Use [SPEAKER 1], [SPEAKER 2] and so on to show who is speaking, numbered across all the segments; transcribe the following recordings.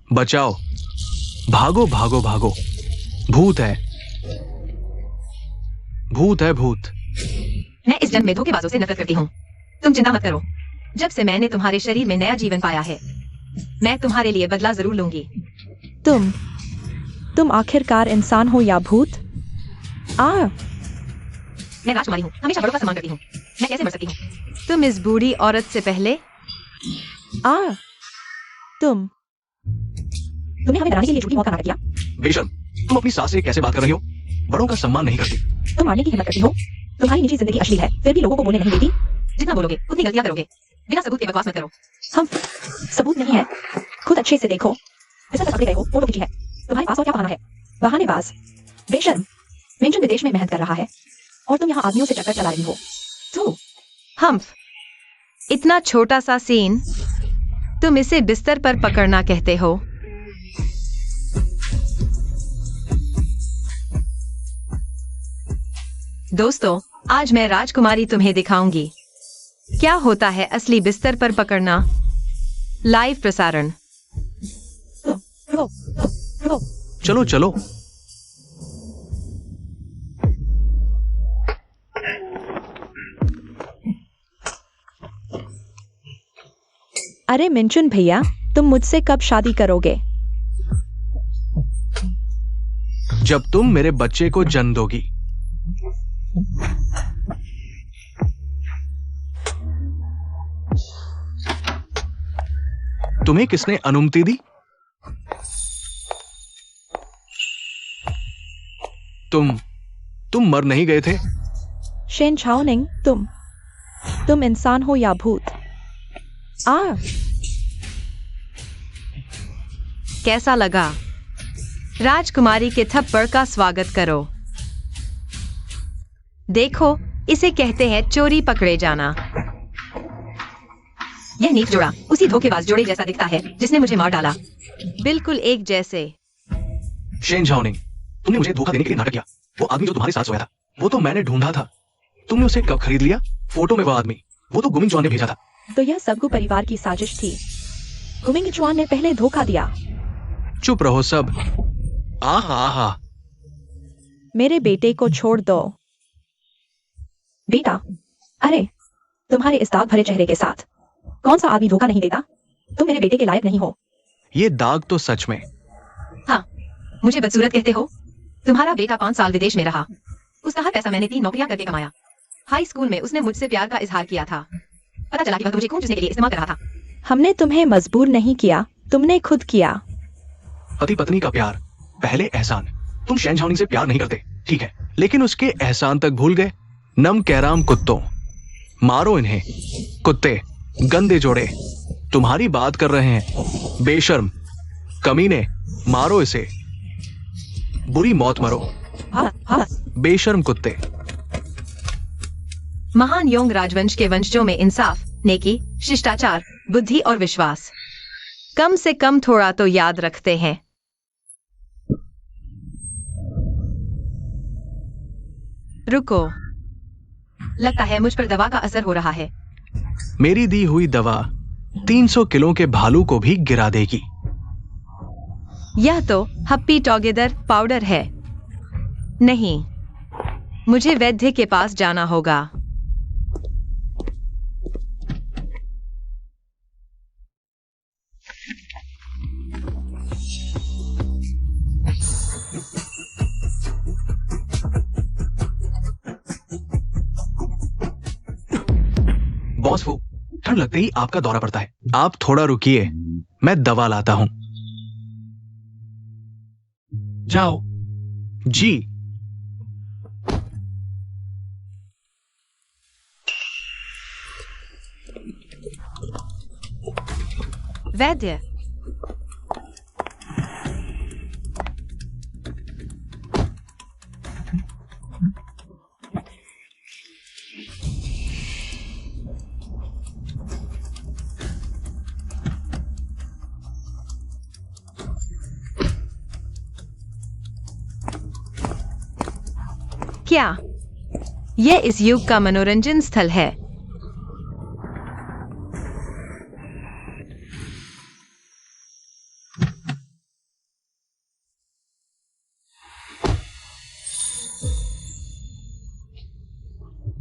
[SPEAKER 1] बचाओ, भागो भागो भागो, भूत है, भूत है, भूत।
[SPEAKER 2] मैं इस जन्म में धोखेबाजों से नफरत करती हूँ। तुम चिंता मत करो, जब से मैंने तुम्हारे शरीर में नया जीवन पाया है, मैं तुम्हारे लिए बदला जरूर लूंगी।
[SPEAKER 3] तुम आखिरकार इंसान हो या भूत?
[SPEAKER 2] मैं राजकुमारी हूँ, हमेशा बड़ों का सम्मान करती हूँ। मैं कैसे मर सकती हूँ? तुम इस बूढ़ी औरत से पहले तुमने हमें डराने के लिए झूठी मौत का नाटक किया।
[SPEAKER 1] बेशर्म, तुम अपनी सास से कैसे बात कर रही हो? बड़ों का सम्मान नहीं करती।
[SPEAKER 2] तुम मारने की हिम्मत करती हो। तुम्हारी निजी जिंदगी अश्लील है, फिर भी लोगों को बोलने नहीं देती। जितना बोलोगे उतनी गलतियां करोगे। बिना सबूत के बकवास मत करो। हम सबूत नहीं है, खुद अच्छे से देखो। बिस्तर पर पकड़े गए हो, फोटो खींची है। तुम्हारे पास और क्या बहाना है? बहानेबाज, बेशर्म। मेंशन विदेश में मेहनत कर रहा है और तुम यहाँ आदमियों से चक्कर चला रही हो। तू हम्फ, इतना छोटा सा सीन, तुम इसे बिस्तर पर पकड़ना कहते हो? दोस्तों, आज मैं राजकुमारी तुम्हें दिखाऊंगी क्या होता है असली बिस्तर पर पकड़ना। लाइव प्रसारण।
[SPEAKER 1] चलो चलो।
[SPEAKER 3] अरे मिंचुन भैया, तुम मुझसे कब शादी करोगे?
[SPEAKER 1] जब तुम मेरे बच्चे को जन्म दोगी। तुम्हें किसने अनुमति दी? तुम मर नहीं गए थे?
[SPEAKER 3] शेन छाओनिंग, तुम इंसान हो या भूत?
[SPEAKER 2] कैसा लगा? राजकुमारी के थप्पड़ का स्वागत करो। देखो, इसे कहते हैं चोरी पकड़े जाना। यह नीच जोड़ा उसी धोखेबाज जोड़े जैसा दिखता है जिसने मुझे मार डाला। बिल्कुल एक जैसे।
[SPEAKER 1] शेन झाओनिंग, तुमने मुझे धोखा देने के लिए नाटक किया। वो आदमी जो तुम्हारे साथ सोया था, वो तो मैंने ढूंढा था। तुमने उसे कब खरीद लिया? फोटो में वो आदमी, वो तो गुमिंग चौहान ने भेजा था।
[SPEAKER 3] तो यह सबगु परिवार की साजिश थी। गुमिंग चौहान ने पहले धोखा दिया।
[SPEAKER 1] चुप रहो सब। आहा।
[SPEAKER 3] मेरे बेटे को छोड़ दो।
[SPEAKER 2] बेटा? अरे, तुम्हारे इस दाग भरे चेहरे के साथ कौन सा आदमी धोखा नहीं देता? तुम मेरे बेटे के लायक नहीं हो।
[SPEAKER 1] ये दाग तो सच में।
[SPEAKER 2] हाँ, मुझे बदसूरत कहते हो? तुम्हारा बेटा 5 साल विदेश में रहा। उसका हर पैसा मैंने 3 नौकरियां करके कमाया। हाई स्कूल में उसने मुझसे प्यार का इजहार किया था। पता चला कि वह तुझे खून चूसने के लिए इस्तेमाल कर रहा था।
[SPEAKER 3] हमने तुम्हें मजबूर नहीं किया, तुमने खुद किया।
[SPEAKER 1] पति पत्नी का प्यार, पहले एहसान। तुम शेन झाओनिंग से प्यार नहीं करते, ठीक है, लेकिन उसके एहसान तक भूल गए। नम कैराम कुत्तों, मारो इन्हें। कुत्ते, गंदे जोड़े, तुम्हारी बात कर रहे हैं। बेशर्म, कमीने, मारो इसे। बुरी मौत मरो। बेशर्म कुत्ते।
[SPEAKER 2] महान योंग राजवंश के वंशजों में इंसाफ, नेकी, शिष्टाचार, बुद्धि और विश्वास कम से कम थोड़ा तो याद रखते हैं। रुको, लगता है मुझ पर दवा का असर हो रहा है।
[SPEAKER 1] मेरी दी हुई दवा 300 किलो के भालू को भी गिरा देगी।
[SPEAKER 2] यह तो हप्पी टॉगेदर पाउडर है। नहीं, मुझे वैद्य के पास जाना होगा।
[SPEAKER 1] बॉस वो, ठंड लगते ही आपका दौरा पड़ता है। आप थोड़ा रुकिए, मैं दवा लाता हूं। जाओ। जी।
[SPEAKER 2] वैद्य, क्या यह इस युग का मनोरंजन स्थल है?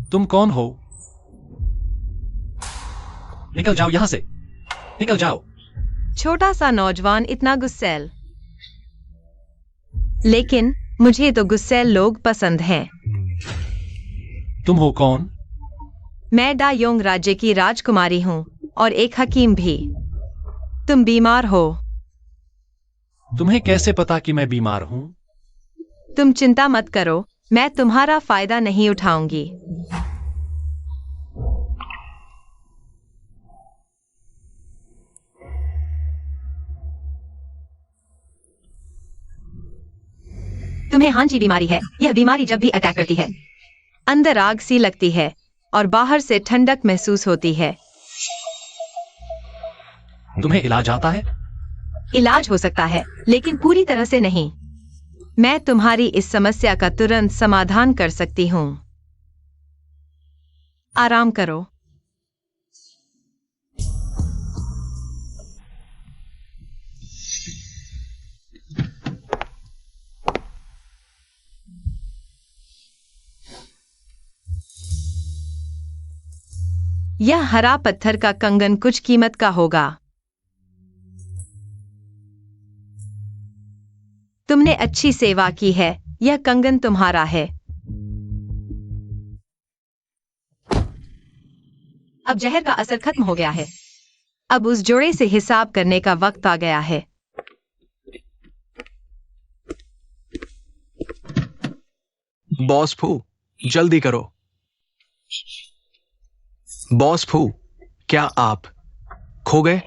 [SPEAKER 4] तुम कौन हो? निकल जाओ यहां से, निकल जाओ।
[SPEAKER 5] छोटा सा नौजवान इतना गुस्सैल। लेकिन मुझे तो गुस्सैल लोग पसंद हैं।
[SPEAKER 4] तुम हो कौन?
[SPEAKER 5] मैं डा योंग राज्य की राजकुमारी हूँ और एक हकीम भी। तुम बीमार हो।
[SPEAKER 4] तुम्हें कैसे पता कि मैं बीमार हूं?
[SPEAKER 5] तुम चिंता मत करो, मैं तुम्हारा फायदा नहीं उठाऊंगी।
[SPEAKER 2] तुम्हें हांजी बीमारी है। यह बीमारी जब भी अटैक करती है,
[SPEAKER 5] अंदर आग सी लगती है और बाहर से ठंडक महसूस होती है।
[SPEAKER 4] तुम्हें इलाज आता है?
[SPEAKER 5] इलाज हो सकता है, लेकिन पूरी तरह से नहीं। मैं तुम्हारी इस समस्या का तुरंत समाधान कर सकती हूँ। आराम करो। यह हरा पत्थर का कंगन कुछ कीमत का होगा। तुमने अच्छी सेवा की है, यह कंगन तुम्हारा है।
[SPEAKER 2] अब जहर का असर खत्म हो गया है।
[SPEAKER 5] अब उस जोड़े से हिसाब करने का वक्त आ गया है।
[SPEAKER 1] बॉस फू, जल्दी करो। बॉस फू, क्या आप खो गए?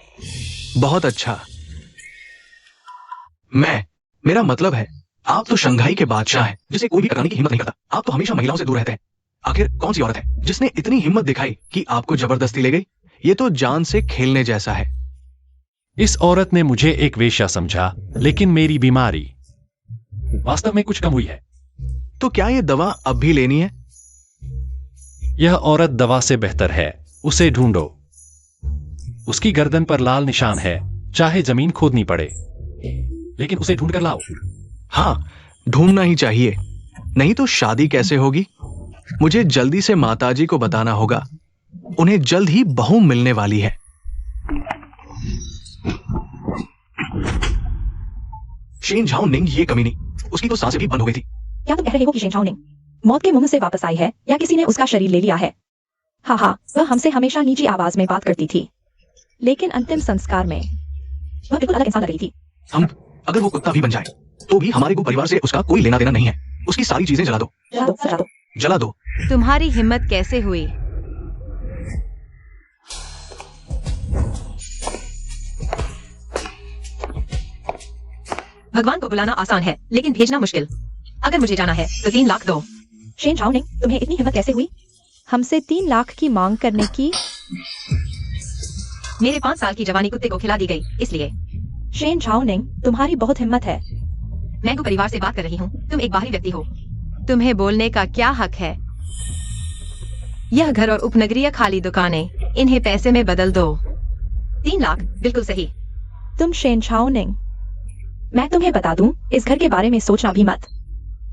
[SPEAKER 1] बहुत अच्छा। मेरा मतलब है, आप तो शंघाई के बादशाह हैं, जिसे कोई भी टकराने की हिम्मत नहीं करता। आप तो हमेशा महिलाओं से दूर रहते हैं। आखिर कौन सी औरत है जिसने इतनी हिम्मत दिखाई कि आपको जबरदस्ती ले गई? ये तो जान से खेलने जैसा है।
[SPEAKER 4] इस औरत ने मुझे एक वेश्या समझा, लेकिन मेरी बीमारी वास्तव में कुछ कम हुई है।
[SPEAKER 1] तो क्या ये दवा अब भी लेनी है?
[SPEAKER 4] यह औरत दवा से बेहतर है। उसे ढूंढो। उसकी गर्दन पर लाल निशान है, चाहे जमीन खोदनी पड़े, लेकिन उसे ढूंढ कर लाओ।
[SPEAKER 1] हाँ, ढूंढना ही चाहिए, नहीं तो शादी कैसे होगी? मुझे जल्दी से माताजी को बताना होगा। उन्हें जल्द ही बहू मिलने वाली है। शेन झाओ निंग ये कमीनी, उसकी तो सांसें भी बंद हो गई थी।
[SPEAKER 2] क्या तुम कह रहे हो कि शेन झाओ निंग मौत के मुंह से वापस आई है, या किसी ने उसका शरीर ले लिया है? हाँ हाँ, वह हमसे हमेशा नीची आवाज में बात करती थी,
[SPEAKER 3] लेकिन अंतिम संस्कार में
[SPEAKER 2] वह बिल्कुल अलग इंसान लग रही थी।
[SPEAKER 1] हम अगर वो कुत्ता भी बन जाए तो भी हमारे को परिवार से उसका कोई लेना देना नहीं है। उसकी सारी चीजें जला दो,
[SPEAKER 2] जला दो, जला दो।
[SPEAKER 1] जला दो।
[SPEAKER 5] तुम्हारी हिम्मत कैसे हुई?
[SPEAKER 2] भगवान को बुलाना आसान है, लेकिन भेजना मुश्किल। अगर मुझे जाना है तो 3 लाख दो। शेन झाओ निंग, तुम्हें इतनी हिम्मत कैसे हुई?
[SPEAKER 3] हमसे 3 लाख की मांग करने की?
[SPEAKER 2] मेरे 5 साल की जवानी कुत्ते को खिला दी गई, इसलिए।
[SPEAKER 3] शेन झाओ निंग, तुम्हारी बहुत हिम्मत है।
[SPEAKER 2] मैं को परिवार से बात कर रही हूँ, तुम एक बाहरी व्यक्ति हो।
[SPEAKER 5] तुम्हें बोलने का क्या हक है? यह घर और उपनगरीय खाली दुकानें, इन्हें पैसे में बदल दो।
[SPEAKER 2] 3 लाख, बिल्कुल सही।
[SPEAKER 3] तुम शेन झाओ निंग,
[SPEAKER 2] मैं तुम्हें बता दूं, इस घर के बारे में सोचना भी मत।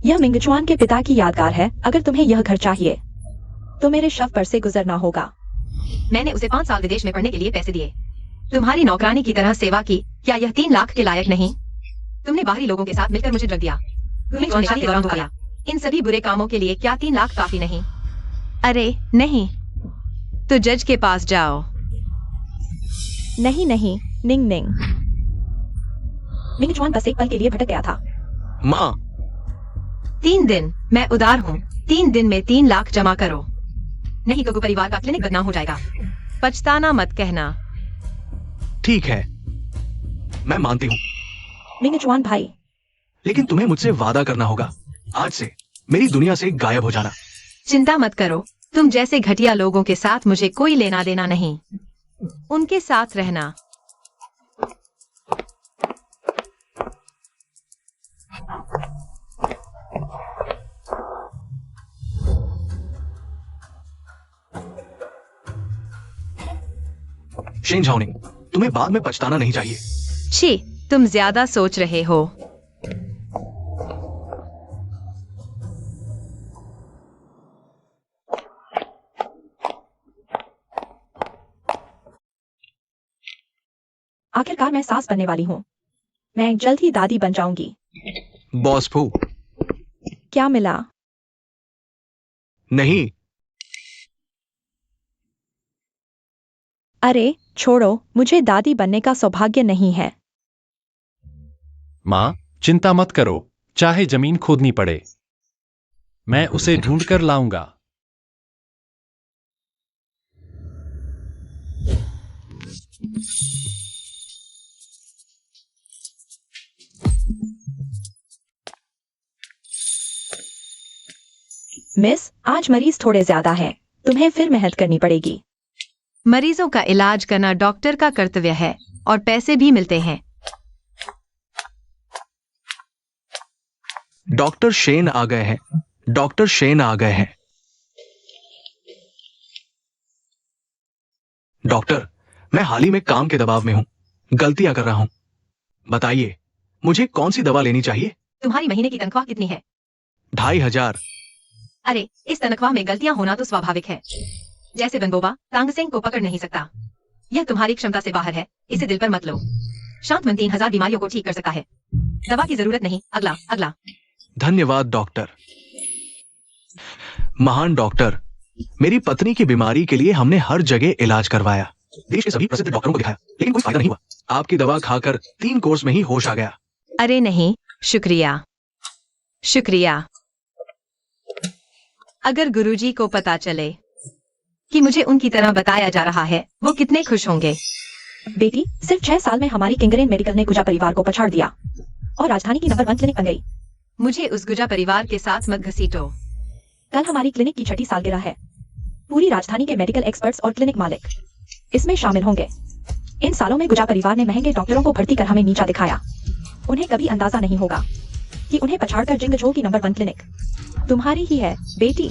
[SPEAKER 2] यह मिंगचुआन के पिता की यादगार है। अगर तुम्हें यह घर चाहिए
[SPEAKER 3] तो मेरे शव पर से गुजरना होगा।
[SPEAKER 2] मैंने उसे 5 साल विदेश में पढ़ने के लिए पैसे दिए, तुम्हारी नौकरानी की तरह सेवा की। क्या यह 3 लाख के लायक नहीं? तुमने बाहरी लोगों के साथ मिलकर मुझे ड्रग दिया, तुमने जो निशान के दौरान धोखा। इन सभी बुरे कामों के लिए क्या 3 लाख काफी नहीं?
[SPEAKER 5] अरे नहीं, तो जज के पास जाओ।
[SPEAKER 3] नहीं नहीं, निंग निंग।
[SPEAKER 2] मिंगचुआन बस एक पल के लिए भटक गया था।
[SPEAKER 1] माँ,
[SPEAKER 5] 3 दिन, मैं उदार हूँ। 3 दिन में 3 लाख जमा करो,
[SPEAKER 2] नहीं तो परिवार का क्लिनिक बदनाम हो जाएगा।
[SPEAKER 5] पछताना मत कहना।
[SPEAKER 1] ठीक है, मैं मानती हूँ,
[SPEAKER 2] मिंगचुआन भाई,
[SPEAKER 1] लेकिन तुम्हें मुझसे वादा करना होगा, आज से मेरी दुनिया से गायब हो जाना।
[SPEAKER 5] चिंता मत करो, तुम जैसे घटिया लोगों के साथ मुझे कोई लेना देना नहीं। उनके साथ रहना।
[SPEAKER 1] शेन झाओ निंग, तुम्हें बाद में पछताना नहीं चाहिए।
[SPEAKER 5] छी, तुम ज्यादा सोच रहे हो।
[SPEAKER 2] आखिरकार मैं सास बनने वाली हूँ। मैं जल्द ही दादी बन जाऊंगी।
[SPEAKER 1] बॉस फू,
[SPEAKER 3] क्या मिला?
[SPEAKER 1] नहीं।
[SPEAKER 3] अरे छोड़ो, मुझे दादी बनने का सौभाग्य नहीं है।
[SPEAKER 4] माँ, चिंता मत करो, चाहे जमीन खोदनी पड़े, मैं उसे ढूंढ कर लाऊंगा।
[SPEAKER 2] मिस, आज मरीज थोड़े ज्यादा हैं। तुम्हें फिर मेहनत करनी पड़ेगी।
[SPEAKER 5] मरीजों का इलाज करना डॉक्टर का कर्तव्य है और पैसे भी मिलते हैं।
[SPEAKER 1] डॉक्टर शेन आ गए हैं। डॉक्टर शेन आ गए हैं। डॉक्टर, मैं हाल ही में काम के दबाव में हूं, गलतियां कर रहा हूं। बताइए, मुझे कौन सी दवा लेनी चाहिए?
[SPEAKER 2] तुम्हारी महीने की तनख्वाह कितनी है?
[SPEAKER 1] 2500।
[SPEAKER 2] अरे, इस तनख्वाह में गलतियां होना तो स्वाभाविक है। जैसे बनबोबा तांगसेंग को पकड़ नहीं सकता। यह तुम्हारी क्षमता से बाहर है, इसे दिल पर मत लो। शांत मन 3000 बीमारियों को ठीक कर सकता है। दवा की जरूरत नहीं। अगला अगला।
[SPEAKER 1] धन्यवाद डॉक्टर। महान डॉक्टर, मेरी पत्नी की बीमारी के लिए हमने हर जगह इलाज करवाया, देश के सभी प्रसिद्ध डॉक्टरों को दिखाया, लेकिन कोई फायदा नहीं हुआ। आपकी दवा खाकर 3 कोर्स में ही होश आ गया।
[SPEAKER 5] अरे नहीं, शुक्रिया शुक्रिया। अगर गुरुजी को पता चले कि मुझे उनकी तरह बताया जा रहा है, वो कितने खुश होंगे।
[SPEAKER 2] बेटी, सिर्फ 6 साल में हमारी किंगरेन मेडिकल ने गुजा परिवार को पछाड़ दिया और राजधानी की नंबर 1 क्लिनिक बन गई।
[SPEAKER 5] मुझे उस गुजा परिवार के साथ मत घसीटो।
[SPEAKER 2] कल हमारी क्लिनिक की 6ठी सालगिरह है। पूरी राजधानी के मेडिकल एक्सपर्ट्स और क्लिनिक मालिक इसमें शामिल होंगे। इन सालों में गुजा परिवार ने महंगे डॉक्टरों को भर्ती कर हमें नीचा दिखाया। उन्हें कभी अंदाजा नहीं होगा कि उन्हें पछाड़कर जिंगझोउ की नंबर 1 क्लिनिक तुम्हारी ही है बेटी।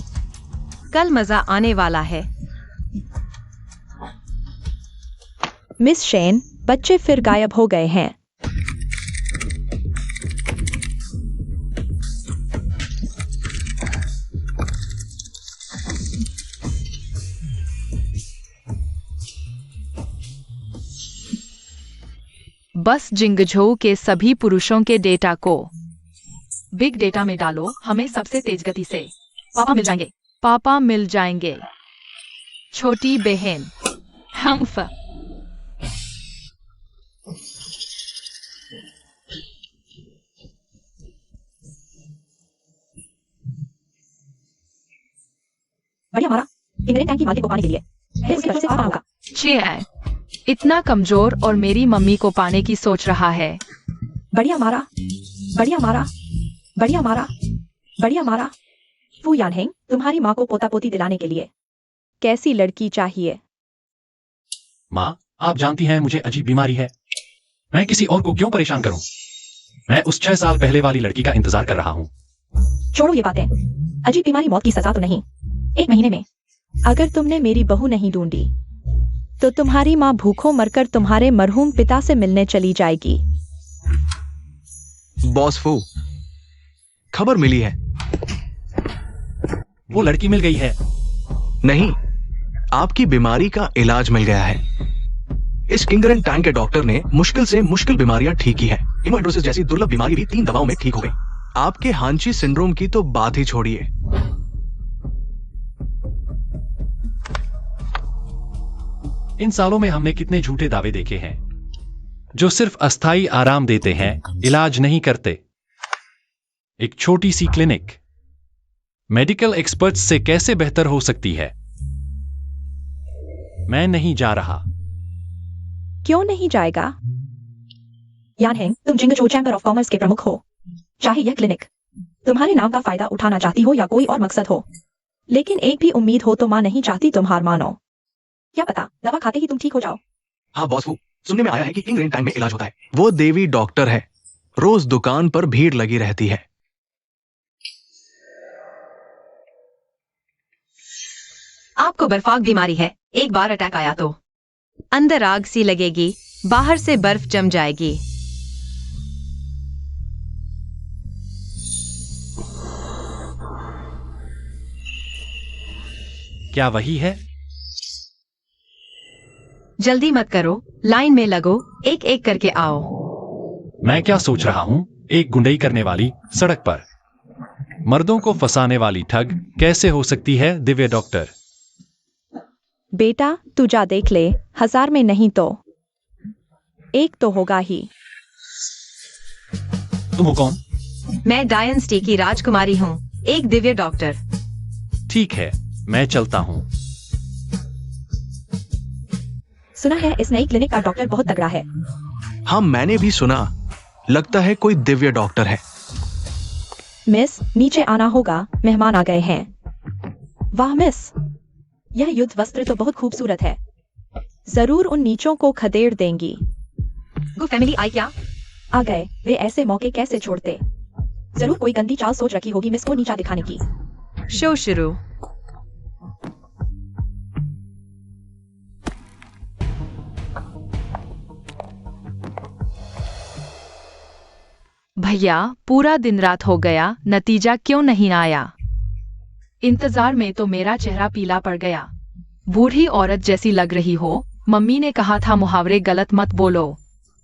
[SPEAKER 5] कल मजा आने वाला है।
[SPEAKER 3] मिस शेन, बच्चे फिर गायब हो गए हैं।
[SPEAKER 6] बस जिंगझोउ के सभी पुरुषों के डेटा को बिग डेटा में डालो। हमें सबसे तेज गति से पापा मिल जाएंगे। पापा मिल जाएंगे। छोटी बहन हंफ।
[SPEAKER 2] बढ़िया मारा। किंगरेन टैंक की मालिक को पाने के लिए फिर उसके बच्चे से पापा होगा।
[SPEAKER 6] छे इतना कमजोर और मेरी मम्मी को पाने की सोच रहा है।
[SPEAKER 2] बढ़िया मारा, बढ़िया मारा, बढ़िया मारा, बढ़िया मारा। फू यानहेंग, तुम्हारी माँ को पोता पोती दिलाने के लिए
[SPEAKER 3] कैसी लड़की चाहिए?
[SPEAKER 4] माँ, आप जानती हैं मुझे अजीब बीमारी है, मैं किसी और को क्यों परेशान करूं? मैं उस 6 साल पहले वाली लड़की का इंतजार कर रहा हूं।
[SPEAKER 2] छोड़ो ये बातें। अजीब बीमारी मौत की सजा तो नहीं। 1 महीने में
[SPEAKER 3] अगर तुमने मेरी बहू नहीं ढूंढी तो तुम्हारी माँ भूखों मरकर तुम्हारे मरहूम पिता से मिलने चली जाएगी।
[SPEAKER 1] बॉस फू, खबर मिली है।
[SPEAKER 4] वो लड़की मिल गई है।
[SPEAKER 1] नहीं, आपकी बीमारी का इलाज मिल गया है। इस किंगरेन टैंक के डॉक्टर ने मुश्किल से मुश्किल बीमारियां ठीक की है। हिमोहाइड्रोसिस जैसी दुर्लभ बीमारी भी 3 दवाओं में ठीक हो गई। आपके हांची सिंड्रोम की तो बात ही छोड़िए।
[SPEAKER 4] इन सालों में हमने कितने झूठे दावे देखे हैं जो सिर्फ अस्थाई आराम देते हैं, इलाज नहीं करते। एक छोटी सी क्लिनिक मेडिकल एक्सपर्ट्स से कैसे बेहतर हो सकती है? मैं नहीं जा रहा।
[SPEAKER 3] क्यों नहीं जाएगा?
[SPEAKER 2] यानहेंग, तुम जिंगझोउ चैम्बर ऑफ कॉमर्स के प्रमुख हो। चाहे यह क्लिनिक तुम्हारे नाम का फायदा उठाना चाहती हो या कोई और मकसद हो, लेकिन एक भी उम्मीद हो तो मां नहीं चाहती तुम हार मानो। क्या पता दवा खाते ही तुम ठीक हो जाओ।
[SPEAKER 1] हाँ बॉस फू, सुनने में आया है कि किंगरेन टैंक में इलाज होता है। वो देवी डॉक्टर है, रोज दुकान पर भीड़ लगी रहती है।
[SPEAKER 5] आपको बर्फाक बीमारी है। एक बार अटैक आया तो अंदर आग सी लगेगी, बाहर से बर्फ जम जाएगी।
[SPEAKER 4] क्या वही है?
[SPEAKER 5] जल्दी मत करो, लाइन में लगो, एक एक करके आओ।
[SPEAKER 4] मैं क्या सोच रहा हूँ, एक गुंडई करने वाली सड़क पर मर्दों को फंसाने वाली ठग कैसे हो सकती है दिव्य डॉक्टर?
[SPEAKER 3] बेटा तू जा देख ले, 1000 में नहीं तो 1 तो होगा ही।
[SPEAKER 4] तुम हो कौन?
[SPEAKER 5] मैं डायनेस्टी की राजकुमारी हूँ, एक दिव्य डॉक्टर।
[SPEAKER 4] ठीक है, मैं चलता हूँ।
[SPEAKER 2] सुना है इस नई क्लिनिक का डॉक्टर बहुत तगड़ा है।
[SPEAKER 1] हाँ, मैंने भी सुना। लगता है कोई दिव्य डॉक्टर है।
[SPEAKER 2] मिस, नीचे आना होगा, मेहमान आ गए हैं। वाह मिस, यह युद्ध वस्त्र तो बहुत खूबसूरत है।
[SPEAKER 3] जरूर उन नीचों को खदेड़ देंगी।
[SPEAKER 2] वो फैमिली आई क्या? आ गए। वे ऐसे मौके कैसे छोड़ते? जरूर कोई गंदी चाल सोच रखी होगी मिस को नीचा दिखाने की।
[SPEAKER 5] शो शुरू।
[SPEAKER 6] भैया पूरा दिन रात हो गया, नतीजा क्यों नहीं आया? इंतजार में तो मेरा चेहरा पीला पड़ गया। बूढ़ी औरत जैसी लग रही हो। मम्मी ने कहा था मुहावरे गलत मत बोलो।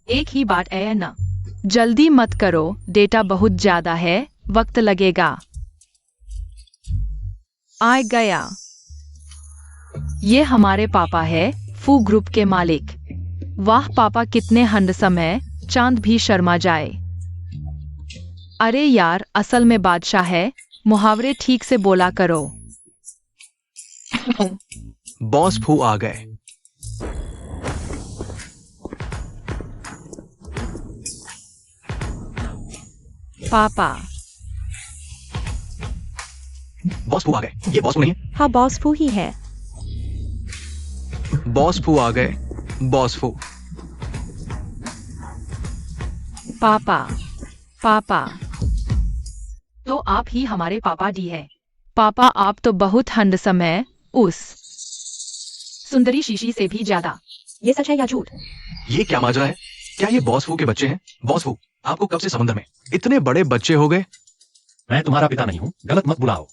[SPEAKER 6] एक ही बात है ना। जल्दी मत करो, डेटा बहुत ज्यादा है, वक्त लगेगा। आ गया। ये हमारे पापा है, फू ग्रुप के मालिक। वाह पापा कितने हैंडसम है, चांद भी शर्मा जाए। अरे यार, असल में बादशाह है, मुहावरे ठीक से बोला करो।
[SPEAKER 1] बॉस फू आ गए।
[SPEAKER 6] पापा
[SPEAKER 1] बॉस फू आ गए। ये बॉस फू नहीं है।
[SPEAKER 3] हाँ बॉस फू ही है।
[SPEAKER 1] बॉस फू आ गए। बॉस फू।
[SPEAKER 6] पापा पापा तो आप ही हमारे पापा डी है। पापा आप तो बहुत हैंडसम है, उस सुंदरी शीशी से भी ज्यादा।
[SPEAKER 2] ये सच है या झूठ?
[SPEAKER 1] ये क्या माजरा है? क्या ये बॉस फू के बच्चे हैं? बॉस फू, आपको कब से समंदर में इतने बड़े बच्चे हो गए?
[SPEAKER 4] मैं तुम्हारा पिता नहीं हूँ, गलत मत बुलाओ।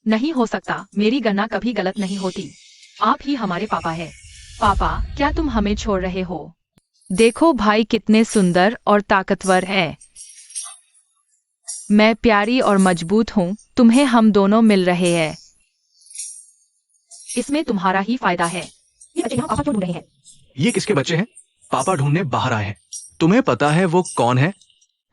[SPEAKER 6] नहीं हो सकता, मेरी गणना कभी गलत नहीं होती। आप ही हमारे पापा है। पापा क्या तुम हमें छोड़ रहे हो? देखो भाई कितने सुंदर और ताकतवर है। मैं प्यारी और मजबूत हूँ, तुम्हें हम दोनों मिल रहे हैं। इसमें तुम्हारा ही फायदा है।
[SPEAKER 2] ये बच्चे यहाँ पापा क्यों ढूंढ रहे हैं?
[SPEAKER 1] ये किसके बच्चे हैं? पापा ढूंढने बाहर आए हैं। तुम्हें पता है वो कौन है?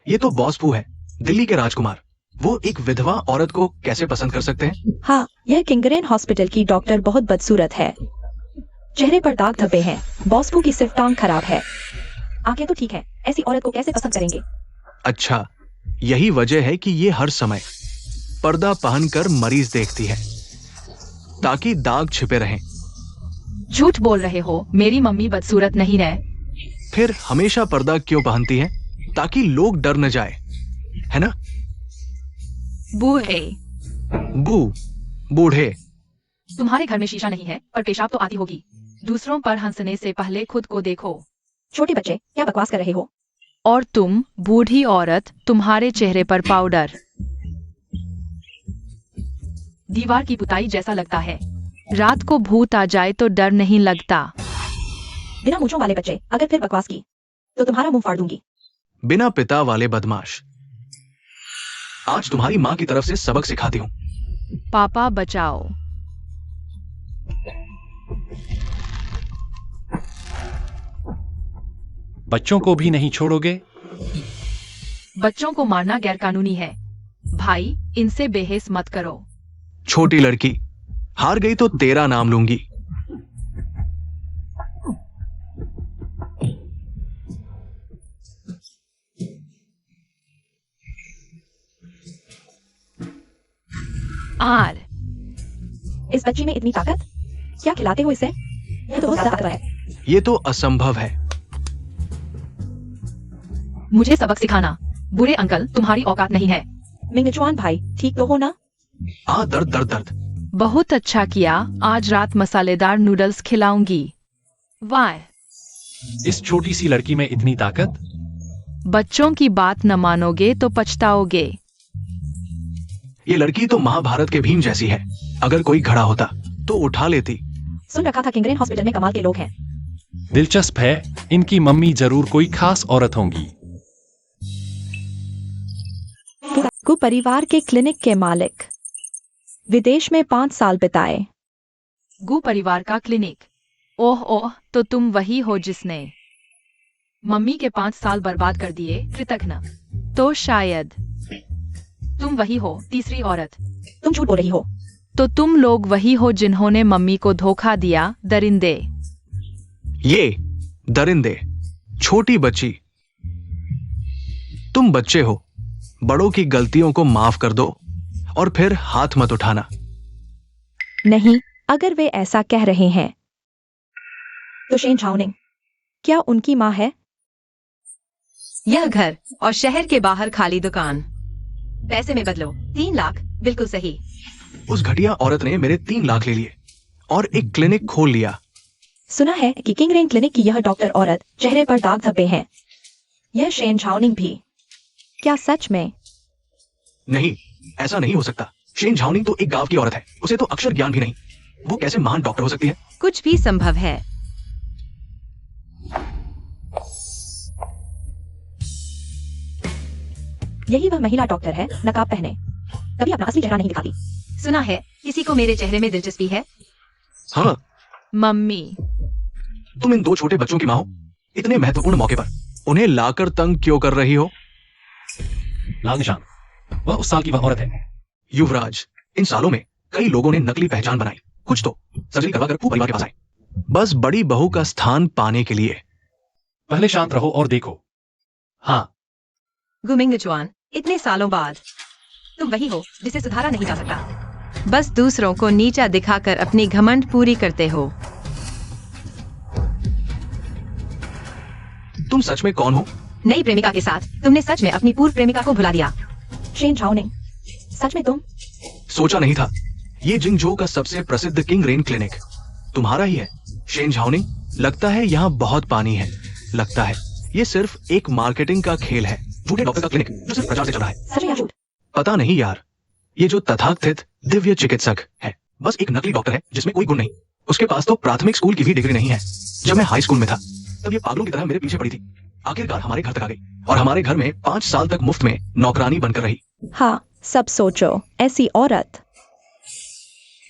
[SPEAKER 1] ये तो बॉस फू है, दिल्ली के राजकुमार। वो एक विधवा औरत को कैसे पसंद कर सकते हैं?
[SPEAKER 2] हाँ, यह किंगरेन हॉस्पिटल की डॉक्टर बहुत बदसूरत है। चेहरे पर दाग धब्बे हैं। बॉस फू की सिर्फ टांग खराब है। आंखें तो ठीक है, ऐसी औरत को कैसे पसंद करेंगे?
[SPEAKER 1] अच्छा, यही वजह है कि ये हर समय पर्दा पहनकर मरीज देखती है ताकि दाग छिपे रहें।
[SPEAKER 6] झूठ बोल रहे हो, मेरी मम्मी बदसूरत नहीं है।
[SPEAKER 1] फिर हमेशा पर्दा क्यों पहनती है? ताकि लोग डर न जाए, है ना?
[SPEAKER 6] बूढ़े
[SPEAKER 1] बूढ़े।
[SPEAKER 6] तुम्हारे घर में शीशा नहीं है, पर पेशाब तो आती होगी। दूसरों पर हंसने से पहले खुद को देखो।
[SPEAKER 2] छोटे बच्चे, क्या बकवास कर रहे हो?
[SPEAKER 6] और तुम बूढ़ी औरत, तुम्हारे चेहरे पर पाउडर दीवार की पुताई जैसा लगता है। रात को भूत आ जाए तो डर नहीं लगता।
[SPEAKER 2] बिना मूंछों वाले बच्चे, अगर फिर बकवास की तो तुम्हारा मुंह फाड़ दूंगी।
[SPEAKER 1] बिना पिता वाले बदमाश, आज तुम्हारी माँ की तरफ से सबक सिखाती हूँ।
[SPEAKER 6] पापा बचाओ।
[SPEAKER 4] बच्चों को भी नहीं छोड़ोगे?
[SPEAKER 6] बच्चों को मारना गैरकानूनी है। भाई इनसे बहस मत करो।
[SPEAKER 1] छोटी लड़की, हार गई तो तेरा नाम लूंगी।
[SPEAKER 6] आर
[SPEAKER 2] इस बच्ची में इतनी ताकत? क्या खिलाते हो इसे? ये तो बहुत ज्यादा ताकतवर है।
[SPEAKER 1] ये तो असंभव है।
[SPEAKER 6] मुझे सबक सिखाना। बुरे अंकल, तुम्हारी औकात नहीं है।
[SPEAKER 2] मिंगचुआन भाई, ठीक तो हो ना?
[SPEAKER 1] दर्द दर्द दर्द।
[SPEAKER 6] बहुत अच्छा किया, आज रात मसालेदार नूडल्स खिलाऊंगी। वाह,
[SPEAKER 4] इस छोटी सी लड़की में इतनी ताकत?
[SPEAKER 6] बच्चों की बात न मानोगे तो पछताओगे।
[SPEAKER 1] ये लड़की तो महाभारत के भीम जैसी है। अगर कोई खड़ा होता तो उठा लेती।
[SPEAKER 2] सुन रखा था किंगरेन हॉस्पिटल में कमाल के लोग हैं।
[SPEAKER 4] दिलचस्प है, इनकी मम्मी जरूर कोई खास औरत होंगी।
[SPEAKER 3] गु परिवार के क्लिनिक के मालिक, विदेश में 5 साल बिताए।
[SPEAKER 6] गु परिवार का क्लिनिक। ओह ओह, तो तुम वही हो जिसने मम्मी के 5 साल बर्बाद कर दिए। कृतज्ञ। तो शायद तुम वही हो, तीसरी औरत।
[SPEAKER 2] तुम झूठ बोल रही हो।
[SPEAKER 6] तो तुम लोग वही हो जिन्होंने मम्मी को धोखा दिया। दरिंदे।
[SPEAKER 1] ये दरिंदे, छोटी बच्ची। तुम बच्चे हो, बड़ों की गलतियों को माफ कर दो और फिर हाथ मत उठाना।
[SPEAKER 3] नहीं, अगर वे ऐसा कह रहे हैं,
[SPEAKER 2] तो शेन झाओनिंग।
[SPEAKER 3] क्या उनकी माँ है?
[SPEAKER 5] यह घर और शहर के बाहर खाली दुकान। पैसे में बदलो। 3 लाख। बिल्कुल सही।
[SPEAKER 1] उस घटिया औरत ने मेरे 3 लाख ले लिए और एक क्लिनिक खोल लिया।
[SPEAKER 2] सुना है कि किंग रेन क्लिनिक की यह डॉक्टर औरत चेहरे पर दाग धब्बे हैं। यह शेन झाओनिंग भी।
[SPEAKER 3] क्या सच में?
[SPEAKER 1] नहीं, ऐसा नहीं हो सकता। शेन झाओनिंग तो एक गांव की औरत है, उसे तो अक्षर ज्ञान भी नहीं। वो कैसे महान डॉक्टर हो सकती है?
[SPEAKER 5] कुछ भी संभव है।
[SPEAKER 2] यही वह महिला डॉक्टर है, नकाब पहने, कभी अपना असली चेहरा नहीं दिखाती।
[SPEAKER 5] सुना है किसी को मेरे चेहरे में दिलचस्पी है।
[SPEAKER 1] हाँ,
[SPEAKER 6] मम्मी।
[SPEAKER 1] तुम इन 2 छोटे बच्चों की माँ हो। इतने महत्वपूर्ण मौके पर उन्हें लाकर तंग क्यों कर रही हो?
[SPEAKER 4] लाल निशान, वह उस साल की वह औरत है।
[SPEAKER 1] युवराज, इन सालों में कई लोगों ने नकली पहचान बनाई। कुछ तो सर्जरी करवाकर खूब परिवार के पास आए, बस बड़ी बहू का स्थान पाने के लिए।
[SPEAKER 4] पहले शांत रहो और देखो। हाँ,
[SPEAKER 5] गुमिंग जुआन, इतने सालों बाद तुम वही हो जिसे सुधारा नहीं जा सकता। बस दूसरों को नीचा दिखाकर अपनी घमंड पूरी करते हो।
[SPEAKER 1] तुम सच में कौन हो?
[SPEAKER 5] नई प्रेमिका के साथ तुमने सच में अपनी पूर्व प्रेमिका को भुला दिया।
[SPEAKER 2] शेन झाओनिंग, सच में तुम?
[SPEAKER 1] सोचा नहीं था। ये जिंगझोउ का सबसे प्रसिद्ध किंग रेन क्लिनिक तुम्हारा ही है, शेन झाओनिंग। लगता है यहाँ बहुत पानी है। लगता है ये सिर्फ एक मार्केटिंग का खेल है। झूठे डॉक्टर का क्लिनिक जो सिर्फ प्रचार से चला है।
[SPEAKER 2] सच में या झूठ?
[SPEAKER 1] पता नहीं यार। ये जो तथाकथित दिव्य चिकित्सक है, बस एक नकली डॉक्टर है जिसमें कोई गुण नहीं। उसके पास तो प्राथमिक स्कूल की भी डिग्री नहीं है। जब मैं हाई स्कूल में था तब ये पागलों की तरह मेरे पीछे पड़ी थी। आखिरकार हमारे घर तक आ गई और हमारे घर में 5 साल तक मुफ्त में नौकरानी बनकर रही।
[SPEAKER 3] हाँ, सब सोचो, ऐसी औरत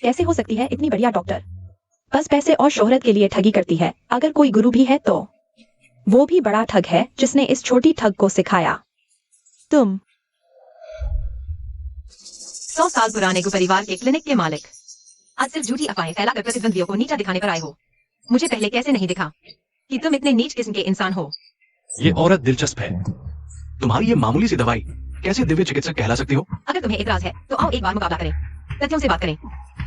[SPEAKER 2] कैसे हो सकती है इतनी बढ़िया डॉक्टर? बस पैसे और शोहरत के लिए ठगी करती है। अगर कोई गुरु भी है तो
[SPEAKER 3] वो भी बड़ा ठग है जिसने इस छोटी ठग को सिखाया। तुम
[SPEAKER 5] 100 साल पुराने परिवार के क्लिनिक के मालिक आज सिर्फ झूठी अफवाहें फैलाकर प्रतिद्वंदियों को नीचा दिखाने पर आए हो। मुझे पहले कैसे नहीं दिखा कि तुम इतने नीच किस्म के इंसान हो।
[SPEAKER 4] ये औरत दिलचस्प है।
[SPEAKER 1] तुम्हारी ये मामूली सी दवाई कैसे दिव्य चिकित्सक कहला सकती हो?
[SPEAKER 5] अगर तुम्हें एतराज है तो आओ एक बार मुकाबला करें, तथ्यों से बात करें।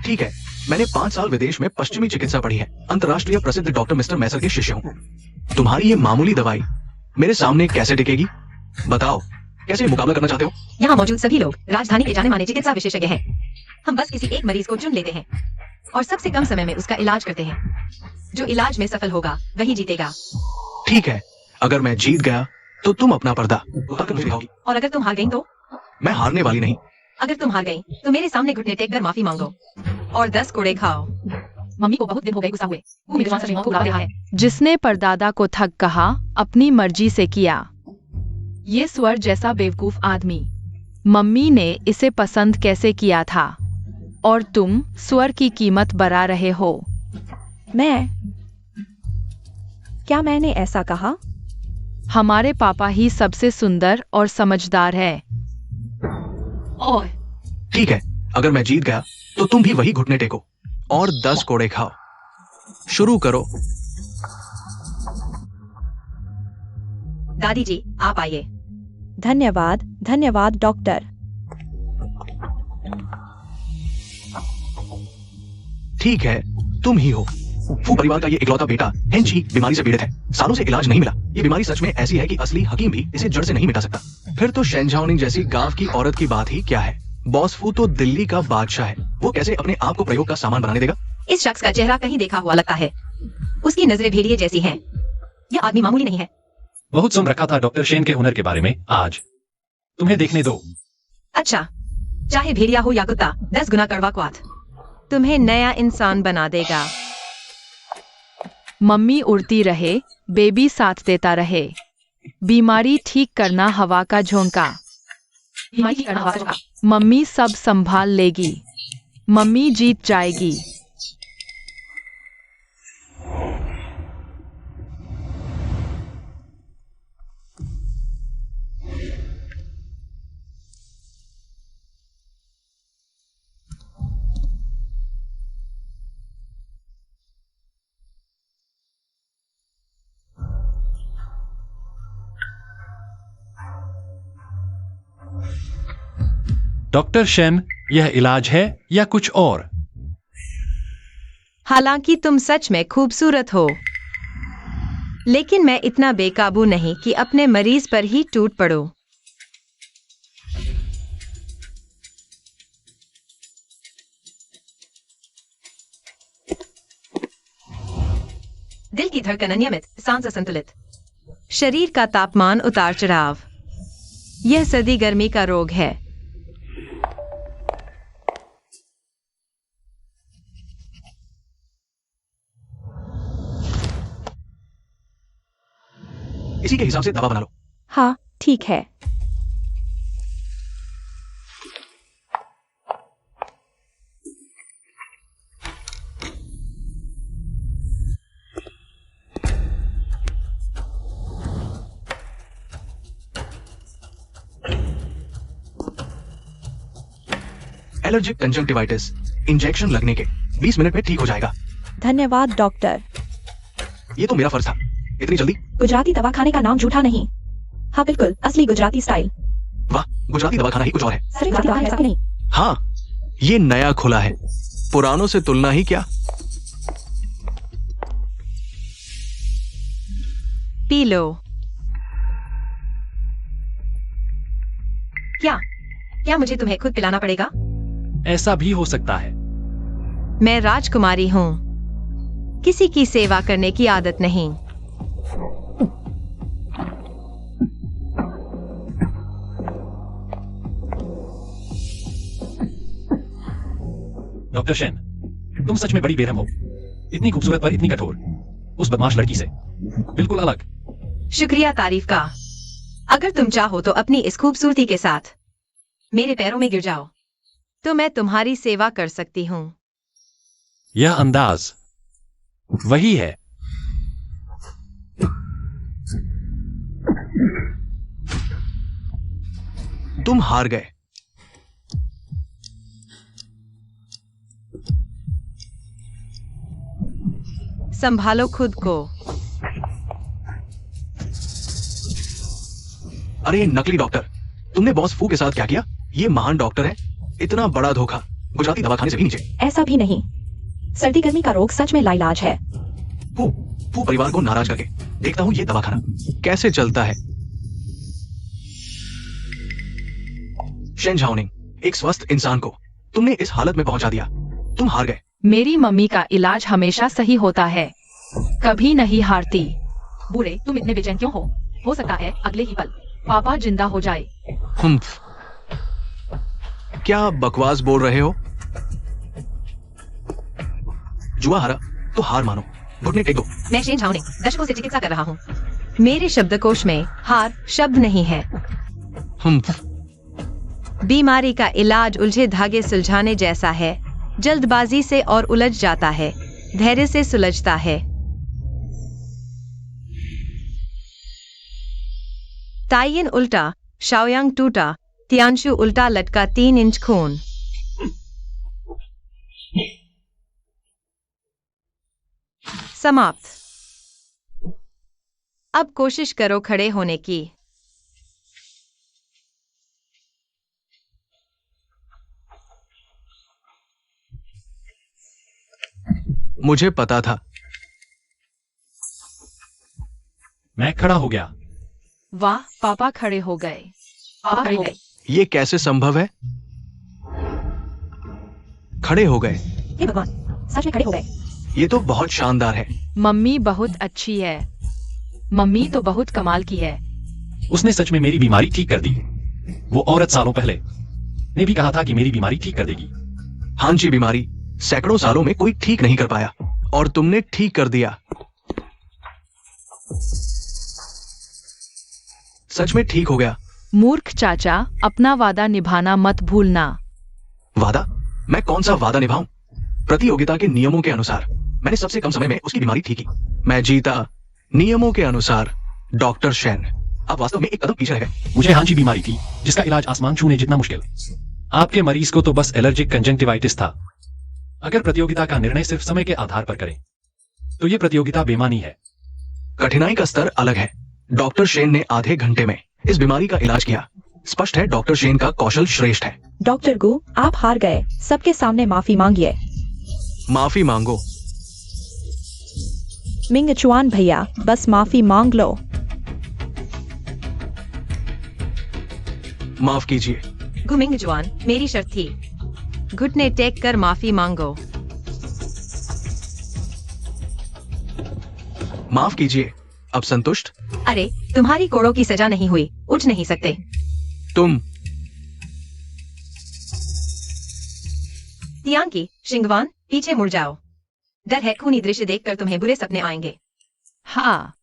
[SPEAKER 1] ठीक है, मैंने 5 साल विदेश में पश्चिमी चिकित्सा पढ़ी है। अंतर्राष्ट्रीय प्रसिद्ध डॉक्टर मिस्टर मैसर के शिष्य हूँ। तुम्हारी ये मामूली दवाई मेरे सामने कैसे टिकेगी? बताओ, कैसे मुकाबला करना चाहते हो?
[SPEAKER 5] यहाँ मौजूद सभी लोग राजधानी के जाने माने चिकित्सा विशेषज्ञ हैं। हम बस किसी एक मरीज को चुन लेते हैं और सबसे कम समय में उसका इलाज करते हैं। जो इलाज में सफल होगा वही जीतेगा।
[SPEAKER 1] ठीक है, अगर मैं जीत गया तो तुम अपना पर्दा उतारकर मुझे दिखाओगी।
[SPEAKER 5] और अगर तुम हार गई तो?
[SPEAKER 1] मैं हारने वाली नहीं।
[SPEAKER 5] अगर तुम हार गई तो मेरे सामने घुटने टेक कर माफी मांगो और 10 कोड़े खाओ।
[SPEAKER 6] मम्मी को बहुत दिन हो गए गुस्सा हुए। वो मेरे जवान को बुला रहा है। जिसने परदादा को ठग कहा, अपनी मर्जी से किया। ये स्वर जैसा बेवकूफ आदमी। मम्मी ने इसे पसंद कैसे किया था? और तुम स्वर की कीमत बढ़ा रहे हो।
[SPEAKER 3] क्या मैंने ऐसा कहा?
[SPEAKER 6] हमारे पापा ही सबसे सुंदर और समझदार है। ओह,
[SPEAKER 1] ठीक है, अगर मैं जीत गया तो तुम भी वही घुटने टेको और 10 कोड़े खाओ। शुरू करो।
[SPEAKER 5] दादी जी, आप आइए।
[SPEAKER 3] धन्यवाद, धन्यवाद डॉक्टर।
[SPEAKER 1] ठीक है, तुम ही हो। फू परिवार का ये इकलौता बेटा हेंची बीमारी से पीड़ित है। सालों से इलाज नहीं मिला। ये बीमारी सच में ऐसी है कि असली हकीम भी इसे जड़ से नहीं मिटा सकता। फिर तो शेन झाओनिंग जैसी गांव की औरत की बात ही क्या है। बॉस फू तो दिल्ली का बादशाह है। वो कैसे अपने आप को प्रयोग का सामान बनाने देगा?
[SPEAKER 5] इस शख्स का चेहरा कहीं देखा हुआ लगता है। उसकी नजरें भेड़िए जैसी हैं। यह आदमी मामूली नहीं है।
[SPEAKER 4] बहुत सुन रखा था डॉक्टर शेन के हुनर के बारे में। आज तुम्हें देखने दो।
[SPEAKER 5] अच्छा, चाहे भेड़िया हो या कुत्ता, 10 गुना कड़वा क्वाथ तुम्हें नया इंसान बना देगा।
[SPEAKER 6] मम्मी उड़ती रहे, बेबी साथ देता रहे। बीमारी ठीक करना हवा का झोंका।
[SPEAKER 5] बीमारी ठीक करना हवा का झोंका।
[SPEAKER 6] मम्मी सब संभाल लेगी। मम्मी जीत जाएगी।
[SPEAKER 4] डॉक्टर शेन, यह इलाज है या कुछ और?
[SPEAKER 5] हालांकि तुम सच में खूबसूरत हो, लेकिन मैं इतना बेकाबू नहीं कि अपने मरीज पर ही टूट पड़ो। दिल की धड़कन अनियमित, सांस असंतुलित, शरीर का तापमान उतार चढ़ाव। यह सर्दी गर्मी का रोग है।
[SPEAKER 1] इसी के हिसाब से दवा बना लो।
[SPEAKER 3] हाँ ठीक है।
[SPEAKER 1] एलर्जिक कंजंक्टिवाइटिस, इंजेक्शन लगने के 20 मिनट में ठीक हो जाएगा।
[SPEAKER 3] धन्यवाद डॉक्टर।
[SPEAKER 1] ये तो मेरा फर्ज था। इतनी जल्दी?
[SPEAKER 2] गुजराती दवाखाने का नाम झूठा नहीं। हाँ बिल्कुल, असली गुजराती स्टाइल।
[SPEAKER 1] वाह, गुजराती दवाखाना ही कुछ और है।
[SPEAKER 2] सर गुजराती दवाखाना ऐसा नहीं।
[SPEAKER 1] हाँ, ये नया खुला है, पुरानों से तुलना ही क्या।
[SPEAKER 5] P low. क्या मुझे तुम्हें खुद पिलाना पड़ेगा?
[SPEAKER 4] ऐसा भी हो सकता है।
[SPEAKER 5] मैं राजकुमारी हूँ, किसी की सेवा करने की आदत नहीं।
[SPEAKER 4] डॉक्टर शेन, तुम सच में बड़ी बेरहम हो। इतनी खूबसूरत पर इतनी कठोर, उस बदमाश लड़की से बिल्कुल अलग।
[SPEAKER 5] शुक्रिया तारीफ का। अगर तुम चाहो तो अपनी इस खूबसूरती के साथ मेरे पैरों में गिर जाओ, तो मैं तुम्हारी सेवा कर सकती हूँ।
[SPEAKER 4] यह अंदाज वही है।
[SPEAKER 1] तुम हार गए।
[SPEAKER 5] संभालो खुद को।
[SPEAKER 1] अरे नकली डॉक्टर, तुमने बॉस फू के साथ क्या किया? ये महान डॉक्टर है, इतना बड़ा धोखा, गुजराती दवाखाने से भी नीचे।
[SPEAKER 2] ऐसा भी नहीं, सर्दी गर्मी का रोग सच में लाइलाज है।
[SPEAKER 1] फू परिवार को नाराज करके देखता हूँ ये दवाखाना कैसे चलता है। शेन झाओनिंग, एक स्वस्थ इंसान को तुमने इस हालत में पहुंचा दिया। तुम हार गए।
[SPEAKER 6] मेरी मम्मी का इलाज हमेशा सही होता है, कभी नहीं हारती।
[SPEAKER 5] बुरे, तुम इतने बेचैन क्यों हो सकता है अगले ही पल
[SPEAKER 6] पापा जिंदा हो जाए।
[SPEAKER 1] क्या बकवास बोल रहे हो? जुआ हारा तो हार मानो, घुटने टेक दो।
[SPEAKER 5] मैं शेन झाओनिंग दशकों से चिकित्सा कर रहा हूँ। मेरे शब्दकोश में हार शब्द नहीं है। बीमारी का इलाज उलझे धागे सुलझाने जैसा है, जल्दबाजी से और उलझ जाता है, धैर्य से सुलझता है। तायिन उल्टा, शाओयांग टूटा, तियांशु उल्टा लटका 3 इंच खून। समाप्त। अब कोशिश करो खड़े होने की।
[SPEAKER 1] मुझे पता था।
[SPEAKER 4] मैं खड़ा हो गया।
[SPEAKER 6] वाह, पापा खड़े हो गए। पापा खड़े हो गए।
[SPEAKER 1] ये कैसे संभव है? खड़े हो गए।
[SPEAKER 2] हे भगवान, सच में खड़े हो गए।
[SPEAKER 1] ये तो बहुत शानदार है।
[SPEAKER 6] मम्मी बहुत अच्छी है। मम्मी तो बहुत कमाल की है।
[SPEAKER 4] उसने सच में मेरी बीमारी ठीक कर दी। वो औरत सालों पहले ने भी कहा था कि मेरी बीमारी ठीक कर देगी।
[SPEAKER 1] हांची बीमारी सैकड़ों सालों में कोई ठीक नहीं कर पाया और तुमने ठीक कर दिया। सच में ठीक हो गया।
[SPEAKER 6] मूर्ख चाचा, अपना वादा निभाना मत भूलना।
[SPEAKER 1] वादा? मैं कौन सा वादा निभाऊं? प्रतियोगिता के नियमों के अनुसार मैंने सबसे कम समय में उसकी बीमारी ठीक की। मैं जीता। नियमों के अनुसार डॉक्टर शेन। आप वास्तव में एक कदम पीछे रह गए।
[SPEAKER 4] मुझे हांची बीमारी थी जिसका इलाज आसमान छूने जितना मुश्किल। आपके मरीज को तो बस एलर्जिक कंजंक्टिवाइटिस था। अगर प्रतियोगिता का निर्णय सिर्फ समय के आधार पर करें तो ये प्रतियोगिता बेमानी है।
[SPEAKER 1] कठिनाई का स्तर अलग है। डॉक्टर शेन ने आधे घंटे में इस बीमारी का इलाज किया। स्पष्ट है डॉक्टर शेन का कौशल श्रेष्ठ है।
[SPEAKER 3] डॉक्टर गु, आप हार गए। सबके सामने माफी मांगिए।
[SPEAKER 1] माफी मांगो।
[SPEAKER 3] मिंग चुआन भैया, बस माफी मांग लो।
[SPEAKER 1] माफ कीजिए।
[SPEAKER 5] घुमिंग जुआन, मेरी शर्त थी। घुटने टेक कर माफी मांगो।
[SPEAKER 1] माफ कीजिए। अब संतुष्ट?
[SPEAKER 5] अरे, तुम्हारी कोड़ों की सजा नहीं हुई, उठ नहीं सकते।
[SPEAKER 1] तुम
[SPEAKER 5] तियांकी, शिंगवान, पीछे मुड़ जाओ। डर है खूनी दृश्य देखकर तुम्हें बुरे सपने आएंगे।
[SPEAKER 6] हाँ,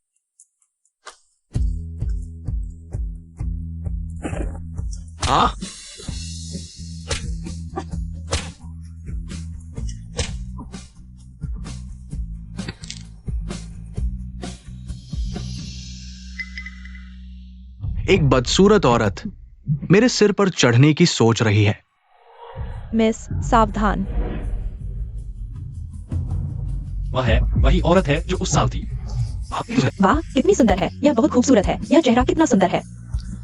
[SPEAKER 1] आ एक बदसूरत औरत मेरे सिर पर चढ़ने की सोच रही है।
[SPEAKER 3] मिस, सावधान।
[SPEAKER 4] वह है वही औरत है जो उस साल थी।
[SPEAKER 2] वाह, कितनी सुंदर है। यह बहुत खूबसूरत है। यह चेहरा कितना सुंदर है।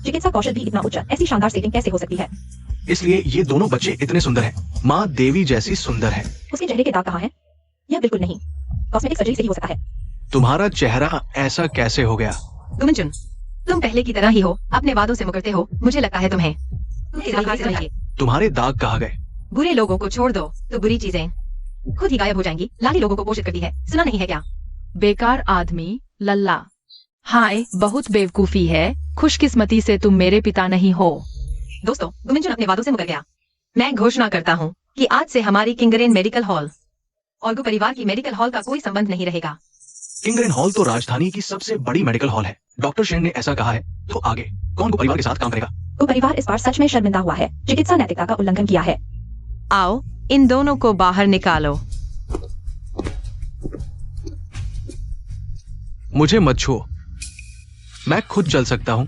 [SPEAKER 2] चिकित्सा कौशल भी इतना उच्च। ऐसी शानदार सेटिंग कैसे हो सकती है?
[SPEAKER 1] इसलिए ये दोनों बच्चे इतने सुंदर हैं। माँ देवी जैसी सुंदर है।
[SPEAKER 2] उसके चेहरे के दाग कहाँ हैं? यह बिल्कुल नहीं। कॉस्मेटिक सर्जरी से ही हो सकता है।
[SPEAKER 1] तुम्हारा चेहरा ऐसा कैसे हो गया?
[SPEAKER 5] गुमचुन, तुम पहले की तरह ही हो, अपने वादों से मुकरते हो। मुझे लगता है तुम्हें समझिए।
[SPEAKER 1] तुम्हारे दाग कहाँ गए?
[SPEAKER 5] बुरे लोगों को छोड़ दो तो बुरी चीजें खुद ही गायब हो जाएंगी। लाली लोगों को पोषित करती है, सुना नहीं है क्या?
[SPEAKER 6] बेकार आदमी, लल्ला। हाय, बहुत बेवकूफी है। खुशकिस्मती से तुम मेरे पिता नहीं हो।
[SPEAKER 5] दोस्तों, गुमिंचुन अपने वादों से मुकर गया। मैं घोषणा करता हूँ कि आज से हमारी किंगरेन मेडिकल हॉल और गु परिवार की मेडिकल हॉल का कोई संबंध नहीं रहेगा।
[SPEAKER 1] किंगरेन हॉल तो राजधानी की सबसे बड़ी मेडिकल हॉल है। डॉक्टर शेन ने ऐसा कहा है, तो आगे कौन को परिवार के साथ काम करेगा?
[SPEAKER 2] तो परिवार इस बार सच में शर्मिंदा हुआ है। चिकित्सा नैतिकता का उल्लंघन किया है।
[SPEAKER 5] आओ, इन दोनों को बाहर निकालो।
[SPEAKER 1] मुझे मत छुओ, मैं खुद चल सकता हूँ।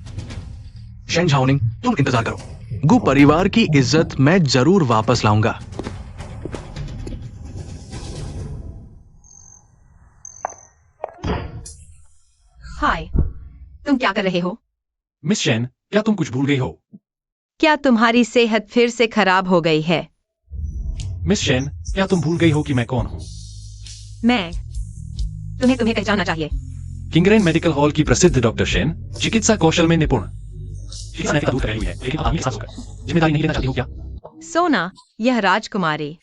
[SPEAKER 1] शेन झाओनिंग, तुम इंतजार करो। गु परिवार की इज्जत मैं जरूर वापस लाऊंगा।
[SPEAKER 5] हाय, तुम क्या कर रहे हो?
[SPEAKER 4] मिस शेन, क्या तुम कुछ भूल गई हो?
[SPEAKER 5] क्या तुम्हारी सेहत फिर से खराब हो गई है?
[SPEAKER 4] मिस शेन, क्या तुम भूल गई हो कि मैं कौन हूँ?
[SPEAKER 5] मैं तुम्हें पहचानना चाहिए।
[SPEAKER 4] किंगरेन मेडिकल हॉल की प्रसिद्ध डॉक्टर शेन, चिकित्सा कौशल में निपुण। चिकित्सा नैतिकता दूर कर रही है, लेकिन आदमी के साथ होकर जिम्मेदारी नहीं लेना चाहती हो क्या?
[SPEAKER 5] सोना, यह राजकुमारी।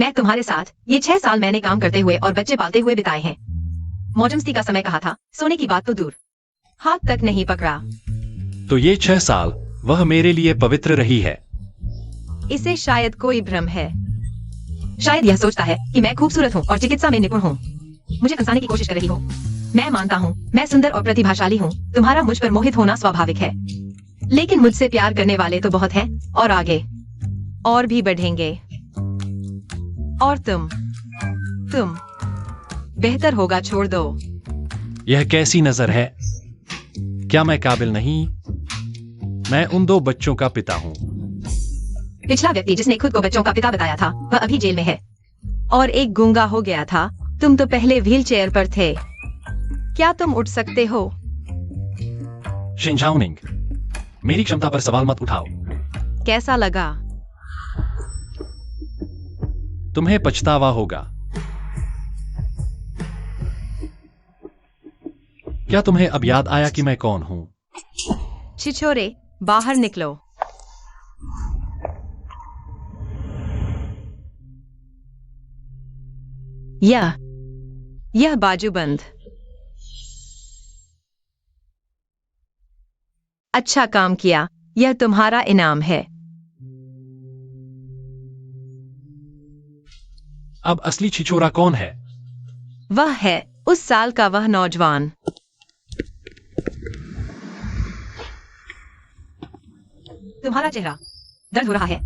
[SPEAKER 5] मैं तुम्हारे साथ ये 6 साल मैंने काम करते हुए और बच्चे पालते हुए बिताए हैं। मौजमस्ती का समय कहा था, सोने की बात तो दूर, हाथ तक नहीं पकड़ा।
[SPEAKER 4] तो ये 6 साल वह मेरे लिए पवित्र रही है।
[SPEAKER 5] इसे शायद कोई भ्रम है। शायद यह सोचता है कि मैं खूबसूरत हूँ और चिकित्सा में निपुण हूँ। मुझे फंसाने की कोशिश कर रही हो। मैं मानता हूँ मैं सुंदर और प्रतिभाशाली हूँ। तुम्हारा मुझ पर मोहित होना स्वाभाविक है, लेकिन मुझसे प्यार करने वाले तो बहुत हैं और आगे और भी बढ़ेंगे। और तुम बेहतर होगा छोड़ दो।
[SPEAKER 4] यह कैसी नजर है? क्या मैं काबिल नहीं? मैं उन 2 बच्चों का पिता हूँ।
[SPEAKER 5] पिछला व्यक्ति जिसने खुद को बच्चों का पिता बताया था वह अभी जेल में है और एक गूंगा हो गया था। तुम तो पहले व्हील चेयर पर थे। क्या तुम उठ सकते हो?
[SPEAKER 4] शेन झाओनिंग, मेरी क्षमता पर सवाल मत उठाओ।
[SPEAKER 5] कैसा लगा?
[SPEAKER 4] तुम्हें पछतावा होगा। क्या तुम्हें अब याद आया कि मैं कौन हूं?
[SPEAKER 5] छिछोरे, बाहर निकलो। यह बाजूबंद। अच्छा काम किया, यह तुम्हारा इनाम है।
[SPEAKER 4] अब असली छिछोरा कौन है?
[SPEAKER 5] वह है उस साल का वह नौजवान। तुम्हारा चेहरा दर्द हो रहा है।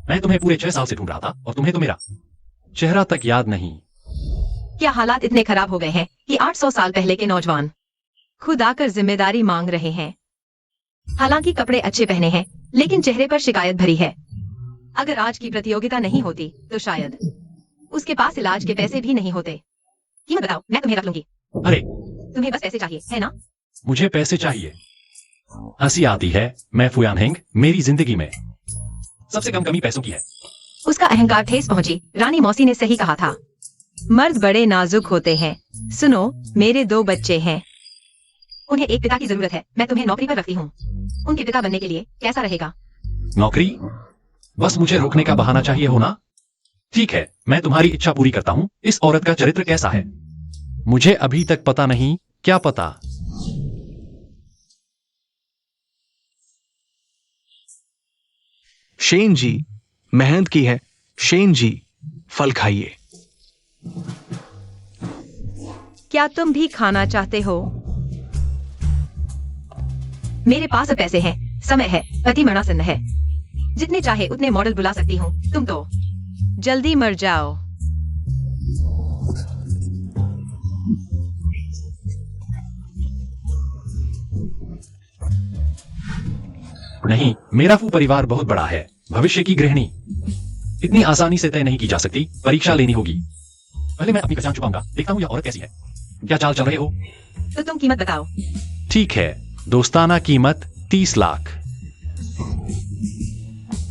[SPEAKER 4] मैं तुम्हें पूरे 6 साल से ढूंढ रहा था और तुम्हें तो मेरा चेहरा तक याद नहीं।
[SPEAKER 5] क्या हालात इतने खराब हो गए हैं कि 800 साल पहले के नौजवान खुद आकर जिम्मेदारी मांग रहे हैं। हालांकि कपड़े अच्छे पहने हैं, लेकिन चेहरे पर शिकायत भरी है। अगर आज की प्रतियोगिता नहीं होती तो शायद उसके पास इलाज के पैसे भी नहीं होते। कीमत बताओ, मैं तुम्हें रख लूंगी।
[SPEAKER 4] अरे
[SPEAKER 5] तुम्हें बस पैसे चाहिए, है ना?
[SPEAKER 4] मुझे पैसे चाहिए। हंसी आती है। मैं फुयान हेंग, मेरी जिंदगी में सबसे कम कमी पैसों की है।
[SPEAKER 5] उसका अहंकार ठेस पहुंची। रानी मौसी ने सही कहा था, मर्द बड़े नाजुक होते हैं। सुनो, मेरे 2 बच्चे हैं। उन्हें एक पिता की जरूरत है। मैं तुम्हें नौकरी पर रखती हूँ। उनके पिता बनने के लिए कैसा रहेगा?
[SPEAKER 4] नौकरी? बस मुझे रोकने का बहाना चाहिए हो ना? ठीक है, मैं तुम्हारी इच्छा पूरी करता हूँ। इस औरत का चरित्र कैसा है? मुझे अभी तक पता नहीं। क्या पता?
[SPEAKER 1] शेन जी, मेहनत की है। शेन जी, फल खाइए।
[SPEAKER 5] क्या तुम भी खाना चाहते हो? मेरे पास अब पैसे हैं, समय है, पति मरणासन्न है। जितने चाहे उतने मॉडल बुला सकती हूँ। तुम तो जल्दी मर जाओ।
[SPEAKER 4] नहीं, मेरा फू परिवार बहुत बड़ा है। भविष्य की गृहिणी इतनी आसानी से तय नहीं की जा सकती। परीक्षा लेनी होगी। पहले मैं अपनी पहचान छुपाऊंगा। देखता हूँ यह औरत कैसी है। क्या चाल चल रहे हो?
[SPEAKER 5] तो तुम कीमत बताओ।
[SPEAKER 4] ठीक है, दोस्ताना कीमत 30 लाख।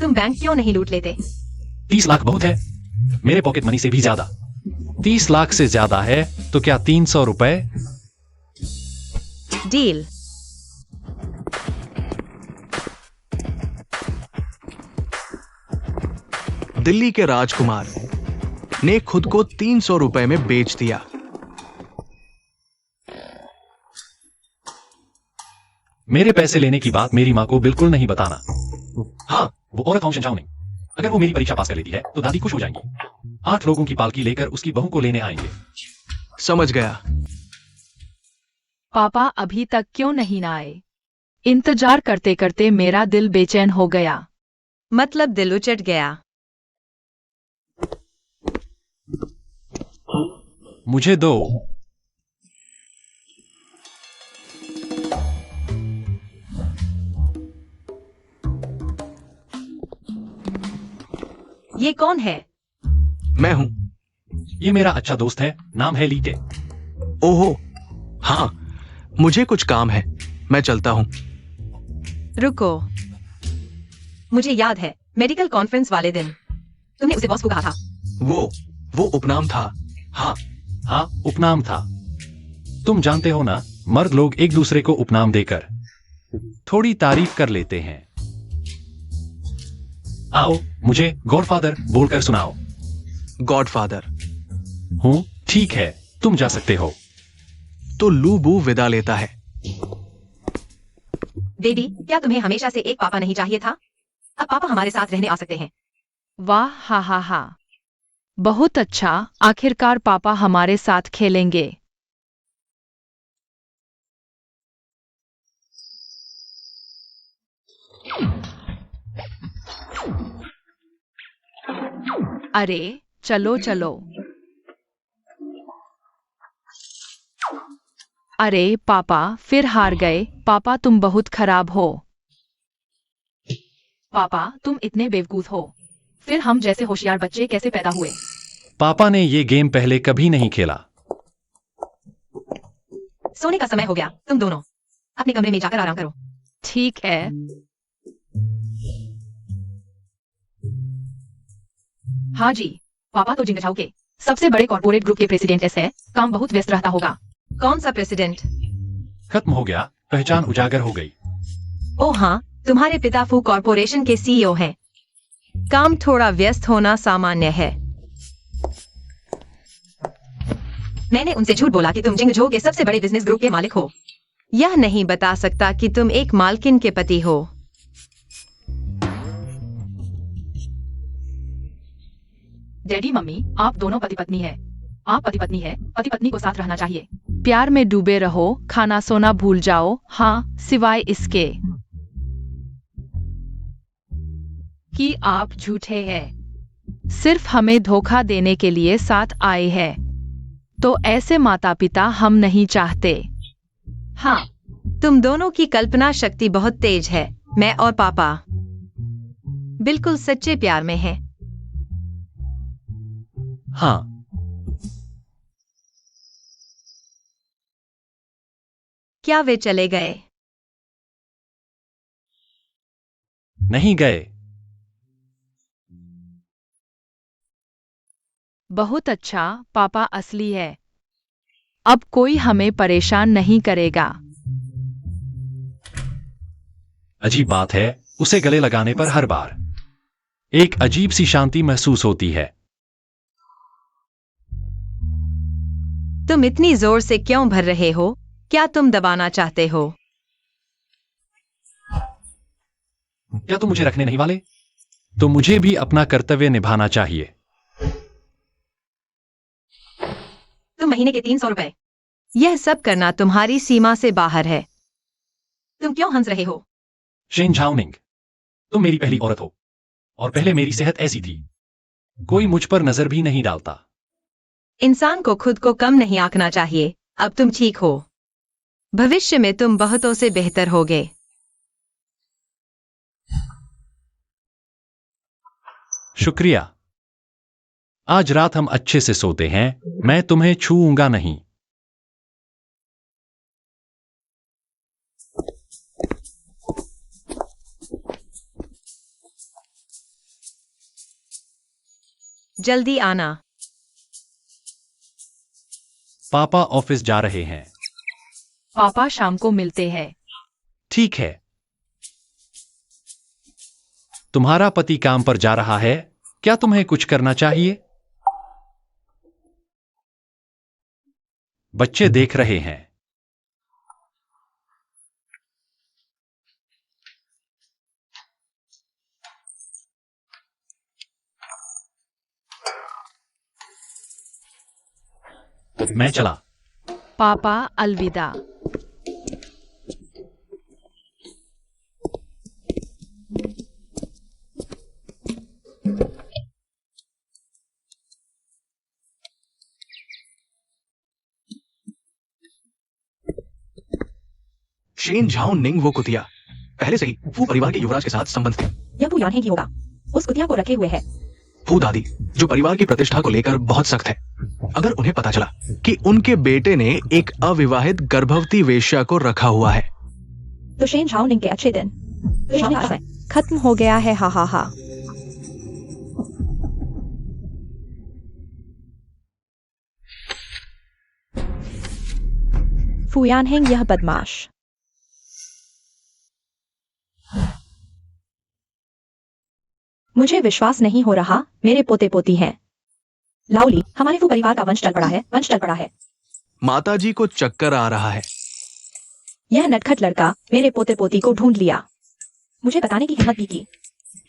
[SPEAKER 5] तुम बैंक क्यों नहीं लूट लेते?
[SPEAKER 4] 30 लाख बहुत है, मेरे पॉकेट मनी से भी ज्यादा। 30 लाख से ज्यादा है तो क्या 300 रुपए?
[SPEAKER 5] डील।
[SPEAKER 1] दिल्ली के राजकुमार ने खुद को 300 रुपए में बेच दिया।
[SPEAKER 4] मेरे पैसे लेने की बात मेरी माँ को बिल्कुल नहीं बताना। हाँ, वो औरत होंग शेनझाओ नहीं। अगर वो मेरी परीक्षा पास कर लेती है तो दादी खुश हो जाएंगी। 8 लोगों की पालकी लेकर उसकी बहू को लेने आएंगे।
[SPEAKER 1] समझ गया।
[SPEAKER 6] पापा अभी तक क्यों नहीं आए? इंतजार करते करते मेरा दिल बेचैन हो गया।
[SPEAKER 5] मतलब दिल उचट गया।
[SPEAKER 4] मुझे दो।
[SPEAKER 5] ये कौन है?
[SPEAKER 1] मैं हूं।
[SPEAKER 4] ये मेरा अच्छा दोस्त है, नाम है लीटे।
[SPEAKER 1] ओहो, हाँ, मुझे कुछ काम है, मैं चलता हूं।
[SPEAKER 5] रुको, मुझे याद है, मेडिकल कॉन्फ्रेंस वाले दिन तुमने उसे बॉस को कहा था।
[SPEAKER 1] वो उपनाम था। हाँ,
[SPEAKER 4] हाँ, उपनाम था। तुम जानते हो ना, मर्द लोग एक दूसरे को उपनाम देकर थोड़ी तारीफ कर लेते हैं। आओ, मुझे गॉडफादर बोलकर सुनाओ।
[SPEAKER 1] गॉडफादर
[SPEAKER 4] हूँ, ठीक है, तुम जा सकते हो।
[SPEAKER 1] तो लूबू विदा लेता है।
[SPEAKER 5] बेबी, क्या तुम्हें हमेशा से एक पापा नहीं चाहिए था? अब पापा हमारे साथ रहने आ सकते हैं।
[SPEAKER 6] वाह, हा हा हा, बहुत अच्छा। आखिरकार पापा हमारे साथ खेलेंगे। अरे चलो चलो। अरे पापा फिर हार गए। पापा तुम बहुत खराब हो। पापा तुम इतने बेवकूफ हो। फिर हम जैसे होशियार बच्चे कैसे पैदा हुए?
[SPEAKER 4] पापा ने ये गेम पहले कभी नहीं खेला।
[SPEAKER 5] सोने का समय हो गया। तुम दोनों अपने कमरे में जाकर आराम करो।
[SPEAKER 6] ठीक है। हाँ जी, पापा तो जिंगझाओ के सबसे बड़े कॉर्पोरेट ग्रुप के प्रेसिडेंट है। काम बहुत व्यस्त रहता होगा।
[SPEAKER 5] कौन सा प्रेसिडेंट?
[SPEAKER 4] खत्म हो गया, पहचान उजागर हो गई।
[SPEAKER 5] ओ हाँ, तुम्हारे पिता फू कॉर्पोरेशन के सीईओ हैं। काम थोड़ा व्यस्त होना सामान्य है। मैंने उनसे झूठ बोला कि तुम जिंगझो के सबसे बड़े बिजनेस ग्रुप के मालिक हो। यह नहीं बता सकता कि तुम एक मालकिन के पति हो।
[SPEAKER 6] डैडी मम्मी, आप दोनों पति पत्नी हैं।
[SPEAKER 5] आप पति पत्नी है, पति पत्नी को साथ रहना चाहिए।
[SPEAKER 6] प्यार में डूबे रहो, खाना सोना भूल जाओ, हाँ सिवाय इसके कि आप झूठे हैं, सिर्फ हमें धोखा देने के लिए साथ आए हैं। तो ऐसे माता पिता हम नहीं चाहते।
[SPEAKER 5] हाँ, तुम दोनों की कल्पना शक्ति बहुत तेज है। मैं और पापा बिल्कुल सच्चे प्यार में हैं।
[SPEAKER 4] हाँ,
[SPEAKER 5] क्या वे चले गए?
[SPEAKER 4] नहीं गए।
[SPEAKER 6] बहुत अच्छा, पापा असली है। अब कोई हमें परेशान नहीं करेगा।
[SPEAKER 4] अजीब बात है, उसे गले लगाने पर हर बार एक अजीब सी शांति महसूस होती है।
[SPEAKER 5] तुम इतनी जोर से क्यों भर रहे हो? क्या तुम दबाना चाहते हो?
[SPEAKER 4] क्या तुम मुझे रखने नहीं वाले? तो मुझे भी अपना कर्तव्य निभाना चाहिए।
[SPEAKER 5] तुम महीने के 300 रुपए। यह सब करना तुम्हारी सीमा से बाहर है। तुम क्यों हंस रहे हो?
[SPEAKER 4] शेन झाओनिंग, तुम मेरी पहली औरत हो और पहले मेरी सेहत ऐसी थी, कोई मुझ पर नजर भी नहीं डालता।
[SPEAKER 5] इंसान को खुद को कम नहीं आंकना चाहिए। अब तुम ठीक हो। भविष्य में तुम बहुतों से बेहतर होगे।
[SPEAKER 4] शुक्रिया। आज रात हम अच्छे से सोते हैं। मैं तुम्हें छूऊंगा नहीं।
[SPEAKER 5] जल्दी आना।
[SPEAKER 4] पापा ऑफिस जा रहे हैं।
[SPEAKER 6] पापा शाम को मिलते हैं।
[SPEAKER 4] ठीक है। तुम्हारा पति काम पर जा रहा है, क्या तुम्हें कुछ करना चाहिए? बच्चे देख रहे हैं। मैं चला।
[SPEAKER 6] पापा अलविदा।
[SPEAKER 1] शेन झाओ निंग वो कुतिया पहले से ही फू परिवार के युवराज के साथ संबंध थे।
[SPEAKER 2] यह वो यानहेंग ही होगा। उस कुतिया को रखे हुए है।
[SPEAKER 1] फू दादी जो परिवार की प्रतिष्ठा को लेकर बहुत सख्त है। अगर उन्हें पता चला कि उनके बेटे ने एक अविवाहित गर्भवती वेश्या को रखा हुआ है
[SPEAKER 2] तो शेन झाओनिंग के अच्छे दिन
[SPEAKER 3] खत्म हो गया है, हा हा हा। फुयानहेंग यह बदमाश।
[SPEAKER 2] मुझे विश्वास नहीं हो रहा, मेरे पोते पोती हैं। लाओली, हमारे फू परिवार का वंश टल पड़ा है, वंश टल पड़ा है।
[SPEAKER 1] माताजी को चक्कर आ रहा है।
[SPEAKER 2] यह नटखट लड़का मेरे पोते पोती को ढूंढ लिया। मुझे बताने की हिम्मत भी की।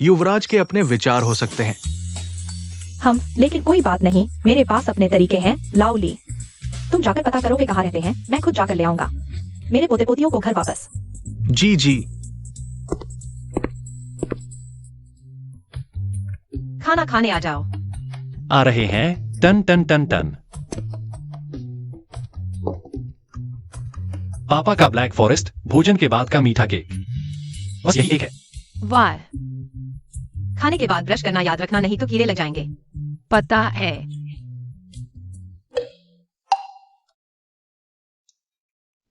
[SPEAKER 1] युवराज के अपने विचार हो सकते हैं।
[SPEAKER 2] लेकिन कोई बात नहीं, मेरे पास अपने तरीके हैं। लाओली, तुम जाकर पता करो वे कहाँ रहते हैं, मैं खुद जाकर ले आऊंगा मेरे पोते पोतियों को घर वापस।
[SPEAKER 1] जी जी।
[SPEAKER 5] खाना खाने आ जाओ।
[SPEAKER 4] आ रहे हैं। टन टन टन टन। पापा का ब्लैक फॉरेस्ट भोजन के बाद का मीठा केक, बस यही एक है।
[SPEAKER 6] वाह,
[SPEAKER 5] खाने के बाद ब्रश करना याद रखना, नहीं तो कीड़े लग जाएंगे।
[SPEAKER 6] पता है।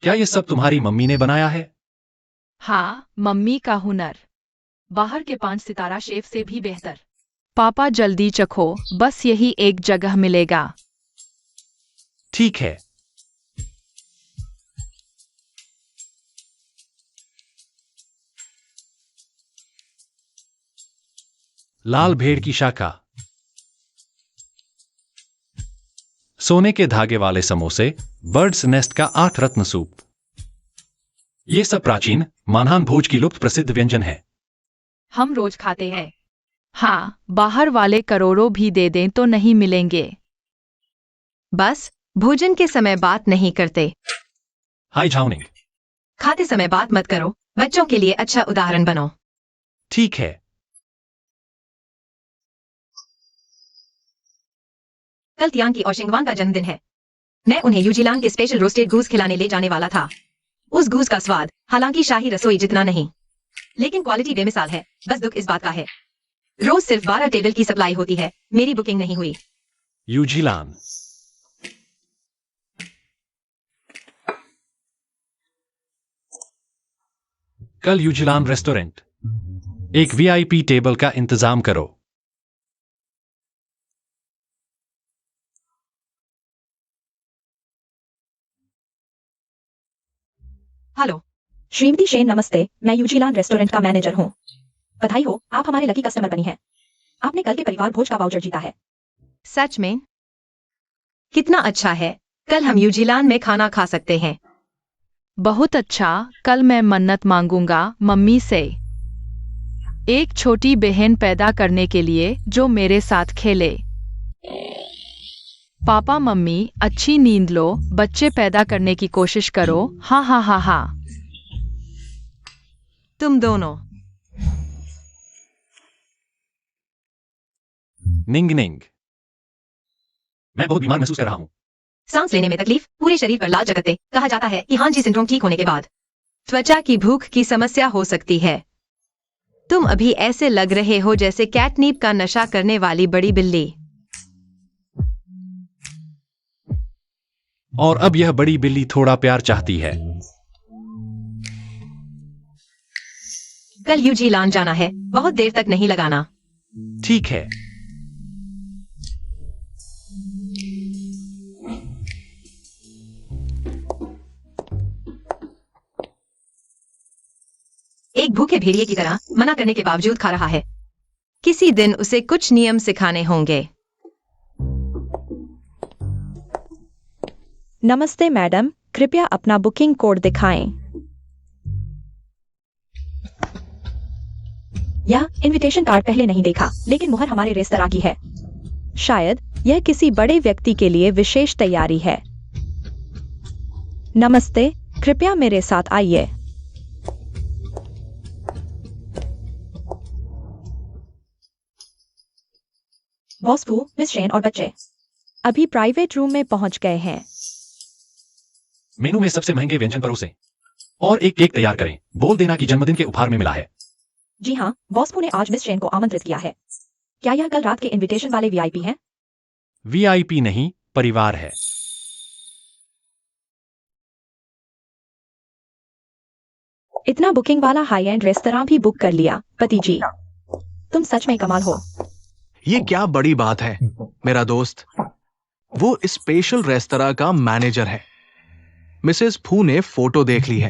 [SPEAKER 4] क्या ये सब तुम्हारी मम्मी ने बनाया है?
[SPEAKER 6] हाँ, मम्मी का हुनर बाहर के 5 सितारा शेफ से भी बेहतर। पापा जल्दी चखो, बस यही एक जगह मिलेगा।
[SPEAKER 4] ठीक है। लाल भेड़ की शाखा, सोने के धागे वाले समोसे, बर्ड्स नेस्ट का 8 रत्न सूप, ये सब प्राचीन मानहान भोज की लुप्त प्रसिद्ध व्यंजन है।
[SPEAKER 6] हम रोज खाते हैं। हाँ, बाहर वाले करोड़ों भी दे दें तो नहीं मिलेंगे।
[SPEAKER 5] बस भोजन के समय बात नहीं करते।
[SPEAKER 4] हाय झाओनिंग।
[SPEAKER 5] खाते समय बात मत करो। बच्चों के लिए अच्छा उदाहरण बनो।
[SPEAKER 4] ठीक है।
[SPEAKER 5] कल तियांग और शिंगवांग का जन्मदिन है। मैं उन्हें यूजीलांग के स्पेशल रोस्टेड गूस खिलाने ले जाने वाला था। उस गूस का स्वाद हालांकि शाही रसोई जितना नहीं, लेकिन क्वालिटी बेमिसाल है। बस दुख इस बात का है, रोज सिर्फ 12 टेबल की सप्लाई होती है। मेरी बुकिंग नहीं हुई।
[SPEAKER 4] यूजीलान। कल यूजीलान रेस्टोरेंट एक वीआईपी टेबल का इंतजाम करो।
[SPEAKER 5] हेलो।
[SPEAKER 2] श्रीमती शेन नमस्ते, मैं यूजीलान रेस्टोरेंट का मैनेजर हूँ। बधाई हो, आप हमारे लकी कस्टमर बनी हैं। आपने कल के परिवार भोज का वाउचर जीता है।
[SPEAKER 5] सच में? कितना अच्छा है। कल हम यूजीलान में खाना खा सकते हैं।
[SPEAKER 6] बहुत अच्छा। कल मैं मन्नत मांगूंगा मम्मी से, एक छोटी बहन पैदा करने के लिए जो मेरे साथ खेले। पापा मम्मी अच्छी नींद लो, बच्चे पैदा करने की कोशिश करो। हाँ हाँ हाँ हाँ।
[SPEAKER 5] तुम दोनों।
[SPEAKER 4] निंग निंग। मैं बहुत बीमार महसूस कर रहा हूं।
[SPEAKER 5] सांस लेने में तकलीफ, पूरे शरीर पर लाल चकत्ते। कहा जाता है कि हांजी सिंड्रोम ठीक होने के बाद त्वचा की भूख की समस्या हो सकती है। तुम अभी ऐसे लग रहे हो जैसे कैटनीप का नशा करने वाली बड़ी बिल्ली।
[SPEAKER 4] और अब यह बड़ी बिल्ली थोड़ा प्यार चाहती है।
[SPEAKER 5] कल यूजीलान जाना है, बहुत देर तक नहीं लगाना।
[SPEAKER 4] ठीक है।
[SPEAKER 5] एक भूखे भेड़िए की तरह मना करने के बावजूद खा रहा है। किसी दिन उसे कुछ नियम सिखाने होंगे।
[SPEAKER 3] नमस्ते मैडम, कृपया अपना बुकिंग कोड दिखाएं।
[SPEAKER 2] यह इनविटेशन कार्ड पहले नहीं देखा, लेकिन मुहर हमारे रेस्तरां की है।
[SPEAKER 3] शायद यह किसी बड़े व्यक्ति के लिए विशेष तैयारी है। नमस्ते, कृपया मेरे साथ आइए।
[SPEAKER 2] बॉस फू, मिस शेन और बच्चे
[SPEAKER 3] अभी प्राइवेट रूम में पहुंच गए हैं।
[SPEAKER 4] मेनू में सबसे महंगे व्यंजन परोसें और एक केक तैयार करें। बोल देना कि जन्मदिन के उपहार में मिला है।
[SPEAKER 2] जी हाँ, बॉस फू ने आज मिस शेन को आमंत्रित किया है। क्या यह कल रात के इनविटेशन वाले वीआईपी हैं?
[SPEAKER 4] वीआईपी नहीं, परिवार है।
[SPEAKER 2] इतना बुकिंग वाला हाई एंड रेस्तरां भी बुक कर लिया। पति जी, तुम सच में कमाल हो।
[SPEAKER 1] ये क्या बड़ी बात है मेरा दोस्त। वो स्पेशल रेस्तरां का मैनेजर है। मिसेस फू ने फोटो देख ली है।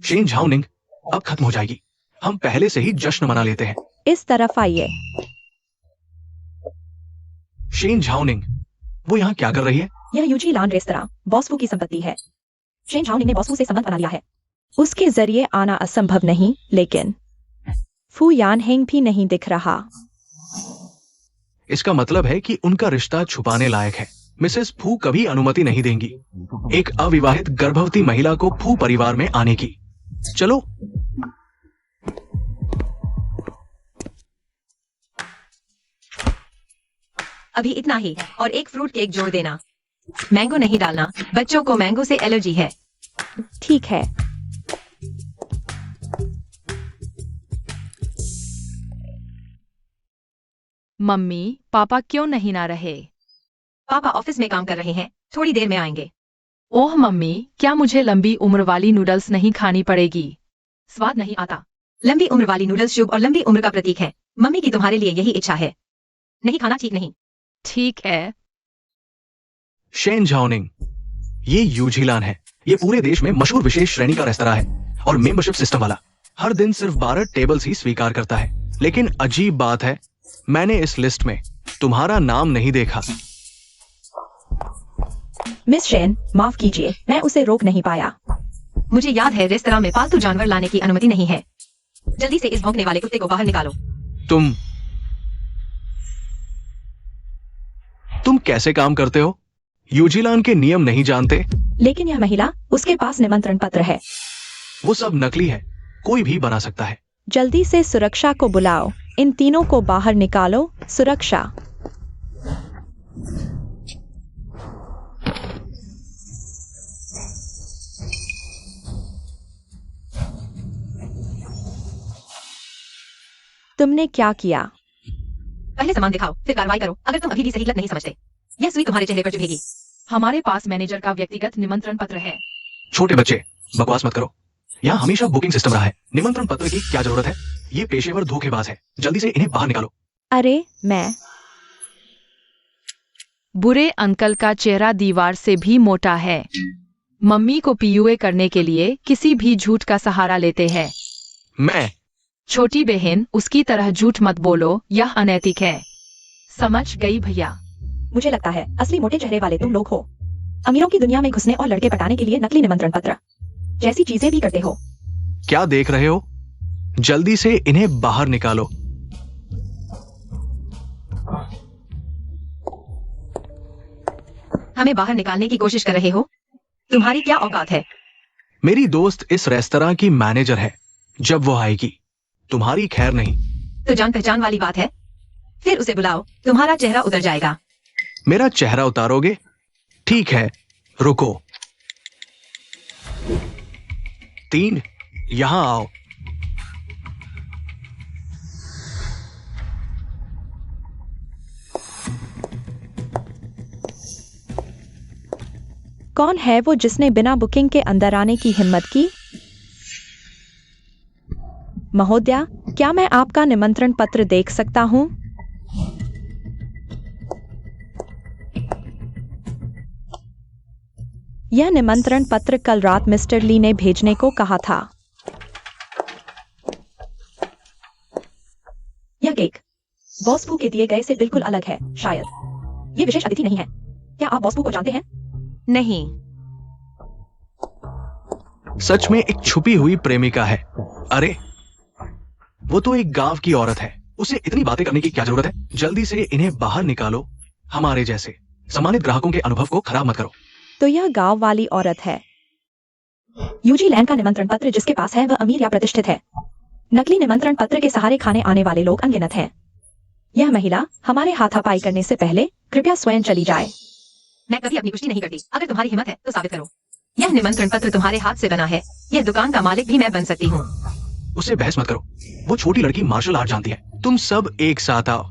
[SPEAKER 1] शेन झाओनिंग अब खत्म हो जाएगी। हम पहले से ही जश्न मना लेते हैं।
[SPEAKER 3] इस तरफ आइए।
[SPEAKER 1] शेन झाओनिंग, वो यहाँ क्या कर रही है?
[SPEAKER 2] यह यूजीलान रेस्तरां बॉस फू की संपत्ति है। शेन झाओनिंग ने बॉस फू से संबंध बना लिया है।
[SPEAKER 3] उसके जरिए आना असंभव नहीं, लेकिन फू यान हेंग भी नहीं दिख रहा।
[SPEAKER 1] इसका मतलब है कि उनका रिश्ता छुपाने लायक है। मिसेस फू कभी अनुमति नहीं देंगी एक अविवाहित गर्भवती महिला को फू परिवार में आने की। चलो।
[SPEAKER 5] अभी इतना ही, और एक फ्रूट केक जोड़ देना। मैंगो नहीं डालना, बच्चों को मैंगो से एलर्जी है।
[SPEAKER 3] ठीक है।
[SPEAKER 6] मम्मी पापा क्यों नहीं ना रहे?
[SPEAKER 5] पापा ऑफिस में काम कर रहे हैं, थोड़ी देर में आएंगे।
[SPEAKER 6] ओह मम्मी, क्या मुझे लंबी उम्र वाली नूडल्स नहीं खानी पड़ेगी?
[SPEAKER 5] स्वाद नहीं आता। लंबी उम्र वाली नूडल्स शुभ और लंबी उम्र का प्रतीक है। मम्मी की तुम्हारे लिए यही इच्छा है। नहीं खाना ठीक नहीं।
[SPEAKER 6] ठीक है।
[SPEAKER 1] शेन झाओनिंग, ये यूजीलान है। ये पूरे देश में मशहूर विशेष श्रेणी का रेस्तरां है और मेंबरशिप सिस्टम वाला। हर दिन सिर्फ 12 टेबल्स ही स्वीकार करता है। लेकिन अजीब बात है, मैंने इस लिस्ट में तुम्हारा नाम नहीं देखा।
[SPEAKER 2] मिस शेन, माफ कीजिए, मैं उसे रोक नहीं पाया।
[SPEAKER 5] मुझे याद है रेस्तरां में पालतू जानवर लाने की अनुमति नहीं है। जल्दी से इस भौंकने वाले कुत्ते को बाहर निकालो।
[SPEAKER 1] तुम कैसे काम करते हो? यूजीलैंड के नियम नहीं जानते?
[SPEAKER 2] लेकिन यह महिला, उसके पास निमंत्रण पत्र है।
[SPEAKER 1] वो सब नकली है, कोई भी बना सकता है।
[SPEAKER 3] जल्दी से सुरक्षा को बुलाओ। इन तीनों को बाहर निकालो। सुरक्षा। तुमने क्या किया?
[SPEAKER 5] पहले सामान दिखाओ, फिर कार्रवाई करो। अगर तुम अभी भी सही गलत नहीं समझते, यह सुई तुम्हारे चेहरे पर चुभेगी।
[SPEAKER 6] हमारे पास मैनेजर का व्यक्तिगत निमंत्रण पत्र है।
[SPEAKER 1] छोटे बच्चे, बकवास मत करो। यहाँ हमेशा बुकिंग सिस्टम रहा है। निमंत्रण पत्र की क्या जरूरत है? ये पेशेवर धोखेबाज है। जल्दी से इन्हें बाहर निकालो।
[SPEAKER 3] अरे मैं
[SPEAKER 6] बुरे अंकल का चेहरा दीवार से भी मोटा है। मम्मी को पीयूए करने के लिए किसी भी झूठ का सहारा लेते हैं।
[SPEAKER 1] मैं
[SPEAKER 6] छोटी बहन, उसकी तरह झूठ मत बोलो, यह अनैतिक है। समझ गई भैया?
[SPEAKER 2] मुझे लगता है असली मोटे चेहरे वाले तुम लोग हो। अमीरों की दुनिया में घुसने और लड़के पटाने के लिए नकली निमंत्रण पत्र जैसी चीजें भी करते हो।
[SPEAKER 1] क्या देख रहे हो? जल्दी से इन्हें बाहर निकालो।
[SPEAKER 5] हमें बाहर निकालने की कोशिश कर रहे हो? तुम्हारी क्या औकात है?
[SPEAKER 1] मेरी दोस्त इस रेस्तरां की मैनेजर है। जब वो आएगी, तुम्हारी खैर नहीं।
[SPEAKER 5] तो जान पहचान वाली बात है, फिर उसे बुलाओ, तुम्हारा चेहरा उतर जाएगा।
[SPEAKER 1] मेरा चेहरा उतारोगे? ठीक है, रुको। 3, यहां आओ।
[SPEAKER 3] कौन है वो जिसने बिना बुकिंग के अंदर आने की हिम्मत की? महोदया, क्या मैं आपका निमंत्रण पत्र देख सकता हूं? यह निमंत्रण पत्र कल रात मिस्टर ली ने भेजने को कहा था।
[SPEAKER 2] यह केक बॉस बू के दिए गए से बिल्कुल अलग है। शायद ये विशेष अतिथि नहीं है। क्या आप बॉस बू को जानते हैं?
[SPEAKER 6] नहीं।
[SPEAKER 1] सच में एक छुपी हुई प्रेमिका है। अरे, वो तो एक गांव की औरत है। उसे इतनी बातें करने की क्या जरूरत है? जल्दी से इन्हें बाहर निकालो। हमारे जैसे सम्मानित ग्राहकों के अनुभव को खराब मत करो।
[SPEAKER 3] तो यह गांव वाली औरत है।
[SPEAKER 2] यूजीलैंड का निमंत्रण पत्र जिसके पास है वह अमीर या प्रतिष्ठित है। नकली निमंत्रण पत्र के सहारे खाने आने वाले लोग अनगिनत हैं। यह महिला हमारे हाथापाई करने से पहले कृपया स्वयं चली जाए।
[SPEAKER 5] मैं कभी अपनी पुष्टि नहीं करती। अगर तुम्हारी हिम्मत है तो साबित करो। यह निमंत्रण पत्र तुम्हारे हाथ से बना है। यह दुकान का मालिक भी मैं बन सकती हूँ।
[SPEAKER 1] उससे बहस मत करो। वो छोटी लड़की मार्शल आर्ट जानती है। तुम सब एक साथ आओ।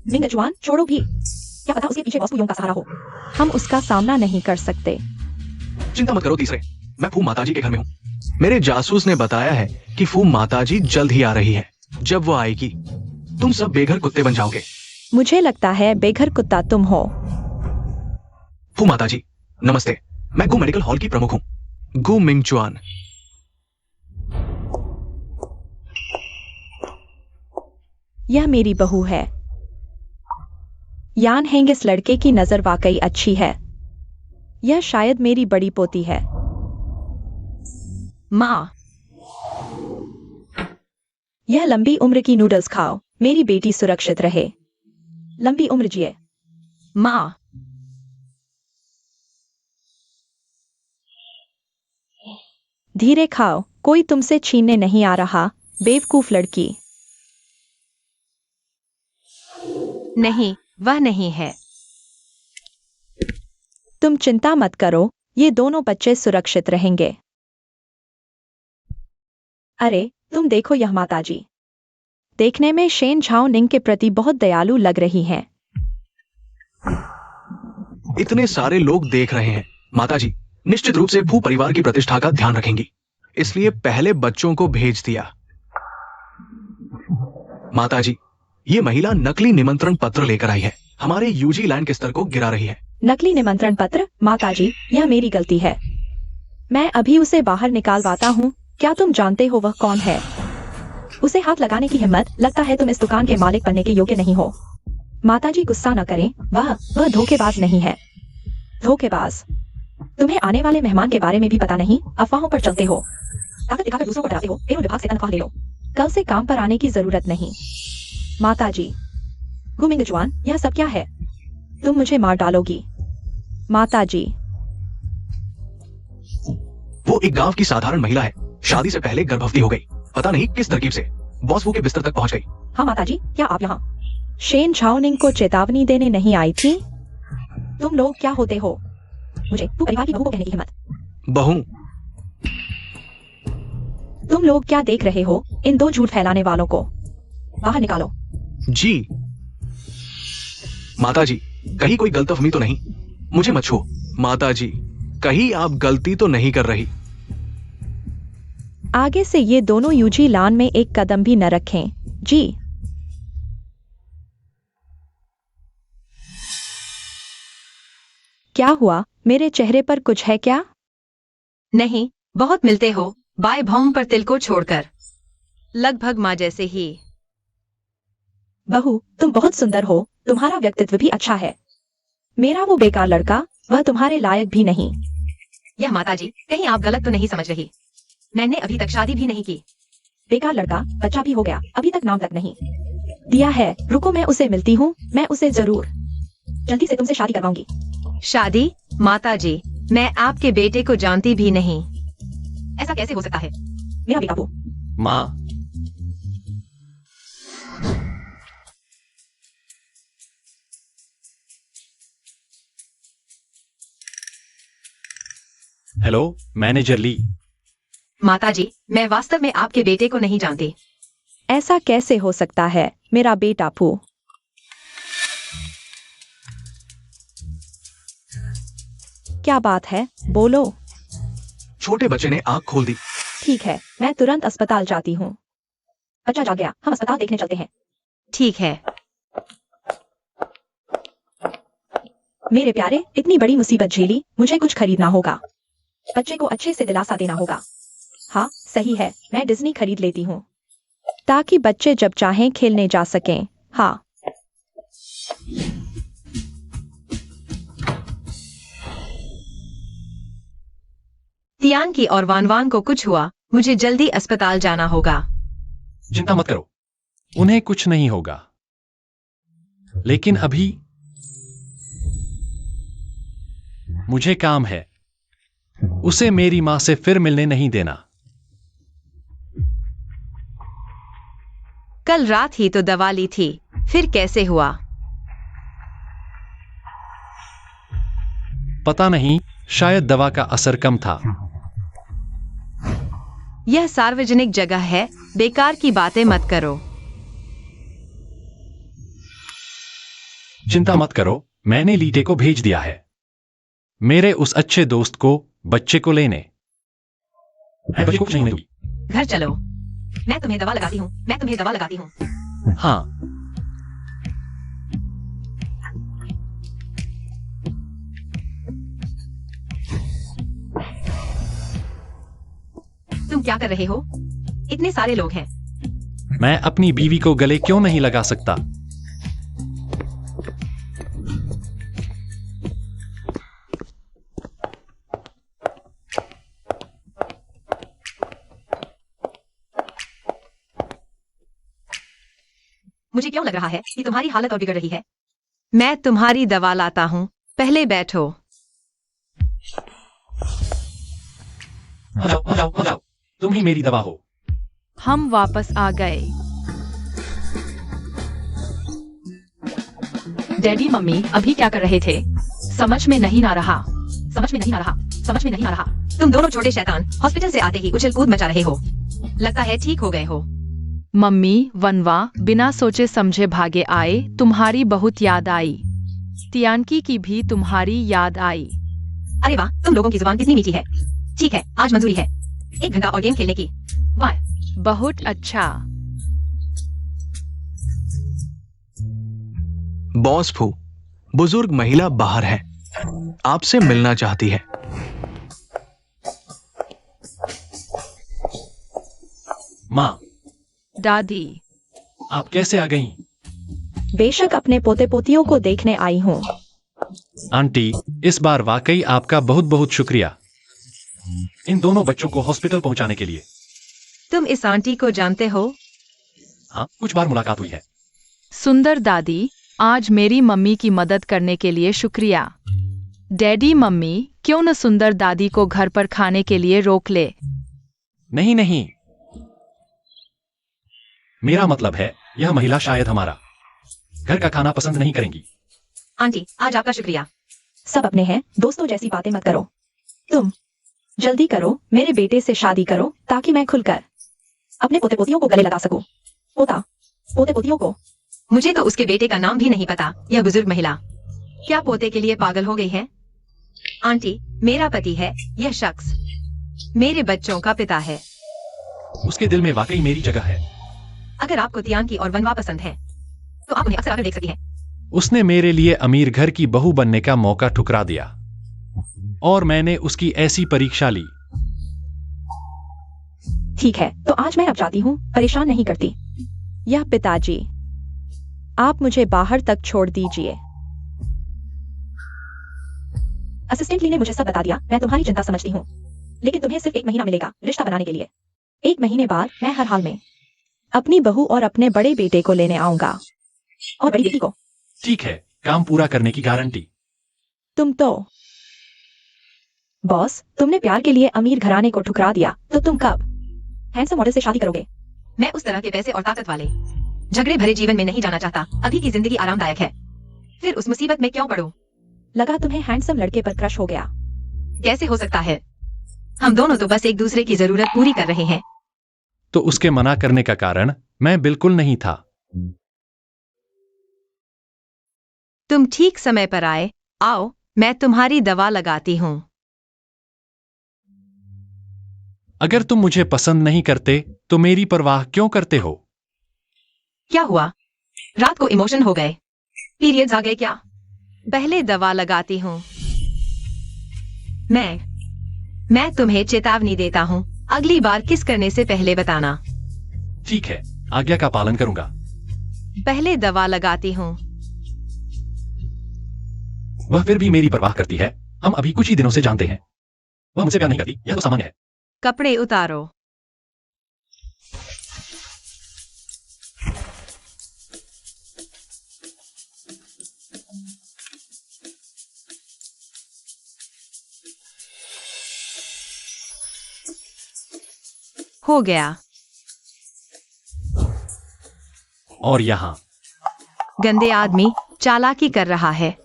[SPEAKER 2] मिंगजुआन, छोड़ो भी। क्या पता उसके पीछे बॉस बू का सहारा हो।
[SPEAKER 3] हम उसका सामना नहीं कर सकते।
[SPEAKER 1] चिंता मत करो तीसरे, मैं फू माताजी के घर में हूँ। मेरे जासूस ने बताया है कि फू माताजी जल्द ही आ रही है। जब वो आएगी, तुम सब बेघर कुत्ते बन जाओगे।
[SPEAKER 3] मुझे लगता है बेघर कुत्ता तुम हो।
[SPEAKER 1] फू माताजी, नमस्ते। मैं गु मेडिकल हॉल की प्रमुख हूँ, गु मिंगचुआन।
[SPEAKER 3] यह मेरी बहू है। यान हेंग, इस लड़के की नजर वाकई अच्छी है। यह शायद मेरी बड़ी पोती है।
[SPEAKER 6] माँ,
[SPEAKER 2] यह लंबी उम्र की नूडल्स खाओ। मेरी बेटी सुरक्षित रहे। लंबी उम्र जिए।
[SPEAKER 6] माँ,
[SPEAKER 3] धीरे खाओ, कोई तुमसे छीनने नहीं आ रहा, बेवकूफ लड़की।
[SPEAKER 6] नहीं, वह नहीं है।
[SPEAKER 3] तुम चिंता मत करो, ये दोनों बच्चे सुरक्षित रहेंगे।
[SPEAKER 2] अरे, तुम देखो यह माताजी।
[SPEAKER 3] देखने में शेन झाओ निंग के प्रति बहुत दयालु लग रही हैं।
[SPEAKER 1] इतने सारे लोग देख रहे हैं। माताजी निश्चित रूप से फू परिवार की प्रतिष्ठा का ध्यान रखेंगी, इसलिए पहले बच्चों को भेज दिया। माताजी, ये महिला नकली निमंत्रण पत्र लेकर आई है। हमारे यूजीलैंड के स्तर को गिरा रही है।
[SPEAKER 2] नकली निमंत्रण पत्र? माताजी, यह मेरी गलती है।
[SPEAKER 3] मैं अभी उसे बाहर निकालवाता हूँ। क्या तुम जानते हो वह कौन है?
[SPEAKER 2] उसे हाथ लगाने की हिम्मत? लगता है तुम इस दुकान के मालिक बनने के योग्य नहीं हो। माताजी गुस्सा न करें, वह धोखेबाज नहीं है। धोखेबाज? तुम्हें आने वाले मेहमान के बारे में भी पता नहीं, अफवाहों पर चलते हो। ताकत दिखाकर दूसरों को डराते हो, पेरोल विभाग से तनख्वाह ले लो।
[SPEAKER 3] कल से काम पर आने की जरूरत नहीं। माताजी, गुमिंग जवान, यह सब क्या है? तुम मुझे मार डालोगी। माताजी,
[SPEAKER 1] वो एक गांव की साधारण महिला है, शादी से पहले गर्भवती हो गई, पता नहीं किस तरकीब से बॉस वो के बिस्तर तक पहुंच गई।
[SPEAKER 2] हाँ माताजी, क्या आप यहाँ?
[SPEAKER 3] शेन झाओनिंग को चेतावनी देने नहीं आई थी?
[SPEAKER 2] तुम लोग क्या होते हो? मुझे तू परिवार की बहू को कहने की हिम्मत?
[SPEAKER 1] बहू?
[SPEAKER 2] तुम लोग क्या देख रहे हो? इन दो झूठ फैलाने वालों को बाहर निकालो।
[SPEAKER 1] जी माताजी, कहीं कोई गलतफहमी तो नहीं? मुझे मत छू माताजी, कहीं आप गलती तो नहीं कर रही?
[SPEAKER 3] आगे से ये दोनों यूजी लान में एक कदम भी न रखें। जी। क्या हुआ? मेरे चेहरे पर कुछ है क्या?
[SPEAKER 5] नहीं, बहुत मिलते हो बाय भौम पर तिल को छोड़कर। लगभग माँ जैसे ही।
[SPEAKER 2] बहू, तुम बहुत सुंदर हो, तुम्हारा व्यक्तित्व भी अच्छा है। मेरा वो बेकार लड़का, वह तुम्हारे लायक भी नहीं।
[SPEAKER 5] यह माताजी, कहीं आप गलत तो नहीं समझ रही? मैंने अभी तक शादी भी नहीं की।
[SPEAKER 2] बेकार लड़का, बच्चा भी हो गया, अभी तक नाम तक नहीं दिया है। रुको, मैं उसे मिलती हूँ, मैं उसे जरूर जल्दी से तुमसे शादी करवाऊंगी।
[SPEAKER 5] शादी? माताजी, मैं आपके बेटे को जानती भी नहीं। ऐसा कैसे हो सकता है?
[SPEAKER 2] मेरा बेटा वो।
[SPEAKER 4] माँ, हेलो मैनेजर ली।
[SPEAKER 5] माताजी, मैं वास्तव में आपके बेटे को नहीं जानती।
[SPEAKER 3] ऐसा कैसे हो सकता है? मेरा बेटा पू। क्या बात है? बोलो।
[SPEAKER 1] छोटे बच्चे ने आंख खोल दी।
[SPEAKER 3] ठीक है, मैं तुरंत अस्पताल जाती हूँ।
[SPEAKER 2] बच्चा जाग गया, हम अस्पताल देखने चलते हैं।
[SPEAKER 5] ठीक है।
[SPEAKER 2] मेरे प्यारे, इतनी बड़ी मुसीबत झेली, मुझे कुछ खरीदना होगा। बच्चे को अच्छे से दिलासा देना होगा। हाँ सही है, मैं डिज्नी खरीद लेती हूँ।
[SPEAKER 3] ताकि बच्चे जब चाहें खेलने जा सकें। हाँ।
[SPEAKER 5] तियान की और वानवान को कुछ हुआ, मुझे जल्दी अस्पताल जाना होगा।
[SPEAKER 4] चिंता मत करो, उन्हें कुछ नहीं होगा। लेकिन अभी मुझे काम है। उसे मेरी मां से फिर मिलने नहीं देना।
[SPEAKER 5] कल रात ही तो दवा ली थी, फिर कैसे हुआ?
[SPEAKER 4] पता नहीं, शायद दवा का असर कम था।
[SPEAKER 5] यह सार्वजनिक जगह है, बेकार की बातें मत करो।
[SPEAKER 4] चिंता मत करो, मैंने लीटे को भेज दिया है, मेरे उस अच्छे दोस्त को बच्चे को लेने। मैं बच्चे को कुछ नहीं दूंगी।
[SPEAKER 5] घर चलो, मैं तुम्हें दवा लगाती हूँ, मैं तुम्हें दवा लगाती हूँ।
[SPEAKER 4] हाँ,
[SPEAKER 5] तुम क्या कर रहे हो? इतने सारे लोग हैं।
[SPEAKER 4] मैं अपनी बीवी को गले क्यों नहीं लगा सकता?
[SPEAKER 5] मुझे क्यों लग रहा है कि तुम्हारी हालत और बिगड़ रही है? मैं तुम्हारी दवा लाता हूँ, पहले बैठो।
[SPEAKER 4] हो जाओ, तुम ही मेरी दवा हो।
[SPEAKER 6] हम वापस आ गए। डैडी मम्मी अभी क्या कर रहे थे? समझ में नहीं आ रहा।
[SPEAKER 5] समझ में नहीं आ रहा, समझ में नहीं आ रहा। तुम दोनों छोटे शैतान हॉस्पिटल से आते ही उछल कूद मचा रहे हो। लगता है ठीक हो गए हो।
[SPEAKER 6] मम्मी वनवा बिना सोचे समझे भागे आए, तुम्हारी बहुत याद आई। तियानकी की भी तुम्हारी याद आई।
[SPEAKER 5] अरे वाह, तुम लोगों की जुबान कितनी मीठी है। ठीक है, आज मंजूरी है 1 घंटा और गेम खेलने की। वाह,
[SPEAKER 6] बहुत अच्छा।
[SPEAKER 1] बॉस फू, बुजुर्ग महिला बाहर है, आपसे मिलना चाहती है।
[SPEAKER 4] माँ,
[SPEAKER 6] दादी,
[SPEAKER 4] आप कैसे आ गईं?
[SPEAKER 3] बेशक अपने पोते पोतियों को देखने आई हूँ।
[SPEAKER 4] आंटी, इस बार वाकई आपका बहुत बहुत शुक्रिया इन दोनों बच्चों को हॉस्पिटल पहुंचाने के लिए।
[SPEAKER 5] तुम इस आंटी को जानते हो?
[SPEAKER 4] हाँ, कुछ बार मुलाकात हुई है।
[SPEAKER 6] सुंदर दादी, आज मेरी मम्मी की मदद करने के लिए शुक्रिया। डैडी मम्मी, क्यों न सुंदर दादी को घर पर खाने के लिए रोक ले।
[SPEAKER 4] नहीं नहीं, मेरा मतलब है यह महिला शायद हमारा घर का खाना पसंद नहीं करेंगी।
[SPEAKER 5] आंटी, आज आपका शुक्रिया।
[SPEAKER 3] सब अपने हैं, दोस्तों जैसी बातें मत करो। तुम जल्दी करो, मेरे बेटे से शादी करो ताकि मैं खुलकर अपने पोते पोतियों को गले लगा सकूं। पोते पोतियों को।
[SPEAKER 5] मुझे तो उसके बेटे का नाम भी नहीं पता। यह बुजुर्ग महिला क्या पोते के लिए पागल हो गई है? आंटी, मेरा पति है यह शख्स, मेरे बच्चों का पिता है।
[SPEAKER 4] उसके दिल में वाकई मेरी जगह है।
[SPEAKER 5] अगर आपको तियानकी और वनवा पसंद है तो आप उन्हें अक्सर आकर देख सकती हैं।
[SPEAKER 4] उसने मेरे लिए अमीर घर की बहू बनने का मौका ठुकरा दिया और मैंने उसकी ऐसी परीक्षा ली।
[SPEAKER 3] ठीक है, तो आज मैं अब जाती हूँ, परेशान नहीं करती। यह पिताजी, आप मुझे बाहर तक छोड़ दीजिए। असिस्टेंट ली ने मुझे सब बता दिया। मैं तुम्हारी चिंता समझती हूँ, लेकिन तुम्हें सिर्फ 1 महीना मिलेगा रिश्ता बनाने के लिए। 1 महीने बाद मैं हर हाल में अपनी बहू और अपने बड़े बेटे को लेने आऊंगा, और बड़ी बेटी को।
[SPEAKER 4] ठीक है, काम पूरा करने की गारंटी।
[SPEAKER 3] तुम तो बॉस, तुमने प्यार के लिए अमीर घराने को ठुकरा दिया, तो तुम कब हैंडसम मॉडल से शादी करोगे?
[SPEAKER 5] मैं उस तरह के पैसे और ताकत वाले झगड़े भरे जीवन में नहीं जाना चाहता। अभी की जिंदगी आरामदायक है, फिर उस मुसीबत में क्यों पड़ूं?
[SPEAKER 3] लगा तुम्हें हैंडसम लड़के पर क्रश हो गया।
[SPEAKER 5] कैसे हो सकता है? हम दोनों तो बस एक दूसरे की जरूरत पूरी कर रहे हैं।
[SPEAKER 4] तो उसके मना करने का कारण मैं बिल्कुल नहीं था।
[SPEAKER 5] तुम ठीक समय पर आए। आओ, मैं तुम्हारी दवा लगाती हूँ।
[SPEAKER 4] अगर तुम मुझे पसंद नहीं करते तो मेरी परवाह क्यों करते हो?
[SPEAKER 5] क्या हुआ? रात को इमोशन हो गए? पीरियड्स आ गए क्या? पहले दवा लगाती हूँ। मैं तुम्हें चेतावनी देता हूँ, अगली बार किस करने से पहले बताना।
[SPEAKER 4] ठीक है, आज्ञा का पालन करूंगा।
[SPEAKER 5] पहले दवा लगाती हूँ।
[SPEAKER 4] वह फिर भी मेरी परवाह करती है। हम अभी कुछ ही दिनों से जानते हैं। वह मुझसे प्यार नहीं करती, यह तो सामान्य है।
[SPEAKER 5] कपड़े उतारो। हो गया।
[SPEAKER 4] और यहाँ
[SPEAKER 5] गंदे आदमी चालाकी कर रहा है।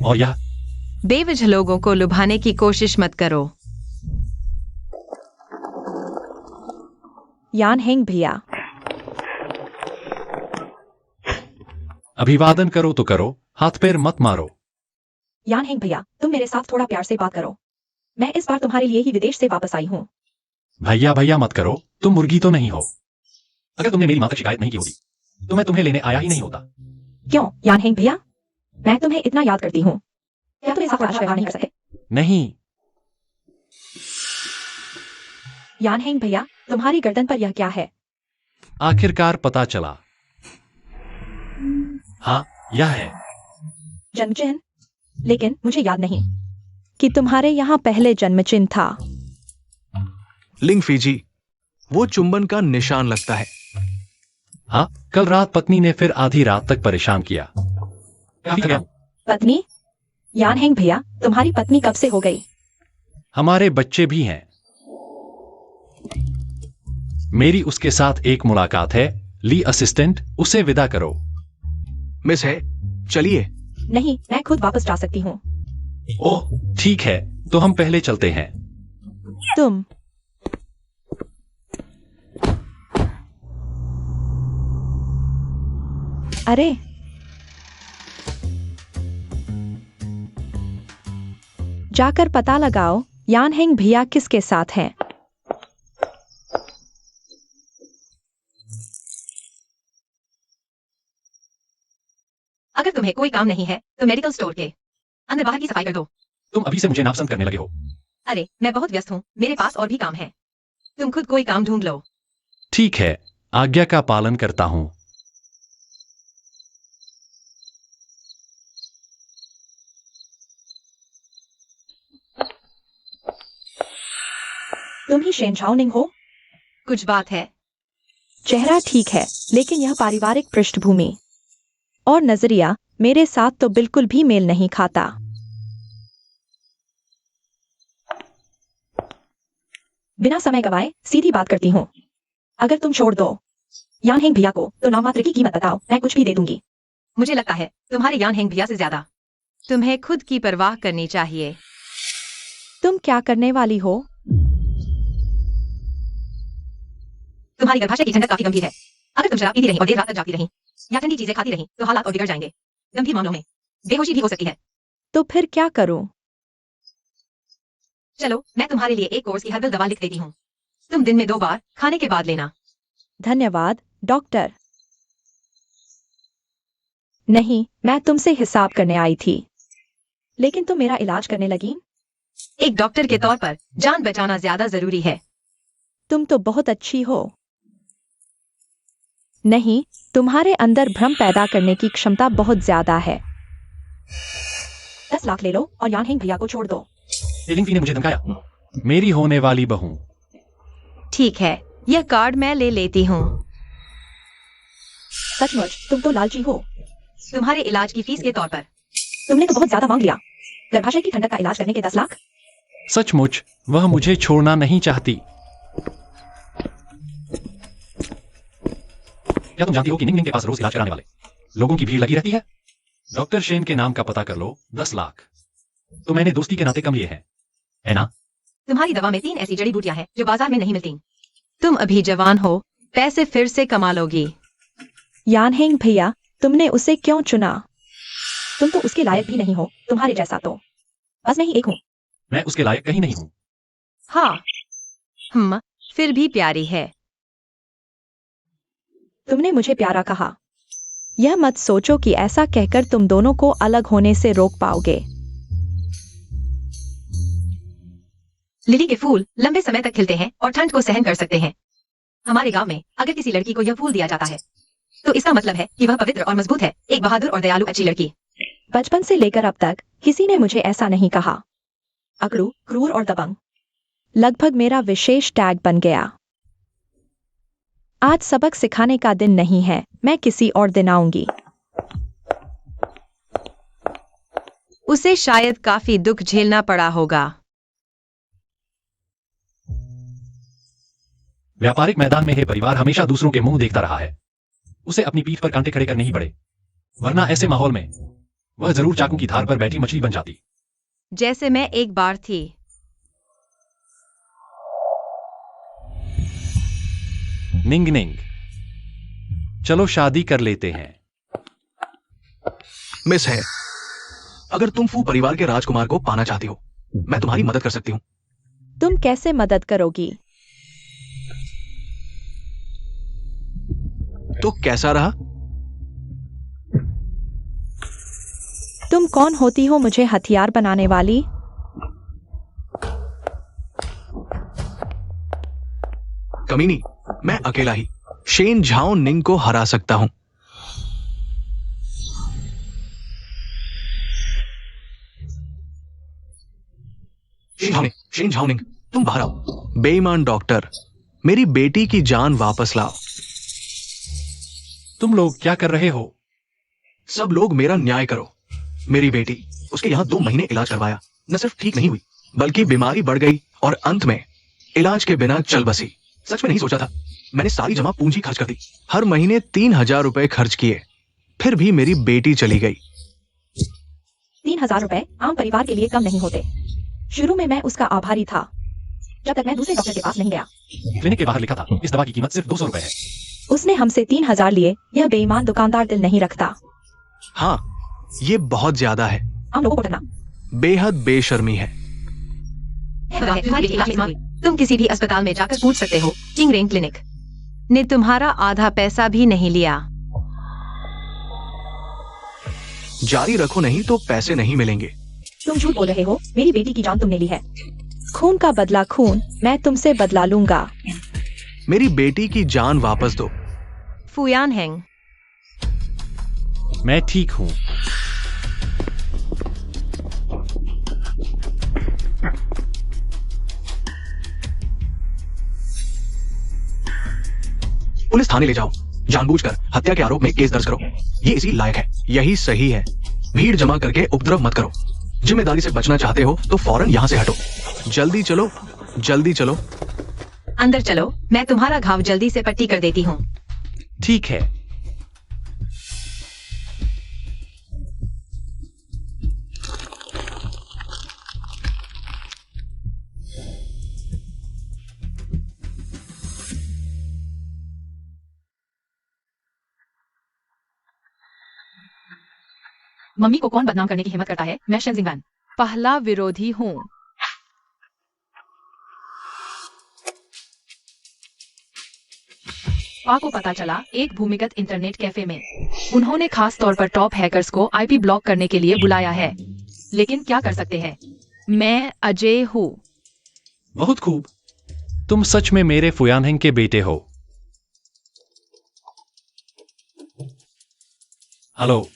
[SPEAKER 4] और यह
[SPEAKER 5] बेवजह लोगों को लुभाने की कोशिश मत करो।
[SPEAKER 3] यान हेंग भैया,
[SPEAKER 4] अभिवादन करो तो करो, हाथ पैर मत मारो।
[SPEAKER 3] यान हेंग भैया, तुम मेरे साथ थोड़ा प्यार से बात करो। मैं इस बार तुम्हारे लिए ही विदेश से वापस आई हूँ।
[SPEAKER 4] भैया भैया मत करो, तुम मुर्गी तो नहीं हो। अगर तुमने मेरी मां तक शिकायत नहीं की होती तो मैं तुम्हें लेने आया ही नहीं होता।
[SPEAKER 3] क्यों यान हेंग भैया, मैं तुम्हें इतना याद करती हूँ, क्या तुम मेरे साथ अच्छा व्यवहार नहीं कर सकते?
[SPEAKER 4] नहीं,
[SPEAKER 3] यान हेंग भैया, तुम्हारी गर्दन पर यह क्या है?
[SPEAKER 4] आखिरकार पता चला। हाँ, यह है।
[SPEAKER 3] जन्मचिन्ह, लेकिन मुझे याद नहीं कि तुम्हारे यहाँ पहले जन्मचिन्ह था।
[SPEAKER 1] लिंग फीजी, वो चुंबन का निशान लगता है।
[SPEAKER 4] हाँ, कल रात पत्नी ने फिर आधी रात तक परेशान किया।
[SPEAKER 3] पत्नी? यान हेंग भैया, तुम्हारी पत्नी कब से हो गई?
[SPEAKER 4] हमारे बच्चे भी हैं। मेरी उसके साथ एक मुलाकात है। ली असिस्टेंट, उसे विदा करो।
[SPEAKER 1] मिस है, चलिए।
[SPEAKER 3] नहीं, मैं खुद वापस जा सकती हूँ।
[SPEAKER 4] ओह, ठीक है, तो हम पहले चलते हैं।
[SPEAKER 3] तुम अरे, जाकर पता लगाओ यान हेंग भैया किसके साथ हैं।
[SPEAKER 5] अगर तुम्हें कोई काम नहीं है तो मेडिकल स्टोर के अंदर बाहर की सफाई कर दो।
[SPEAKER 4] तुम अभी से मुझे नापसंद करने लगे हो।
[SPEAKER 5] अरे, मैं बहुत व्यस्त हूँ, मेरे पास और भी काम है। तुम खुद कोई काम ढूंढ लो।
[SPEAKER 4] ठीक है, आज्ञा का पालन करता हूँ।
[SPEAKER 3] तुम ही शेन झाओनिंग हो?
[SPEAKER 5] कुछ बात है।
[SPEAKER 3] चेहरा ठीक है, लेकिन यह पारिवारिक पृष्ठभूमि और नजरिया मेरे साथ तो बिल्कुल भी मेल नहीं खाता। बिना समय गवाए सीधी बात करती हूँ। अगर तुम छोड़ दो यान हेंग भैया को तो नाममात्र की कीमत बताओ, मैं कुछ भी दे दूंगी।
[SPEAKER 5] मुझे लगता है तुम्हारे यान हेंग भैया से ज्यादा तुम्हें खुद की परवाह करनी चाहिए।
[SPEAKER 3] तुम क्या करने वाली हो?
[SPEAKER 5] तुम्हारी गर्भाशय की ठंडक काफी गंभीर है। अगर तुम शराब पीती रही और देर रात तक जागती रही या ठंडी चीजें खाती रही तो हालात और बिगड़ जाएंगे। गंभीर मामलों में बेहोशी भी हो सकती है।
[SPEAKER 3] तो फिर क्या करूं?
[SPEAKER 5] चलो मैं तुम्हारे लिए एक कोर्स की हर्बल दवा लिख देती हूँ। तुम दिन में 2 बार खाने के बाद लेना।
[SPEAKER 3] धन्यवाद डॉक्टर। नहीं, मैं तुमसे हिसाब करने आई थी, लेकिन तुम मेरा इलाज करने लगी।
[SPEAKER 5] एक डॉक्टर के तौर पर जान बचाना ज्यादा जरूरी है।
[SPEAKER 3] तुम तो बहुत अच्छी हो। नहीं, तुम्हारे अंदर भ्रम पैदा करने की क्षमता बहुत ज्यादा है। 10 लाख ले लो और यान हेंग भैया को छोड़ दो।
[SPEAKER 4] एलिंग फी ने मुझे धमकाया। मेरी होने वाली बहू।
[SPEAKER 5] ठीक है, यह कार्ड मैं ले लेती हूँ।
[SPEAKER 3] सचमुच तुम तो लालची हो।
[SPEAKER 5] तुम्हारे इलाज की फीस के तौर पर।
[SPEAKER 3] तुमने तो बहुत ज्यादा मांग लिया। गर्भाशय की ठंडक का इलाज करने के 10 लाख।
[SPEAKER 4] सचमुच वह मुझे छोड़ना नहीं चाहती। क्या तुम जानती हो कि निंग निंग के पास रोज इलाज कराने वाले लोगों की भीड़ लगी रहती है? डॉक्टर शेन के नाम का पता कर लो। 10 लाख तो मैंने दोस्ती के नाते कम लिए हैं, है ना?
[SPEAKER 5] तुम्हारी दवा में 3 ऐसी जड़ी बूटियां हैं जो बाजार में नहीं मिलती। तुम अभी जवान हो, पैसे फिर से कमा लोगी।
[SPEAKER 3] यान हेंग भैया, तुमने उसे क्यों चुना? तुम तो उसके लायक भी नहीं हो। तुम्हारे जैसा तो बस मैं ही एक हूँ।
[SPEAKER 4] मैं उसके लायक कहीं नहीं हूँ।
[SPEAKER 5] हाँ, फिर भी प्यारी है।
[SPEAKER 3] तुमने मुझे प्यारा कहा। यह मत सोचो कि ऐसा कहकर तुम दोनों को अलग होने से रोक पाओगे।
[SPEAKER 5] लिली के फूल लंबे समय तक खिलते हैं और ठंड को सहन कर सकते हैं। हमारे गांव में अगर किसी लड़की को यह फूल दिया जाता है तो इसका मतलब है कि वह पवित्र और मजबूत है, एक बहादुर और दयालु अच्छी लड़की।
[SPEAKER 3] बचपन से लेकर अब तक किसी ने मुझे ऐसा नहीं कहा। अकड़ू, क्रूर और दबंग लगभग मेरा विशेष टैग बन गया। आज सबक सिखाने का दिन नहीं है, मैं किसी और दिन आऊंगी।
[SPEAKER 5] उसे शायद काफी दुख झेलना पड़ा होगा।
[SPEAKER 4] व्यापारिक मैदान में है परिवार हमेशा दूसरों के मुंह देखता रहा है। उसे अपनी पीठ पर कांटे खड़े करने ही पड़े, वरना ऐसे माहौल में वह जरूर चाकू की धार पर बैठी मछली बन जाती।
[SPEAKER 5] जैसे मैं एक बार थी।
[SPEAKER 4] निंग निंग, चलो शादी कर लेते हैं।
[SPEAKER 1] मिस है, अगर तुम फू परिवार के राजकुमार को पाना चाहती हो, मैं तुम्हारी मदद कर सकती हूँ।
[SPEAKER 3] तुम कैसे मदद करोगी?
[SPEAKER 1] तो कैसा रहा?
[SPEAKER 3] तुम कौन होती हो मुझे हथियार बनाने वाली?
[SPEAKER 1] कमीनी, मैं अकेला ही शेन झाओ निंग को हरा सकता हूं। शेन झाओ निंग, तुम बाहर आओ। बेईमान डॉक्टर, मेरी बेटी की जान वापस लाओ।
[SPEAKER 4] तुम लोग क्या कर रहे हो?
[SPEAKER 1] सब लोग मेरा न्याय करो। मेरी बेटी, उसके यहां 2 महीने इलाज करवाया, न सिर्फ ठीक नहीं हुई बल्कि बीमारी बढ़ गई और अंत में इलाज के बिना चल बसी। सच में नहीं सोचा था। मैंने सारी जमा पूंजी खर्च कर दी। हर महीने 3000 रुपए खर्च किए, फिर भी मेरी बेटी चली गई।
[SPEAKER 3] 3000 रुपए आम परिवार के लिए कम नहीं होते। शुरू में मैं उसका आभारी था, जब तक मैं दूसरे डॉक्टर के पास नहीं गया।
[SPEAKER 4] क्लिनिक के बाहर लिखा था इस दवा की कीमत सिर्फ 200 रुपए है।
[SPEAKER 3] उसने हमसे 3000 लिए। यह बेईमान दुकानदार दिल नहीं रखता।
[SPEAKER 1] हाँ, ये बहुत ज्यादा है।
[SPEAKER 3] आम लोगों को डरना
[SPEAKER 1] बेहद बेशर्मी है।
[SPEAKER 5] तुम्हारे इलाज में तुम किसी भी अस्पताल में जाकर पूछ सकते हो। किंग रेन क्लिनिक ने तुम्हारा आधा पैसा भी नहीं लिया।
[SPEAKER 1] जारी रखो, नहीं तो पैसे नहीं मिलेंगे।
[SPEAKER 3] तुम झूठ बोल रहे हो। मेरी बेटी की जान तुमने ली है। खून का बदला खून, मैं तुमसे बदला लूंगा।
[SPEAKER 1] मेरी बेटी की जान वापस दो।
[SPEAKER 5] फुयान हेंग,
[SPEAKER 4] मैं ठीक हूं।
[SPEAKER 1] पुलिस थाने ले जाओ, जानबूझकर हत्या के आरोप में केस दर्ज करो। ये इसी लायक है, यही सही है। भीड़ जमा करके उपद्रव मत करो। जिम्मेदारी से बचना चाहते हो तो फौरन यहाँ से हटो। जल्दी चलो, जल्दी चलो।
[SPEAKER 5] अंदर चलो, मैं तुम्हारा घाव जल्दी से पट्टी कर देती हूँ।
[SPEAKER 4] ठीक है।
[SPEAKER 2] मम्मी को कौन बदनाम करने की हिम्मत करता है? मैं शेंजिंगवैन।
[SPEAKER 6] पहला विरोधी हूँ।
[SPEAKER 2] पा को पता चला एक भूमिगत इंटरनेट कैफे में उन्होंने खास तौर पर टॉप हैकर्स को आईपी ब्लॉक करने के लिए बुलाया है, लेकिन क्या कर सकते हैं?
[SPEAKER 6] मैं अजय हूँ।
[SPEAKER 4] बहुत खूब। तुम सच में मेरे फुयानहेंग के बेटे हो। हेलो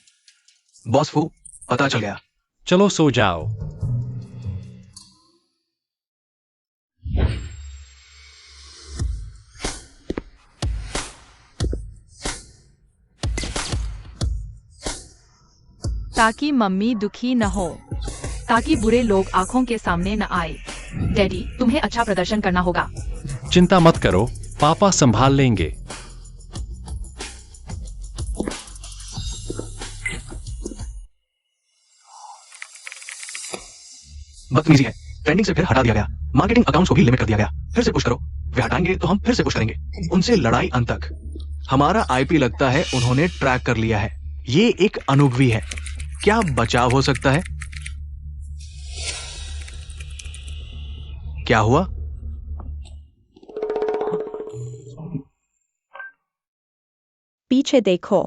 [SPEAKER 1] बॉस फू, पता चल गया।
[SPEAKER 4] चलो सो जाओ।
[SPEAKER 6] ताकि मम्मी दुखी न हो।
[SPEAKER 2] ताकि बुरे लोग आंखों के सामने न आए। डैडी, तुम्हें अच्छा प्रदर्शन करना होगा।
[SPEAKER 4] चिंता मत करो, पापा संभाल लेंगे।
[SPEAKER 1] बदतमीजी है। ट्रेंडिंग से फिर हटा दिया गया। मार्केटिंग अकाउंट्स को भी लिमिट कर दिया गया। फिर से पुश करो। वे हटाएंगे तो हम फिर से पुश करेंगे। उनसे लड़ाई अंत तक। हमारा आईपी लगता है उन्होंने ट्रैक कर लिया है। ये एक अनुग्वी है। क्या बचाव हो सकता है? क्या हुआ?
[SPEAKER 3] पीछे देखो।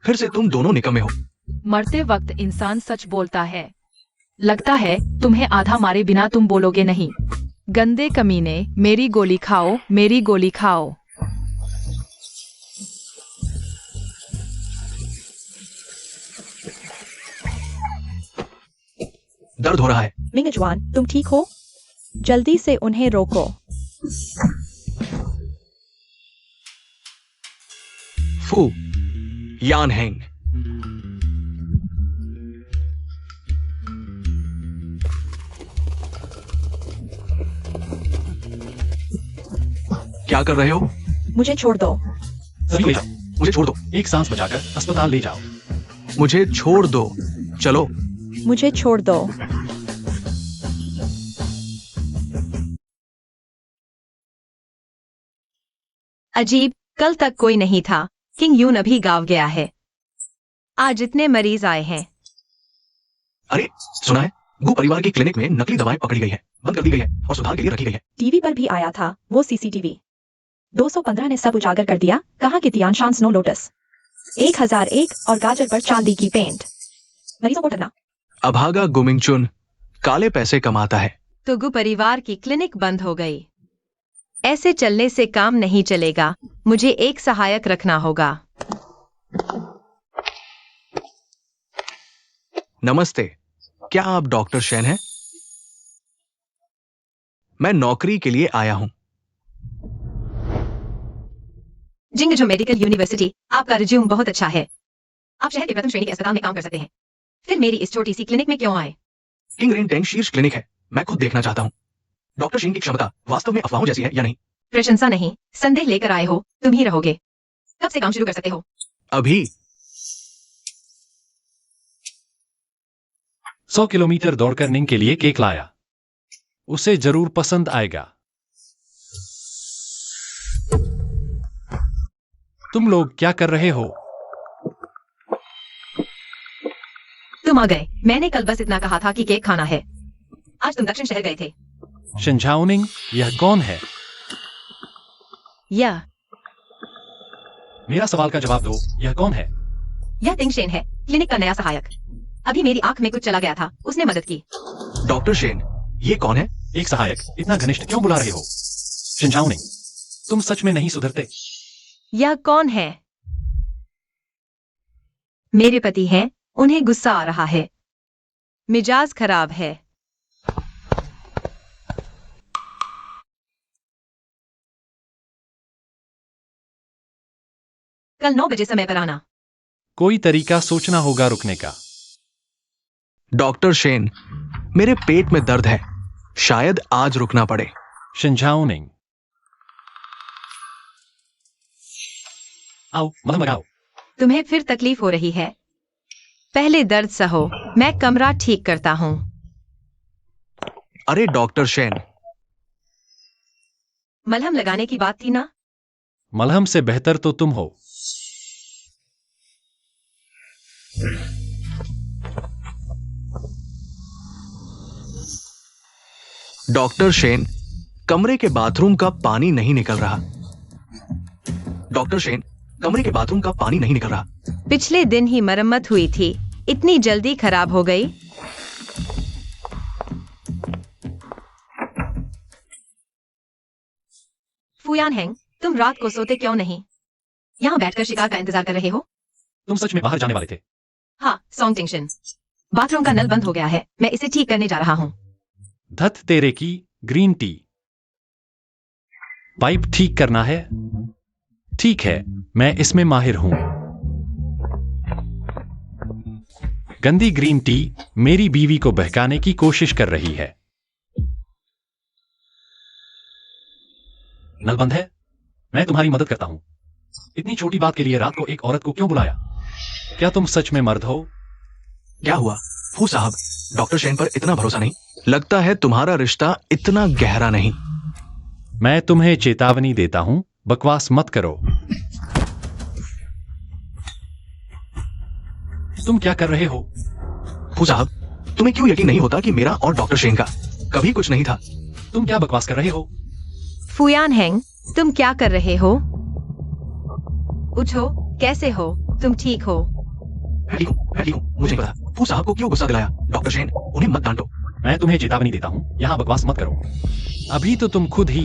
[SPEAKER 1] फिर से तुम दोनों निकम्मे हो।
[SPEAKER 6] मरते वक्त इंसान सच बोलता है।
[SPEAKER 2] लगता है तुम्हें आधा मारे बिना तुम बोलोगे नहीं।
[SPEAKER 6] गंदे कमीने, मेरी गोली खाओ, मेरी गोली खाओ।
[SPEAKER 1] दर्द हो रहा है।
[SPEAKER 3] मिंगजवान, तुम ठीक हो? जल्दी से उन्हें रोको।
[SPEAKER 1] फू, यान हैंग। क्या कर रहे हो?
[SPEAKER 3] मुझे छोड़ दो।
[SPEAKER 4] सभी ले जाओ।
[SPEAKER 1] मुझे छोड़ दो।
[SPEAKER 4] एक सांस बचाकर अस्पताल ले जाओ।
[SPEAKER 1] मुझे छोड़ दो। चलो।
[SPEAKER 3] मुझे छोड़ दो।
[SPEAKER 5] अजीब, कल तक कोई नहीं था। किंग यून अभी गाँव गया है। आज इतने मरीज आए हैं।
[SPEAKER 1] अरे सुना है, गु परिवार की क्लिनिक में नकली दवाएं पकड़ी गई है, बंद कर दी गई है और सुधार के लिए रखी गई है।
[SPEAKER 3] टीवी पर भी आया था वो सीसीटीवी। 215 ने सब उजागर कर दिया। कहाँ की तियानशान स्नो लोटस 1001 और गाजर पर चांदी की पेंट। मरीजों को डरना।
[SPEAKER 1] अभागा गुमिंगचुन काले पैसे कमाता है।
[SPEAKER 5] तो गु परिवार की क्लिनिक बंद हो गई। ऐसे चलने से काम नहीं चलेगा। मुझे एक सहायक रखना होगा।
[SPEAKER 1] नमस्ते, क्या आप डॉक्टर शेन हैं? मैं नौकरी के लिए आया हूं।
[SPEAKER 5] जिंगजो मेडिकल यूनिवर्सिटी, आपका रिज्यूम बहुत अच्छा है। आप शहर के प्रथम श्रेणी के अस्पताल में काम कर सकते हैं। फिर मेरी इस छोटी सी क्लिनिक में क्यों आए?
[SPEAKER 1] किंग रेन टेंग शीर्ष क्लिनिक है। मैं खुद देखना चाहता हूं डॉक्टर शेन की क्षमता वास्तव में अफवाहों जैसी है या नहीं।
[SPEAKER 5] प्रशंसा नहीं, संदेह लेकर आए हो। तुम ही रहोगे। कब से काम शुरू कर सकते हो?
[SPEAKER 1] अभी।
[SPEAKER 4] 100 किलोमीटर दौड़कर निंग के लिए केक लाया। उसे जरूर पसंद आएगा। तुम लोग क्या कर रहे हो?
[SPEAKER 5] तुम आ गए। मैंने कल बस इतना कहा था कि केक खाना है। आज तुम दक्षिण शहर गए थे।
[SPEAKER 4] शिनझाओनिंग, यह कौन है?
[SPEAKER 5] यह
[SPEAKER 4] मेरा सवाल का जवाब दो। यह कौन है?
[SPEAKER 5] यह तिंगशेन है, क्लिनिक का नया सहायक। अभी मेरी आंख में कुछ चला गया था, उसने मदद की।
[SPEAKER 1] डॉक्टर शेन, ये कौन है?
[SPEAKER 4] एक सहायक। इतना घनिष्ठ क्यों बुला रहे हो? शिनझाओनिंग, तुम सच में नहीं सुधरते।
[SPEAKER 5] यह कौन है? मेरे पति हैं। उन्हें गुस्सा आ रहा है। मिजाज खराब है। कल 9 बजे समय पर आना।
[SPEAKER 4] कोई तरीका सोचना होगा रुकने का।
[SPEAKER 1] डॉक्टर शेन, मेरे पेट में दर्द है, शायद आज रुकना पड़े।
[SPEAKER 4] शिंझाओनिंग। आओ मलहम लगाओ।
[SPEAKER 5] तुम्हें फिर तकलीफ हो रही है? पहले दर्द सहो, मैं कमरा ठीक करता हूँ।
[SPEAKER 1] अरे डॉक्टर शेन,
[SPEAKER 5] मलहम लगाने की बात थी ना?
[SPEAKER 4] मलहम से बेहतर तो तुम हो।
[SPEAKER 1] डॉक्टर शेन, कमरे के बाथरूम का पानी नहीं निकल रहा। डॉक्टर शेन, कमरे के बाथरूम का पानी नहीं निकल रहा।
[SPEAKER 5] पिछले दिन ही मरम्मत हुई थी, इतनी जल्दी खराब हो गई? फुयान हैंग, तुम रात को सोते क्यों नहीं? यहाँ बैठकर शिकार का इंतजार कर रहे हो?
[SPEAKER 4] तुम सच में बाहर जाने वाले थे?
[SPEAKER 5] हाँ, सॉन्ग टिंक्शन। बाथरूम का नल बंद हो गया है, मैं इसे ठीक करने जा रहा हूँ।
[SPEAKER 4] धत तेरे की, ग्रीन टी। पाइप ठीक करना है? ठीक है, मैं इसमें माहिर हूं। गंदी ग्रीन टी मेरी बीवी को बहकाने की कोशिश कर रही है। नल बंद है? मैं तुम्हारी मदद करता हूं। इतनी छोटी बात के लिए रात को एक औरत को क्यों बुलाया? क्या तुम सच में मर्द हो?
[SPEAKER 1] क्या हुआ फू साहब, डॉक्टर शेन पर इतना भरोसा नहीं? लगता है तुम्हारा रिश्ता इतना गहरा नहीं।
[SPEAKER 4] मैं तुम्हें चेतावनी देता हूं, बकवास मत करो। तुम क्या कर रहे हो?
[SPEAKER 1] फू साहब, तुम्हें क्यों यकीन नहीं होता कि मेरा और डॉक्टर शेन का कभी कुछ नहीं था?
[SPEAKER 4] तुम क्या बकवास कर रहे हो?
[SPEAKER 5] फुयान हैंग, तुम क्या कर रहे हो? उठो, कैसे हो? तुम ठीक हो?
[SPEAKER 1] मैं ठीक हूं, मुझे नहीं पता। फू साहब को क्यों गुस्सा दिलाया? डॉक्टर शेन, उन्हें मत डांटो।
[SPEAKER 4] मैं तुम्हें चेतावनी देता हूं, यहां बकवास मत करो। अभी तो तुम खुद ही।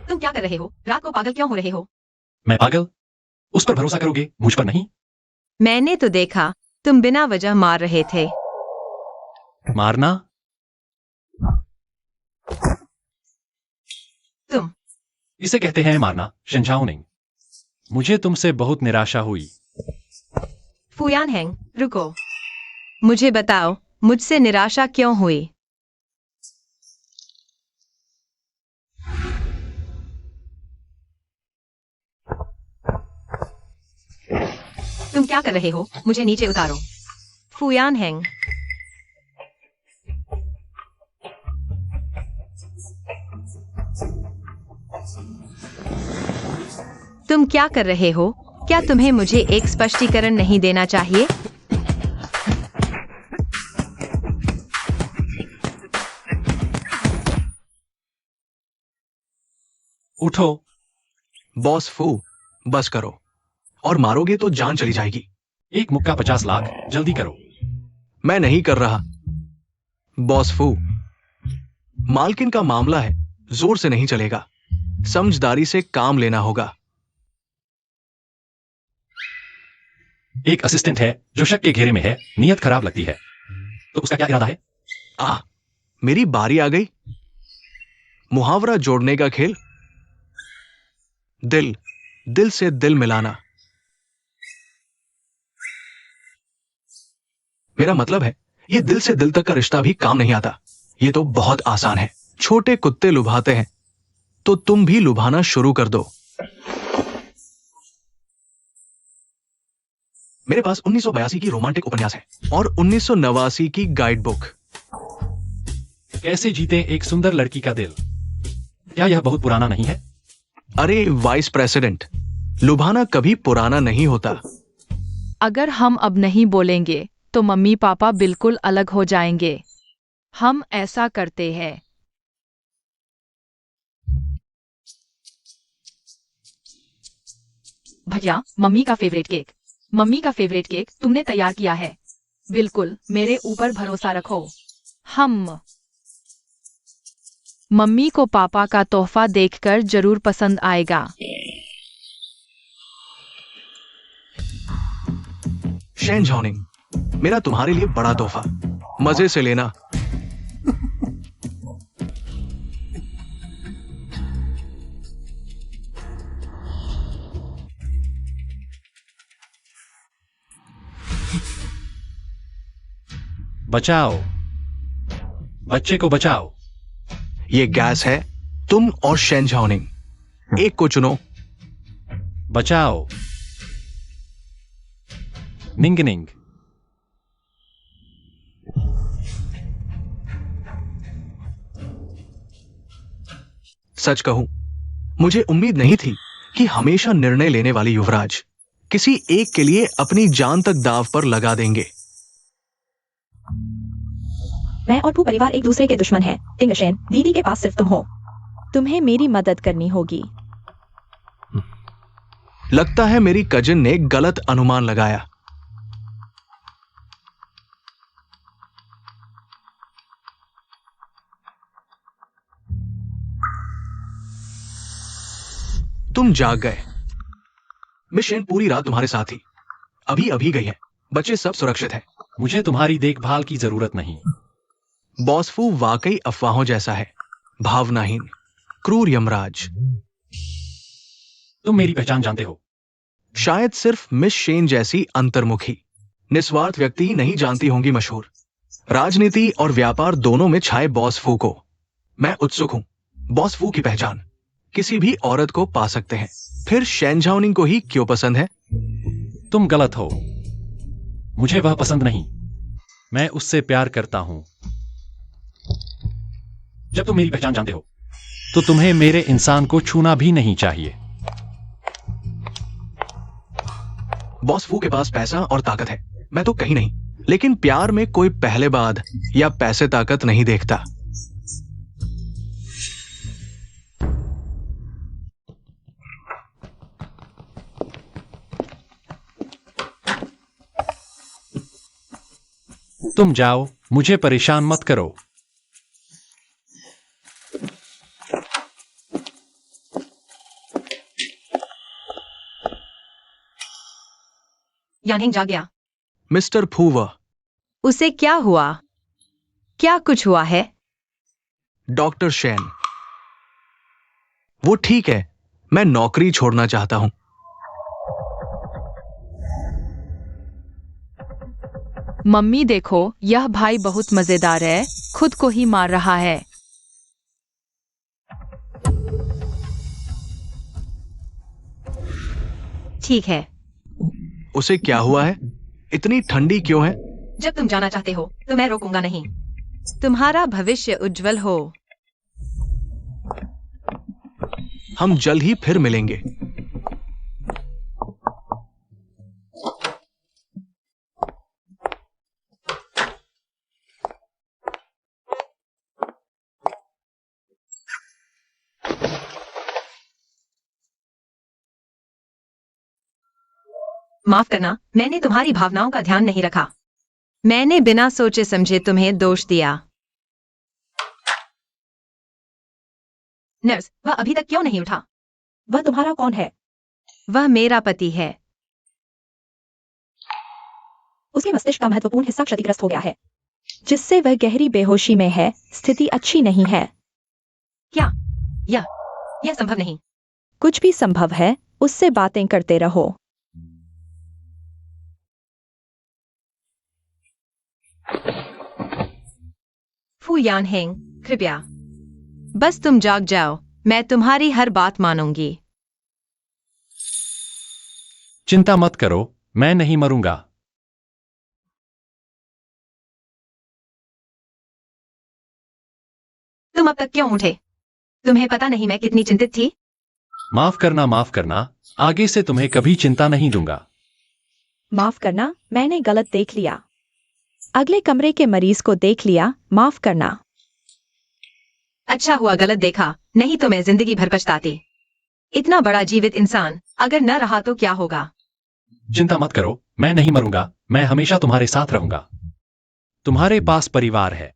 [SPEAKER 5] तुम क्या कर रहे हो? रात को पागल क्यों हो रहे हो?
[SPEAKER 4] मैं पागल? उस पर भरोसा करोगे, मुझ पर नहीं?
[SPEAKER 5] मैंने तो देखा, तुम बिना वजह मार रहे थे।
[SPEAKER 4] मारना?
[SPEAKER 5] तुम।
[SPEAKER 4] इसे कहते हैं मारना, शिंझाओनिंग। मुझे तुमसे बहुत निराशा हुई।
[SPEAKER 5] फुयान हैंग, रुको। मुझे बताओ, मुझसे निराशा क्यों हुई? तुम क्या कर रहे हो? मुझे नीचे उतारो। फुयान हैंग। तुम क्या कर रहे हो? क्या तुम्हें मुझे एक स्पष्टीकरण नहीं देना चाहिए?
[SPEAKER 4] उठो।
[SPEAKER 1] बॉस फू, बस करो, और मारोगे तो जान चली जाएगी।
[SPEAKER 4] एक मुक्का 50 लाख, जल्दी करो।
[SPEAKER 1] मैं नहीं कर रहा। बॉस फू, मालकिन का मामला है, जोर से नहीं चलेगा, समझदारी से काम लेना होगा।
[SPEAKER 4] एक असिस्टेंट है जो शक के घेरे में है, नियत खराब लगती है, तो उसका क्या इरादा है?
[SPEAKER 1] मेरी बारी आ गई। मुहावरा जोड़ने का खेल। दिल, दिल से दिल मिलाना। मेरा मतलब है, ये दिल से दिल तक का रिश्ता भी काम नहीं आता। ये तो बहुत आसान है। छोटे कुत्ते लुभाते हैं, तो तुम भी लुभाना शुरू कर दो। मेरे पास 1982 की रोमांटिक उपन्यास है और 1989 की गाइड बुक।
[SPEAKER 4] कैसे जीते एक सुंदर लड़की का दिल? क्या यह बहुत पुराना नहीं है?
[SPEAKER 1] अरे वाइस प्रेसिडेंट, लुभाना कभी पुराना नहीं होता।
[SPEAKER 6] अगर हम अब नहीं बोलेंगे तो मम्मी पापा बिल्कुल अलग हो जाएंगे। हम ऐसा करते हैं। भैया, मम्मी का फेवरेट केक। मम्मी का फेवरेट केक तुमने तैयार किया है। बिल्कुल, मेरे ऊपर भरोसा रखो। हम मम्मी को पापा का तोहफा देखकर जरूर पसंद आएगा।
[SPEAKER 1] शेन झॉनिंग, मेरा तुम्हारे लिए बड़ा तोहफा, मजे से लेना।
[SPEAKER 4] बचाओ, बच्चे को बचाओ।
[SPEAKER 1] ये गैस है। तुम और शेन झाओनिंग एक को चुनो।
[SPEAKER 4] बचाओ। निंगनिंग।
[SPEAKER 1] सच कहूं, मुझे उम्मीद नहीं थी कि हमेशा निर्णय लेने वाले युवराज किसी एक के लिए अपनी जान तक दांव पर लगा देंगे।
[SPEAKER 3] मैं और पू परिवार एक दूसरे के दुश्मन हैं। टिंगशेन, दीदी के पास सिर्फ तुम हो। तुम्हें मेरी मदद करनी होगी।
[SPEAKER 1] लगता है मेरी कजिन ने गलत अनुमान लगाया। तुम जाग गए। मिस शेन पूरी रात तुम्हारे साथ थी। अभी अभी गई है। बच्चे सब सुरक्षित हैं।
[SPEAKER 4] मुझे तुम्हारी देखभाल की जरूरत नहीं।
[SPEAKER 1] बॉसफू वाकई अफवाहों जैसा है। भावनाहीन, क्रूर यमराज।
[SPEAKER 4] तुम मेरी पहचान जानते हो।
[SPEAKER 1] शायद सिर्फ मिस शेन जैसी अंतर्मुखी, निस्वार्थ व्यक्ति नहीं जानती होंगी मशहूर। राजनीति और व्यापार दोनों में छाए बॉस फू को। मैं उत्सुक हूं। बॉस फू की पहचान किसी भी औरत को पा सकते हैं, फिर शेन झाओनिंग को ही क्यों पसंद है?
[SPEAKER 4] तुम गलत हो। मुझे वह पसंद नहीं। मैं उससे प्यार करता हूं। जब तुम मेरी पहचान जानते हो तो तुम्हें मेरे इंसान को छूना भी नहीं चाहिए।
[SPEAKER 1] बॉस फू के पास पैसा और ताकत है, मैं तो कहीं नहीं। लेकिन प्यार में कोई पहले बाद या पैसे ताकत नहीं देखता।
[SPEAKER 4] तुम जाओ, मुझे परेशान मत करो।
[SPEAKER 5] यानहिंग जाग गया।
[SPEAKER 1] मिस्टर फूवर,
[SPEAKER 5] उसे क्या हुआ? क्या कुछ हुआ है?
[SPEAKER 1] डॉक्टर शेन, वो ठीक है। मैं नौकरी छोड़ना चाहता हूं।
[SPEAKER 6] मम्मी देखो, यह भाई बहुत मजेदार है, खुद को ही मार रहा है।
[SPEAKER 5] ठीक है।
[SPEAKER 1] उसे क्या हुआ है? इतनी ठंडी क्यों है?
[SPEAKER 5] जब तुम जाना चाहते हो तो मैं रोकूंगा नहीं।
[SPEAKER 6] तुम्हारा भविष्य उज्जवल हो।
[SPEAKER 1] हम जल्द ही फिर मिलेंगे।
[SPEAKER 5] माफ करना, मैंने तुम्हारी भावनाओं का ध्यान नहीं रखा। मैंने बिना सोचे समझे तुम्हें दोष दिया। नर्स, वह अभी तक क्यों नहीं उठा?
[SPEAKER 3] वह तुम्हारा कौन है?
[SPEAKER 5] वह मेरा पति है।
[SPEAKER 3] उसके मस्तिष्क का महत्वपूर्ण हिस्सा क्षतिग्रस्त हो गया है, जिससे वह गहरी बेहोशी में है। स्थिति अच्छी नहीं है।
[SPEAKER 5] क्या? यह संभव नहीं।
[SPEAKER 3] कुछ भी संभव है। उससे बातें करते रहो।
[SPEAKER 5] फू यानहिंग, कृपया बस तुम जाग जाओ। मैं तुम्हारी हर बात मानूंगी।
[SPEAKER 4] चिंता मत करो, मैं नहीं मरूंगा।
[SPEAKER 5] तुम अब तक क्यों उठे? तुम्हें पता नहीं मैं कितनी चिंतित थी।
[SPEAKER 4] माफ करना। आगे से तुम्हें कभी चिंता नहीं दूंगा।
[SPEAKER 3] माफ करना, मैंने गलत देख लिया। अगले कमरे के मरीज को देख लिया। माफ करना।
[SPEAKER 5] अच्छा हुआ गलत देखा, नहीं तो मैं जिंदगी भर पछताती। इतना बड़ा जीवित इंसान अगर न रहा तो क्या होगा?
[SPEAKER 4] चिंता मत करो, मैं नहीं मरूंगा। मैं हमेशा तुम्हारे साथ रहूंगा। तुम्हारे पास परिवार है।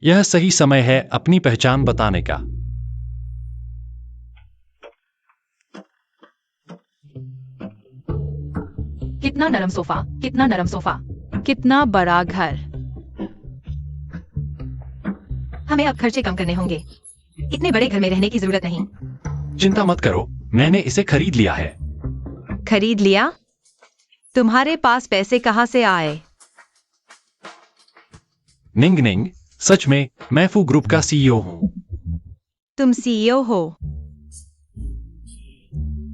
[SPEAKER 4] यह सही समय है अपनी पहचान बताने का।
[SPEAKER 6] कितना नरम सोफा, कितना नरम सोफा, कितना बड़ा घर।
[SPEAKER 5] हमें अब खर्चे कम करने होंगे। इतने बड़े घर में रहने की जरूरत नहीं।
[SPEAKER 4] चिंता मत करो, मैंने इसे खरीद लिया है।
[SPEAKER 5] खरीद लिया? तुम्हारे पास पैसे कहाँ से आए?
[SPEAKER 4] निंग निंग, सच में मैं फू ग्रुप का सीईओ हूँ।
[SPEAKER 5] तुम सीईओ हो?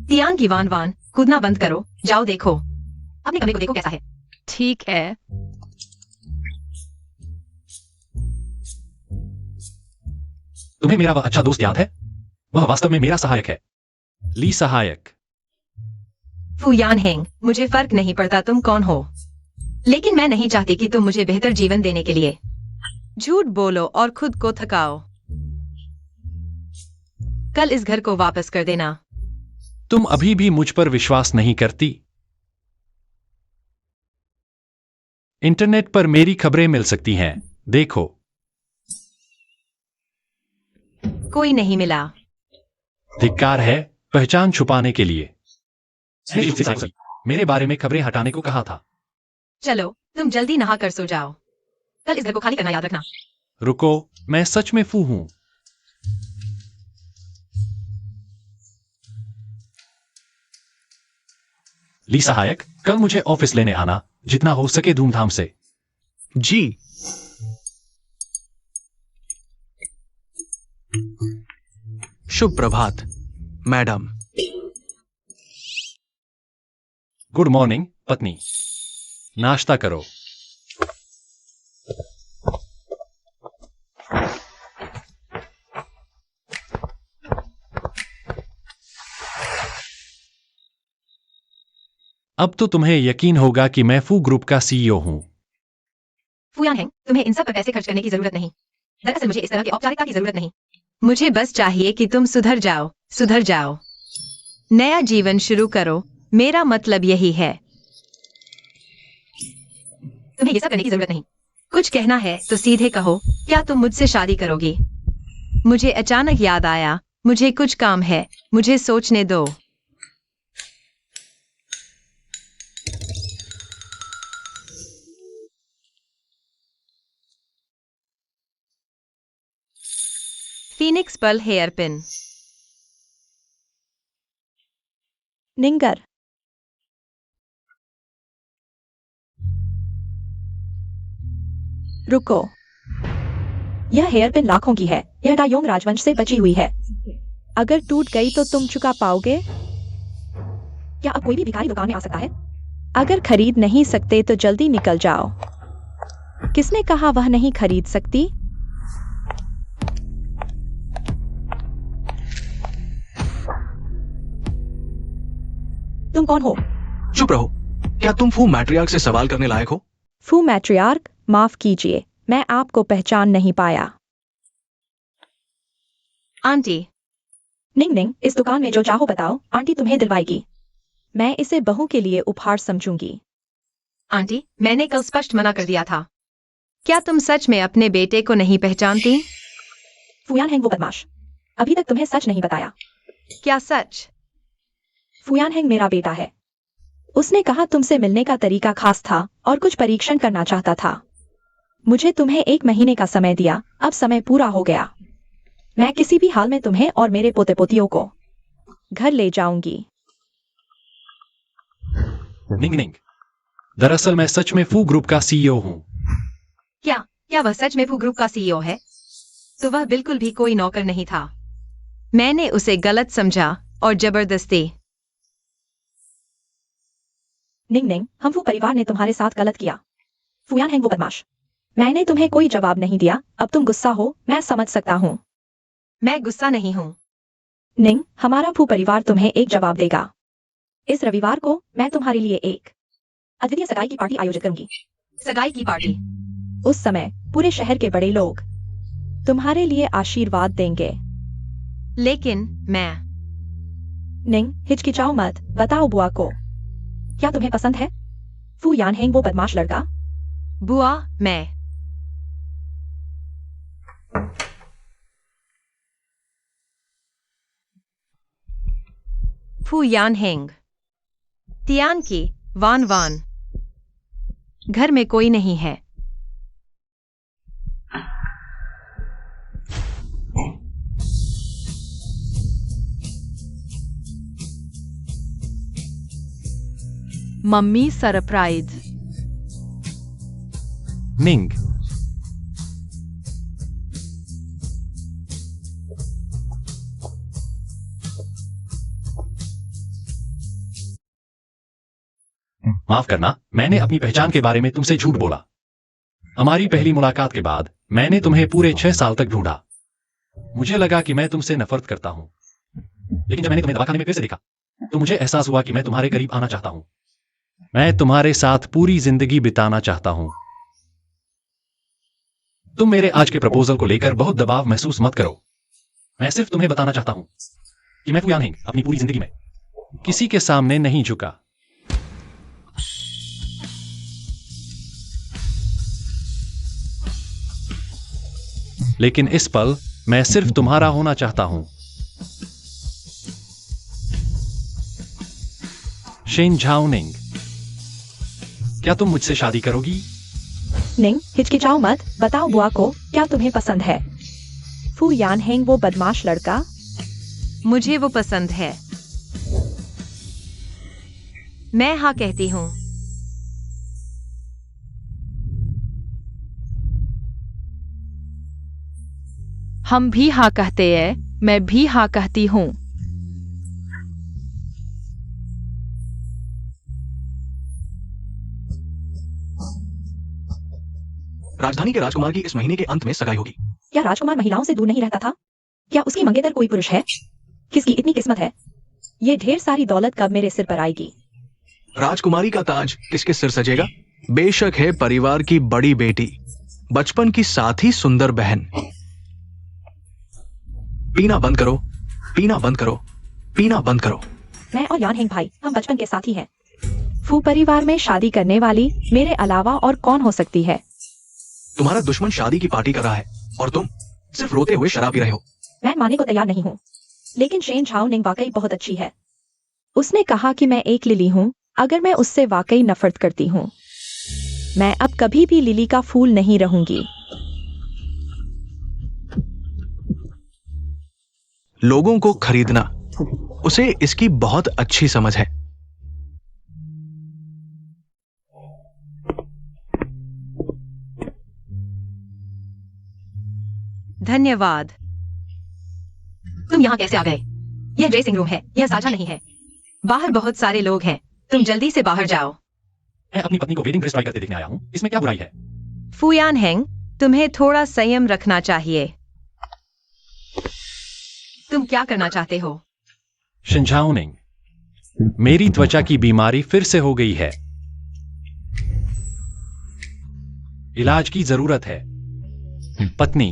[SPEAKER 5] तियान की वान वान, कूदना बंद करो, जाओ देखो, अपने कमरे को देखो कैसा है।
[SPEAKER 6] ठीक है।
[SPEAKER 4] तुम्हें मेरा वह अच्छा दोस्त याद है? वह वास्तव में मेरा सहायक है। ली सहायक।
[SPEAKER 5] फुयान हेंग, मुझे फर्क नहीं पड़ता तुम कौन हो, लेकिन मैं नहीं चाहती कि तुम मुझे बेहतर जीवन देने के लिए झूठ बोलो और खुद को थकाओ। कल इस घर को वापस कर देना।
[SPEAKER 4] तुम अभी भी मुझ पर विश्वास नहीं करती? इंटरनेट पर मेरी खबरें मिल सकती हैं, देखो।
[SPEAKER 5] कोई नहीं मिला।
[SPEAKER 4] धिक्कार है पहचान छुपाने के लिए। मेरे बारे में खबरें हटाने को कहा था।
[SPEAKER 5] चलो तुम जल्दी नहा कर सो जाओ, कल इस घर को खाली करना याद रखना।
[SPEAKER 4] रुको, मैं सच में फू हूं। ली सहायक, कल मुझे ऑफिस लेने आना, जितना हो सके धूमधाम से।
[SPEAKER 1] जी। शुभ प्रभात मैडम।
[SPEAKER 4] गुड मॉर्निंग पत्नी। नाश्ता करो। अब तो तुम्हें यकीन होगा कि मैं फू ग्रुप का सीईओ हूं।
[SPEAKER 5] फुयान हेंग, तुम्हें इन सब पर पैसे खर्च करने की जरूरत नहीं। दरअसल मुझे इस तरह की औपचारिकता की जरूरत नहीं। मुझे बस चाहिए कि तुम सुधर जाओ, सुधर जाओ, नया जीवन शुरू करो। मेरा मतलब यही है। तुम्हें ये सब करने की जरूरत नहीं। कुछ कहना है तो सीधे कहो, क्या तुम मुझसे शादी करोगी? मुझे अचानक याद आया, मुझे कुछ काम है, मुझे सोचने दो। Phoenix pearl hair pin.
[SPEAKER 3] निंगर। रुको, यह हेयर पिन लाखों की है। यह डायोंग राजवंश से बची हुई है। अगर टूट गई तो तुम चुका पाओगे? क्या अब कोई भी भिखारी दुकान में आ सकता है? अगर खरीद नहीं सकते तो जल्दी निकल जाओ। किसने कहा वह नहीं खरीद सकती? तुम कौन हो?
[SPEAKER 1] चुप रहो। क्या तुम फू मैट्रियार्क से सवाल करने लायक हो?
[SPEAKER 3] फू मैट्रियार्क, माफ कीजिए, मैं आपको पहचान नहीं पाया।
[SPEAKER 5] आंटी।
[SPEAKER 3] निंग निंग, इस दुकान में जो चाहो बताओ, आंटी तुम्हें दिलवाएगी। मैं इसे बहू के लिए उपहार समझूंगी।
[SPEAKER 5] आंटी, मैंने कल स्पष्ट मना कर दिया था। क्या तुम सच में अपने बेटे को नहीं पहचानती?
[SPEAKER 3] फुयान हेंग वो बदमाश, अभी तक तुम्हें सच नहीं बताया।
[SPEAKER 5] क्या सच?
[SPEAKER 3] फुयान हेंग मेरा बेटा है। उसने कहा तुमसे मिलने का तरीका खास था और कुछ परीक्षण करना चाहता था। मुझे तुम्हें 1 महीने का समय दिया, अब समय पूरा हो गया। मैं किसी भी हाल में तुम्हें और मेरे पोते पोतियों को घर ले जाऊंगी।
[SPEAKER 4] निंग निंग, दरअसल मैं सच में फू ग्रुप का सीईओ हूं।
[SPEAKER 5] क्या वह सच में फू ग्रुप का सीईओ है? तो वह बिल्कुल भी कोई नौकर नहीं था। मैंने उसे गलत समझा और जबरदस्ती।
[SPEAKER 3] निंग निंग, हम फू परिवार ने तुम्हारे साथ गलत किया। फुयान हेंग वो बदमाश, मैंने तुम्हें कोई जवाब नहीं दिया। अब तुम गुस्सा हो, मैं समझ सकता हूँ।
[SPEAKER 5] मैं गुस्सा नहीं हूँ।
[SPEAKER 3] निंग, हमारा फू परिवार तुम्हें एक जवाब देगा। इस रविवार को मैं तुम्हारे लिए एक अद्वितीय सगाई की पार्टी आयोजित करूंगी।
[SPEAKER 5] सगाई की पार्टी?
[SPEAKER 3] उस समय पूरे शहर के बड़े लोग तुम्हारे लिए आशीर्वाद देंगे।
[SPEAKER 5] लेकिन मैं।
[SPEAKER 3] निंग, हिचकिचाओ मत, बताओ बुआ को, क्या तुम्हें पसंद है? फू यान हेंग वो बदमाश लड़का?
[SPEAKER 5] बुआ, मैं। फू यान हेंग। तियान की वान वान। घर में कोई नहीं है।
[SPEAKER 6] Mummy surprise.
[SPEAKER 4] निंग। माफ करना, मैंने अपनी पहचान के बारे में तुमसे झूठ बोला। हमारी पहली मुलाकात के बाद मैंने तुम्हें पूरे 6 साल तक ढूंढा। मुझे लगा कि मैं तुमसे नफरत करता हूं, लेकिन जब मैंने तुम्हें दवाखाने में फिर से देखा तो मुझे एहसास हुआ कि मैं तुम्हारे करीब आना चाहता हूं। मैं तुम्हारे साथ पूरी जिंदगी बिताना चाहता हूं। तुम मेरे आज के प्रपोजल को लेकर बहुत दबाव महसूस मत करो। मैं सिर्फ तुम्हें बताना चाहता हूं कि मैं फुयान हेंग अपनी पूरी जिंदगी में किसी के सामने नहीं झुका। लेकिन इस पल मैं सिर्फ तुम्हारा होना चाहता हूं। शेन झाओ निंग, क्या तुम मुझसे शादी करोगी?
[SPEAKER 3] निंग, हिचकिचाओ मत, बताओ बुआ को क्या तुम्हें पसंद है। फू यान हेंग वो बदमाश लड़का।
[SPEAKER 5] मुझे वो पसंद है। मैं हाँ कहती हूँ।
[SPEAKER 6] हम भी हाँ कहते हैं, मैं भी हाँ कहती हूँ।
[SPEAKER 1] राजधानी के राजकुमार की इस महीने के अंत में सगाई होगी।
[SPEAKER 3] क्या राजकुमार महिलाओं से दूर नहीं रहता था? क्या उसकी मंगेतर कोई पुरुष है? किसकी इतनी किस्मत है? ये ढेर सारी दौलत कब मेरे सिर पर आएगी?
[SPEAKER 1] राजकुमारी का ताज किसके सिर सजेगा? बेशक है परिवार की बड़ी बेटी, बचपन की साथ ही सुंदर बहन। पीना बंद करो, पीना बंद करो, पीना बंद करो।
[SPEAKER 3] मैं और यान हेंग भाई, हम बचपन के साथी हैं। फू परिवार में शादी करने वाली मेरे अलावा और कौन हो सकती है?
[SPEAKER 1] तुम्हारा दुश्मन शादी की पार्टी कर रहा है और तुम सिर्फ रोते हुए शराब पी रहे हो।
[SPEAKER 3] मैं मानने को तैयार नहीं हूँ, लेकिन शेन झाओ निंग वाकई बहुत अच्छी है। उसने कहा कि मैं एक लिली हूँ, अगर मैं उससे वाकई नफरत करती हूँ। मैं अब कभी भी लिली का फूल नहीं रहूंगी।
[SPEAKER 1] लोगों को खरीदना, उसे इसकी बहुत अच्छी समझ है।
[SPEAKER 5] धन्यवाद। तुम यहाँ कैसे आ गए? यह ड्रेसिंग रूम है, यह साझा नहीं है। बाहर बहुत सारे लोग हैं, तुम जल्दी से बाहर जाओ।
[SPEAKER 4] मैं अपनी पत्नी को वेडिंग ड्रेस ट्राई करते देखने आया हूं, इसमें क्या बुराई है?
[SPEAKER 5] फुयान हेंग, तुम्हें थोड़ा संयम रखना चाहिए। तुम क्या करना चाहते हो?
[SPEAKER 4] शिनझाओ निंग, मेरी त्वचा की बीमारी फिर से हो गई है। इलाज की जरूरत है। पत्नी,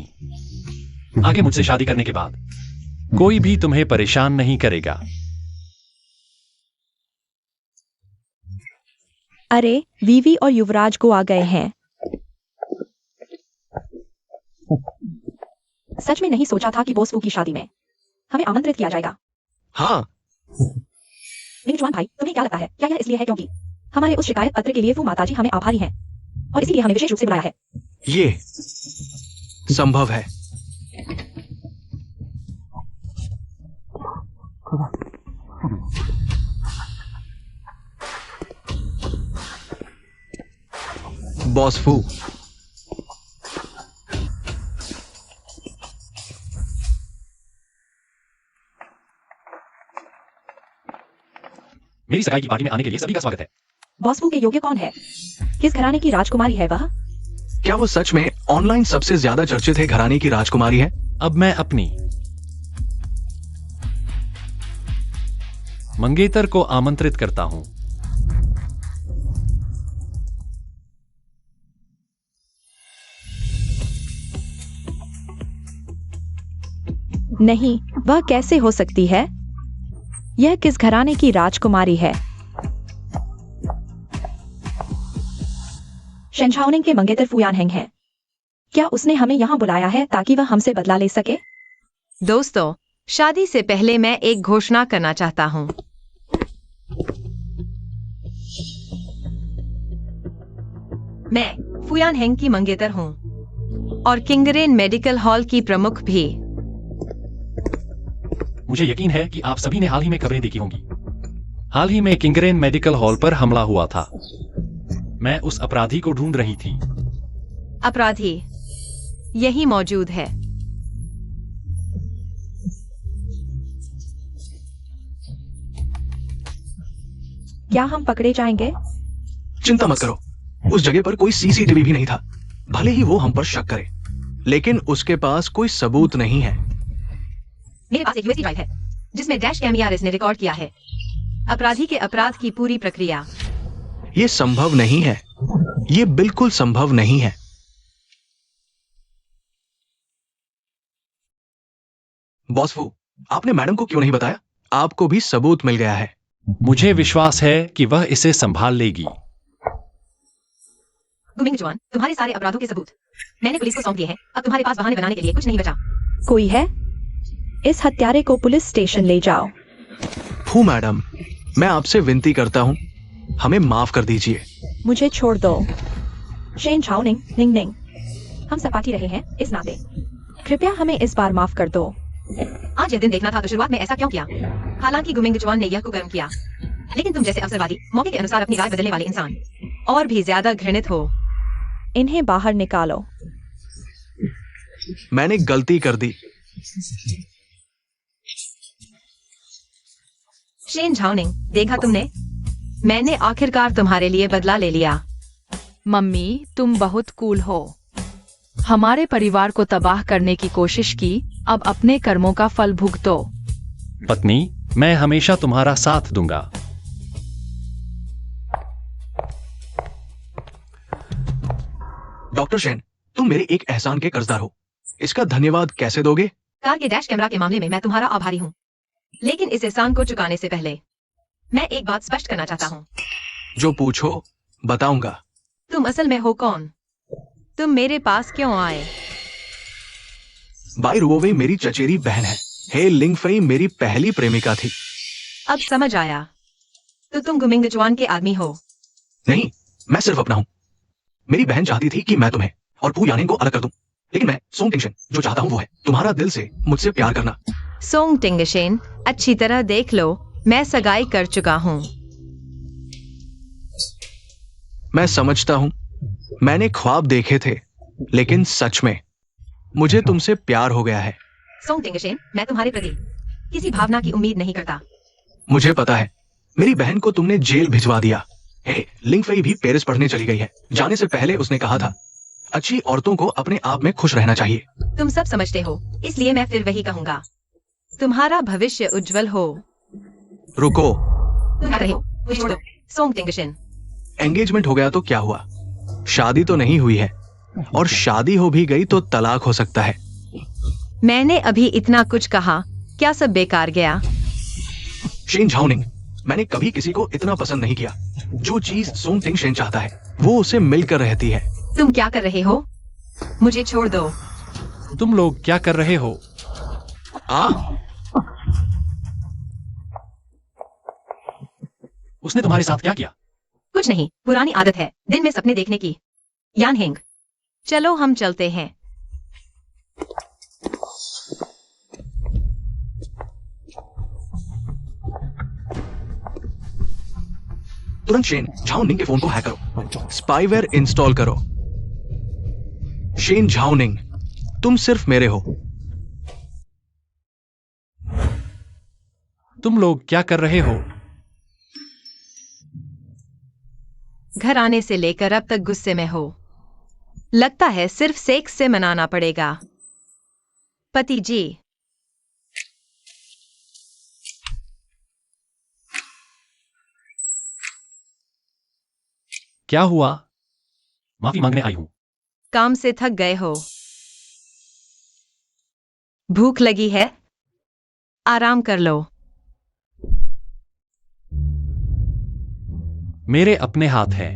[SPEAKER 4] आगे मुझसे शादी करने के बाद कोई भी तुम्हें परेशान नहीं करेगा।
[SPEAKER 3] अरे, वीवी और युवराज को आ गए हैं। सच में नहीं सोचा था कि बोस फू की शादी में हमें आमंत्रित किया जाएगा।
[SPEAKER 1] हाँ,
[SPEAKER 3] लेकिन जवान भाई, तुम्हें क्या लगता है, क्या यह इसलिए है क्योंकि हमारे उस शिकायत पत्र के लिए फू माताजी हमें आभारी हैं और इसीलिए हमें विशेष रूप से बुलाया है?
[SPEAKER 1] ये संभव है। बॉस फू,
[SPEAKER 4] मेरी सगाई की पार्टी में आने के लिए सभी का स्वागत है।
[SPEAKER 3] बॉस फू के योग्य कौन है? किस घराने की राजकुमारी है वह?
[SPEAKER 1] क्या वो सच में ऑनलाइन सबसे ज्यादा चर्चित है घराने की राजकुमारी है?
[SPEAKER 4] अब मैं अपनी मंगेतर को आमंत्रित करता हूं।
[SPEAKER 3] नहीं, वह कैसे हो सकती है? यह किस घराने की राजकुमारी है? शेनझाओनिंग के मंगेतर फुयान हेंग हैं। क्या उसने हमें यहाँ बुलाया है ताकि वह हमसे बदला ले सके?
[SPEAKER 5] दोस्तों, शादी से पहले मैं एक घोषणा करना चाहता हूँ। मैं फुयान हेंग की मंगेतर हूँ और किंगरेन मेडिकल हॉल की प्रमुख भी।
[SPEAKER 4] मुझे यकीन है कि आप सभी ने हाल ही में खबरें देखी होंगी। हाल ही में किंगरेन मेडिकल हॉल पर हमला हुआ था। मैं उस अपराधी को ढूंढ रही थी।
[SPEAKER 5] अपराधी यही मौजूद है।
[SPEAKER 3] क्या हम पकड़े जाएंगे?
[SPEAKER 1] चिंता मत करो, उस जगह पर कोई सीसीटीवी भी नहीं था। भले ही वो हम पर शक करे, लेकिन उसके पास कोई सबूत नहीं है।
[SPEAKER 5] मेरे पास एक यूएसबी ड्राइव है जिसमें डैश कैम ने रिकॉर्ड किया है अपराधी के अपराध की पूरी प्रक्रिया।
[SPEAKER 1] ये संभव नहीं है, ये बिल्कुल संभव नहीं है। बॉस वू, आपने मैडम को क्यों नहीं बताया? आपको भी सबूत मिल गया है।
[SPEAKER 4] मुझे विश्वास है कि वह इसे संभाल लेगी।
[SPEAKER 5] गुमिंग जवान, तुम्हारे सारे अपराधों के सबूत मैंने पुलिस को सौंप दिए हैं। अब तुम्हारे पास बहाने बनाने के लिए कुछ नहीं बचा।
[SPEAKER 3] कोई है? इस हत्यारे को पुलिस स्टेशन ले जाओ।
[SPEAKER 1] फू मैडम, मैं आपसे विनती करता हूं, हमें माफ कर दीजिए।
[SPEAKER 3] मुझे छोड़ दो। शेन झाओनिंग, निंग निंग, हम सपाटी रहे हैं इस नाते। कृपया हमें इस बार माफ कर दो।
[SPEAKER 5] आज यह दिन देखना था तो शुरुआत में ऐसा क्यों किया? हालांकि गुमिंग जवान ने यह कुकर्म किया, लेकिन तुम जैसे अवसरवादी, मौके के अनुसार अपनी राय बदलने वाले इंसान और भी ज्यादा घृणित हो।
[SPEAKER 3] इन्हें बाहर निकालो।
[SPEAKER 1] मैंने गलती कर दी।
[SPEAKER 5] शेन झाओनिंग, देखा तुमने? मैंने आखिरकार तुम्हारे लिए बदला ले लिया।
[SPEAKER 6] मम्मी, तुम बहुत कूल हो। हमारे परिवार को तबाह करने की कोशिश की, अब अपने कर्मों का फल भुगतो।
[SPEAKER 4] पत्नी, मैं हमेशा तुम्हारा साथ दूंगा।
[SPEAKER 1] डॉक्टर शेन, तुम मेरे एक एहसान के कर्जदार हो। इसका धन्यवाद कैसे दोगे?
[SPEAKER 5] कार के डैश कैमरा के मामले में मैं तुम्हारा आभारी हूँ, लेकिन इस एहसान को चुकाने से पहले मैं एक बात स्पष्ट करना चाहता हूँ।
[SPEAKER 1] जो पूछो बताऊंगा।
[SPEAKER 5] तुम असल में हो कौन? तुम मेरे पास क्यों आए?
[SPEAKER 1] बाई रुओवे मेरी चचेरी बहन है। हे लिंगफई मेरी पहली प्रेमिका थी।
[SPEAKER 5] अब समझ आया, तो तुम गुमिंग जवान के आदमी हो।
[SPEAKER 1] नहीं, मैं सिर्फ अपना हूं। मेरी बहन चाहती थी कि मैं तुम्हें और पू यानिंग को अलग कर दूं, लेकिन मैं सोंग टिंगशेन जो चाहता हूं वो है तुम्हारा दिल से मुझसे प्यार करना।
[SPEAKER 5] सोंग टिंगशेन, अच्छी तरह देख लो, मैं सगाई कर चुका हूँ।
[SPEAKER 1] मैं समझता हूं, मैंने ख्वाब देखे थे, लेकिन सच में मुझे तुमसे प्यार हो गया है।
[SPEAKER 5] सोंग टिंगशेन, मैं तुम्हारे प्रति किसी भावना की उम्मीद नहीं करता।
[SPEAKER 1] मुझे पता है, मेरी बहन को तुमने जेल भिजवा दिया। हे, लिंगफई भी पेरिस पढ़ने चली गई है। जाने से पहले उसने कहा था, अच्छी औरतों को अपने आप में खुश रहना चाहिए।
[SPEAKER 5] तुम सब समझते हो, इसलिए मैं फिर वही कहूंगा। तुम्हारा भविष्य उज्जवल हो।
[SPEAKER 1] रुको,
[SPEAKER 5] तुम क्या रहे हो? मुझे छोड़ो। सोंग टिंगशेन,
[SPEAKER 1] एंगेजमेंट हो गया तो क्या हुआ? शादी तो नहीं हुई है, और शादी हो भी गई तो तलाक हो सकता है।
[SPEAKER 5] मैंने अभी इतना कुछ कहा, क्या सब बेकार गया?
[SPEAKER 1] शेन झाओनिंग, मैंने कभी किसी को इतना पसंद नहीं किया। जो चीज सोंग टिंगशेन चाहता है वो उसे मिलकर रहती है।
[SPEAKER 5] तुम क्या कर रहे हो? मुझे छोड़ दो।
[SPEAKER 4] तुम लोग क्या कर रहे हो? उसने तुम्हारे साथ क्या किया?
[SPEAKER 5] कुछ नहीं, पुरानी आदत है दिन में सपने देखने की। यान हिंग, चलो हम चलते हैं।
[SPEAKER 1] तुरंत शेन झाओनिंग के फोन को हैक करो, स्पाईवेयर इंस्टॉल करो। शेन झाओनिंग, तुम सिर्फ मेरे हो।
[SPEAKER 4] तुम लोग क्या कर रहे हो?
[SPEAKER 5] घर आने से लेकर अब तक गुस्से में हो। लगता है सिर्फ सेक्स से मनाना पड़ेगा। पति जी,
[SPEAKER 4] क्या हुआ? माफी मांगने आई हूं।
[SPEAKER 5] काम से थक गए हो? भूख लगी है? आराम कर लो।
[SPEAKER 4] मेरे अपने हाथ हैं।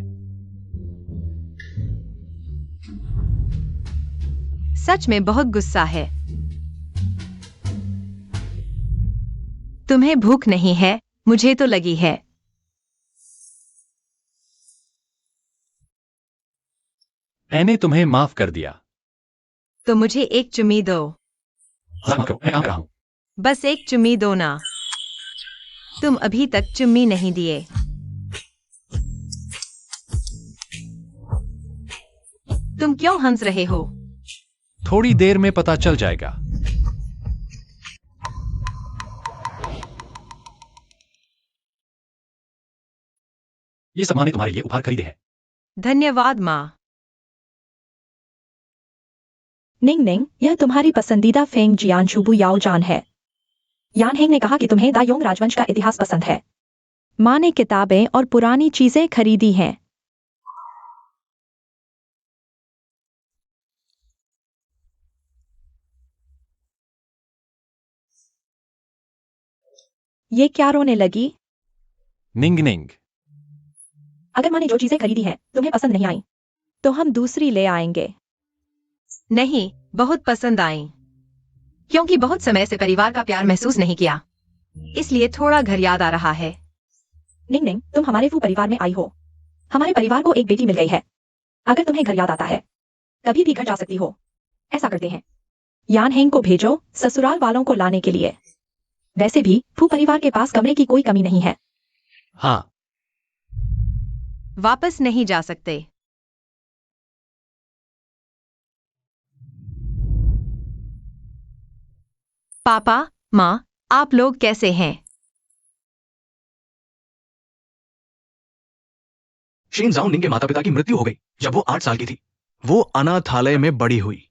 [SPEAKER 5] सच में बहुत गुस्सा है। तुम्हें भूख नहीं है, मुझे तो लगी है।
[SPEAKER 4] मैंने तुम्हें माफ कर दिया।
[SPEAKER 5] तो मुझे एक चुम्मी दो।
[SPEAKER 4] मैं काम कर रहा हूं।
[SPEAKER 5] बस एक चुम्मी दो ना। तुम अभी तक चुम्मी नहीं दिए। तुम क्यों हंस रहे हो?
[SPEAKER 4] थोड़ी देर में पता चल जाएगा। ये सब माँ ने तुम्हारे लिए उपहार खरीदे हैं।
[SPEAKER 5] धन्यवाद माँ।
[SPEAKER 3] निंग निंग, यह तुम्हारी पसंदीदा फेंग जियान शुबू याओ जान है। यान हेंग ने कहा कि तुम्हें दायोंग राजवंश का इतिहास पसंद है। माँ ने किताबें और पुरानी चीजें खरीदी हैं। ये क्या रोने लगी?
[SPEAKER 4] निंग निंग।
[SPEAKER 3] अगर माँ ने जो चीजें खरीदी हैं तुम्हें पसंद नहीं आई तो हम दूसरी ले आएंगे।
[SPEAKER 5] नहीं, बहुत पसंद आई। क्योंकि बहुत समय से परिवार का प्यार महसूस नहीं किया, इसलिए थोड़ा घर याद आ रहा है।
[SPEAKER 3] निंग निंग, तुम हमारे फू परिवार में आई हो। हमारे परिवार को एक बेटी मिल गई है। अगर तुम्हें घर याद आता है कभी भी घर जा सकती हो। ऐसा करते हैं, यान हेंग को भेजो ससुराल वालों को लाने के लिए। वैसे भी फू परिवार के पास कमरे की कोई कमी नहीं है।
[SPEAKER 4] हाँ।
[SPEAKER 5] वापस नहीं जा सकते। पापा, माँ, आप लोग कैसे हैं?
[SPEAKER 1] शेन जाओ निंग के माता पिता की मृत्यु हो गई जब वो 8 साल की थी। वो अनाथालय में बड़ी हुई।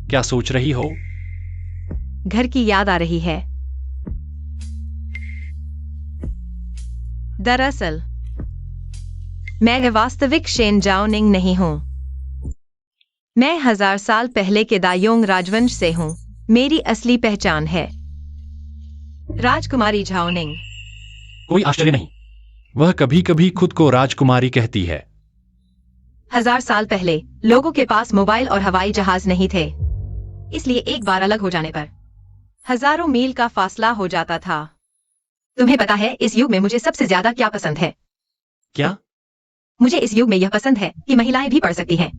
[SPEAKER 4] क्या सोच रही हो?
[SPEAKER 5] घर की याद आ रही है। दरअसल मैं वास्तविक शेन जाओ निंग नहीं हूं। मैं 1000 साल पहले के दायोंग राजवंश से हूं। मेरी असली पहचान है राजकुमारी झाओनिंग।
[SPEAKER 4] कोई आश्चर्य नहीं, वह कभी कभी खुद को राजकुमारी कहती है।
[SPEAKER 5] 1000 साल पहले लोगों के पास मोबाइल और हवाई जहाज नहीं थे, इसलिए एक बार अलग हो जाने पर हजारों मील का फासला हो जाता था। तुम्हें पता है इस युग में मुझे सबसे ज्यादा क्या पसंद है?
[SPEAKER 4] क्या?
[SPEAKER 5] मुझे इस युग में यह पसंद है कि महिलाएं भी पढ़ सकती हैं।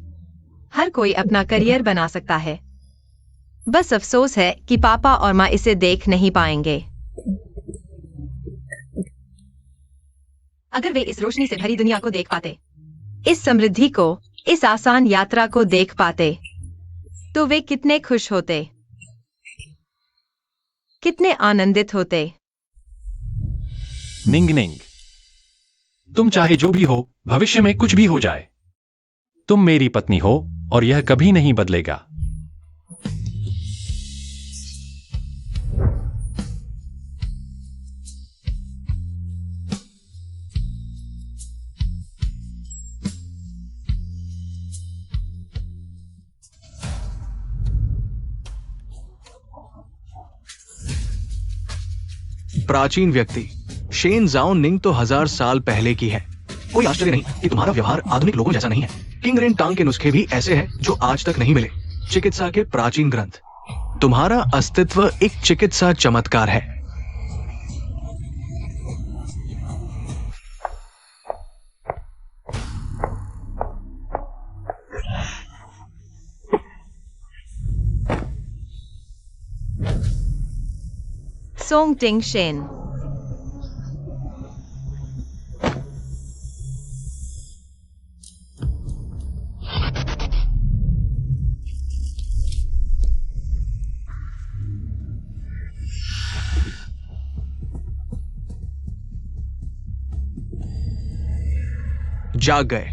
[SPEAKER 5] हर कोई अपना करियर बना सकता है। बस अफसोस है कि पापा और माँ इसे देख नहीं पाएंगे। अगर वे इस रोशनी से भरी दुनिया को देख पाते, इस समृद्धि को, इस आसान यात्रा को देख पाते, तो वे कितने खुश होते, कितने आनंदित होते।
[SPEAKER 4] निंग निंग, तुम चाहे जो भी हो, भविष्य में कुछ भी हो जाए, तुम मेरी पत्नी हो और यह कभी नहीं बदलेगा।
[SPEAKER 1] प्राचीन व्यक्ति शेन जाओ निंग तो 1000 साल पहले की है। कोई आश्चर्य नहीं कि तुम्हारा व्यवहार आधुनिक लोगों जैसा नहीं है। किंग रेन टांग के नुस्खे भी ऐसे हैं जो आज तक नहीं मिले। चिकित्सा के प्राचीन ग्रंथ। तुम्हारा अस्तित्व एक चिकित्सा चमत्कार है।
[SPEAKER 5] सोंग टिंग शेन।
[SPEAKER 1] जाग गए।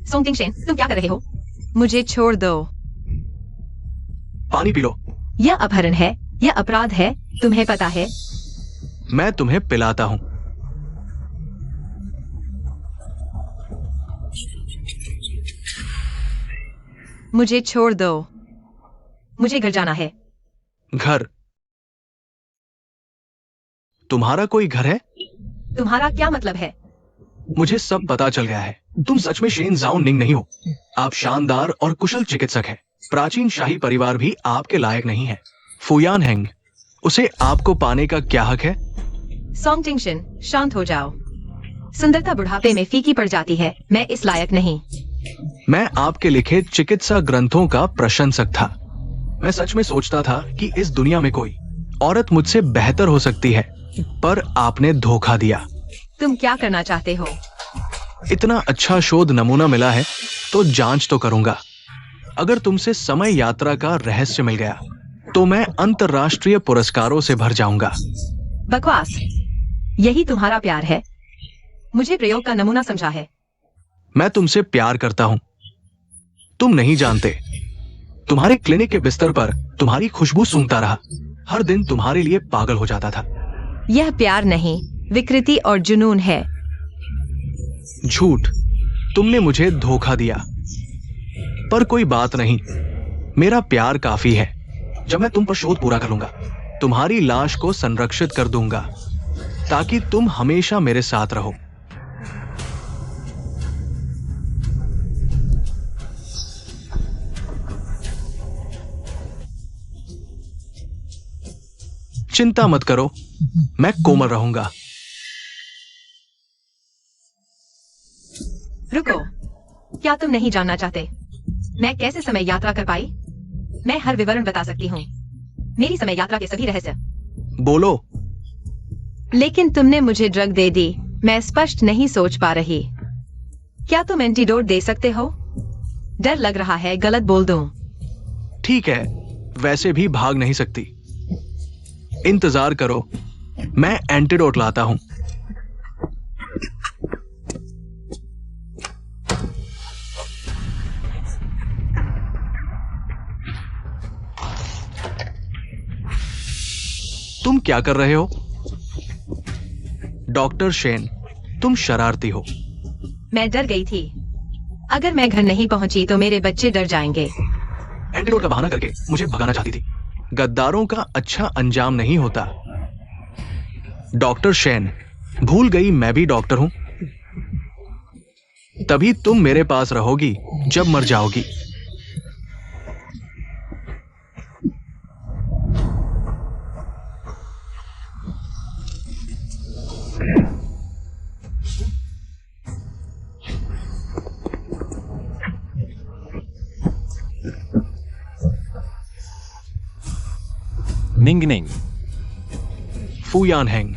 [SPEAKER 5] सोंग टिंग शेन, तुम क्या कर रहे हो? मुझे छोड़ दो।
[SPEAKER 1] पानी पी लो।
[SPEAKER 5] यह अपहरण है, यह अपराध है, तुम्हें पता है।
[SPEAKER 1] मैं तुम्हें पिलाता हूं।
[SPEAKER 5] मुझे छोड़ दो। मुझे घर जाना है।
[SPEAKER 1] घर? तुम्हारा कोई घर है?
[SPEAKER 5] तुम्हारा क्या मतलब है?
[SPEAKER 1] मुझे सब पता चल गया है। तुम सच में शेन जाओ निंग नहीं हो। आप शानदार और कुशल चिकित्सक हैं। प्राचीन शाही परिवार भी आपके लायक नहीं है। फुयान हेंग, उसे आपको पाने का क्या हक है?
[SPEAKER 5] सोंग टिंग शेन, शांत हो जाओ। सुंदरता बुढ़ापे में फीकी पड़ जाती है। मैं इस लायक नहीं।
[SPEAKER 1] मैं आपके लिखे चिकित्सा ग्रंथों का प्रशंसक था। मैं सच में सोचता था कि इस दुनिया में कोई औरत मुझसे बेहतर हो सकती है, पर आपने धोखा दिया।
[SPEAKER 5] तुम क्या करना चाहते हो?
[SPEAKER 1] इतना अच्छा शोध नमूना मिला है तो जांच तो करूंगा। अगर तुमसे समय यात्रा का रहस्य मिल गया तो मैं अंतर्राष्ट्रीय पुरस्कारों से भर जाऊंगा।
[SPEAKER 5] बकवास। यही तुम्हारा प्यार है? मुझे प्रयोग का नमूना समझा है।
[SPEAKER 1] मैं तुमसे प्यार करता हूं। तुम नहीं जानते। तुम्हारे क्लिनिक के बिस्तर पर तुम्हारी खुशबू सूंघता रहा। हर दिन तुम्हारे लिए पागल हो जाता था।
[SPEAKER 5] यह प्यार नहीं, विकृति और जुनून है।
[SPEAKER 1] झूठ। तुमने मुझे धोखा दिया। पर कोई बात नहीं, मेरा प्यार काफी है। जब मैं तुम पर शोध पूरा कर लूंगा, तुम्हारी लाश को संरक्षित कर दूंगा ताकि तुम हमेशा मेरे साथ रहो। चिंता मत करो, मैं कोमल रहूंगा।
[SPEAKER 5] रुको, क्या तुम नहीं जानना चाहते मैं कैसे समय यात्रा कर पाई? मैं हर विवरण बता सकती हूँ, मेरी समय यात्रा के सभी रहस्य।
[SPEAKER 1] बोलो।
[SPEAKER 5] लेकिन तुमने मुझे ड्रग दे दी, मैं स्पष्ट नहीं सोच पा रही। क्या तुम एंटीडोट दे सकते हो? डर लग रहा है गलत बोल दूं।
[SPEAKER 1] ठीक है, वैसे भी भाग नहीं सकती। इंतजार करो, मैं एंटीडोट लाता हूं। तुम क्या कर रहे हो? डॉक्टर शेन, तुम शरारती हो।
[SPEAKER 5] मैं डर गई थी। अगर मैं घर नहीं पहुंची तो मेरे बच्चे डर जाएंगे।
[SPEAKER 1] एंटीडोट का बहाना करके मुझे भगाना चाहती थी। गद्दारों का अच्छा अंजाम नहीं होता। डॉक्टर शेन, भूल गई मैं भी डॉक्टर हूं। तभी तुम मेरे पास रहोगी जब मर जाओगी।
[SPEAKER 4] निंग निंग।
[SPEAKER 1] फुयान हैंग।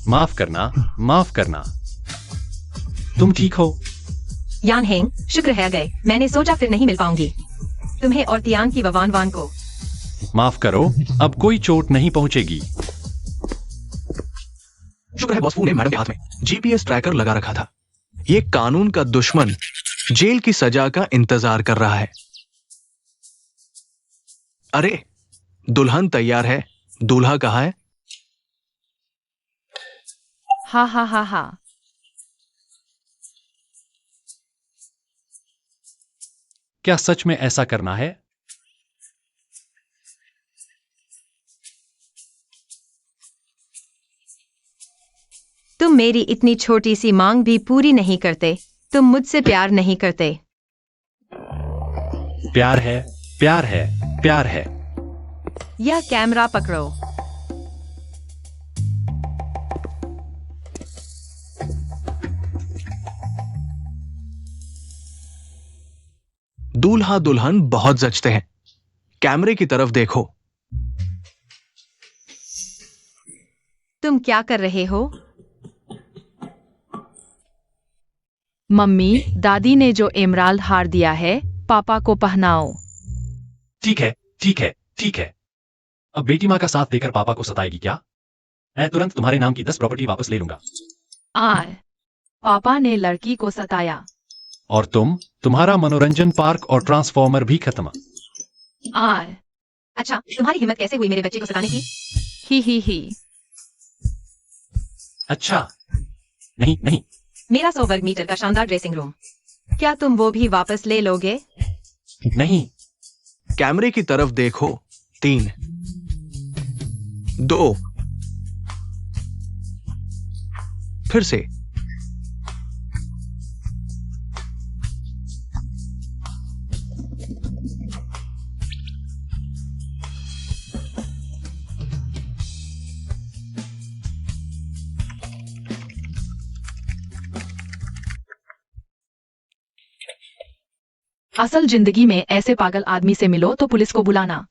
[SPEAKER 4] माफ करना, माफ करना। तुम ठीक हो?
[SPEAKER 5] यान हेंग, शुक्र है गए। मैंने सोचा फिर नहीं मिल पाऊंगी तुम्हें और तियान की ववान वान को।
[SPEAKER 4] माफ करो, अब कोई चोट नहीं पहुंचेगी।
[SPEAKER 1] शुक्र है बॉस फू ने मैडम के हाथ में जीपीएस ट्रैकर लगा रखा था। ये कानून का दुश्मन जेल की सजा का इंतजार कर रहा है। अरे, दुल्हन तैयार है, दूल्हा कहाँ है?
[SPEAKER 6] हा हा हा हा।
[SPEAKER 4] क्या सच में ऐसा करना है?
[SPEAKER 5] तुम मेरी इतनी छोटी सी मांग भी पूरी नहीं करते। तुम मुझसे प्यार नहीं करते।
[SPEAKER 4] प्यार है, प्यार है, प्यार है।
[SPEAKER 5] यह कैमरा पकड़ो।
[SPEAKER 1] दूल्हा दुल्हन बहुत जचते हैं। कैमरे की तरफ देखो।
[SPEAKER 5] तुम क्या कर रहे हो?
[SPEAKER 6] मम्मी, दादी ने जो एमराल्ड हार दिया है, पापा को पहनाओ।
[SPEAKER 4] ठीक है, ठीक है, ठीक है। अब बेटी माँ का साथ देकर पापा को सताएगी क्या? मैं तुरंत तुम्हारे नाम की 10 प्रॉपर्टी वापस ले लूंगा।
[SPEAKER 6] आर, पापा ने लड़की को सताया।
[SPEAKER 4] और तुम्हारा मनोरंजन पार्क और ट्रांसफॉर्मर भी खत्म।
[SPEAKER 6] आर,
[SPEAKER 5] अच्छा, तुम्हारी हिम्मत कैसे हुई मेरे बच्चे को सताने की?
[SPEAKER 6] ही।
[SPEAKER 4] अच्छा, नहीं नहीं।
[SPEAKER 5] मेरा 100 वर्ग मीटर का शानदार ड्रेसिंग रूम, क्या तुम वो भी वापस ले लोगे?
[SPEAKER 4] नहीं।
[SPEAKER 1] कैमरे की तरफ देखो। 3, 2, फिर से।
[SPEAKER 6] असल जिंदगी में ऐसे पागल आदमी से मिलो तो पुलिस को बुलाना।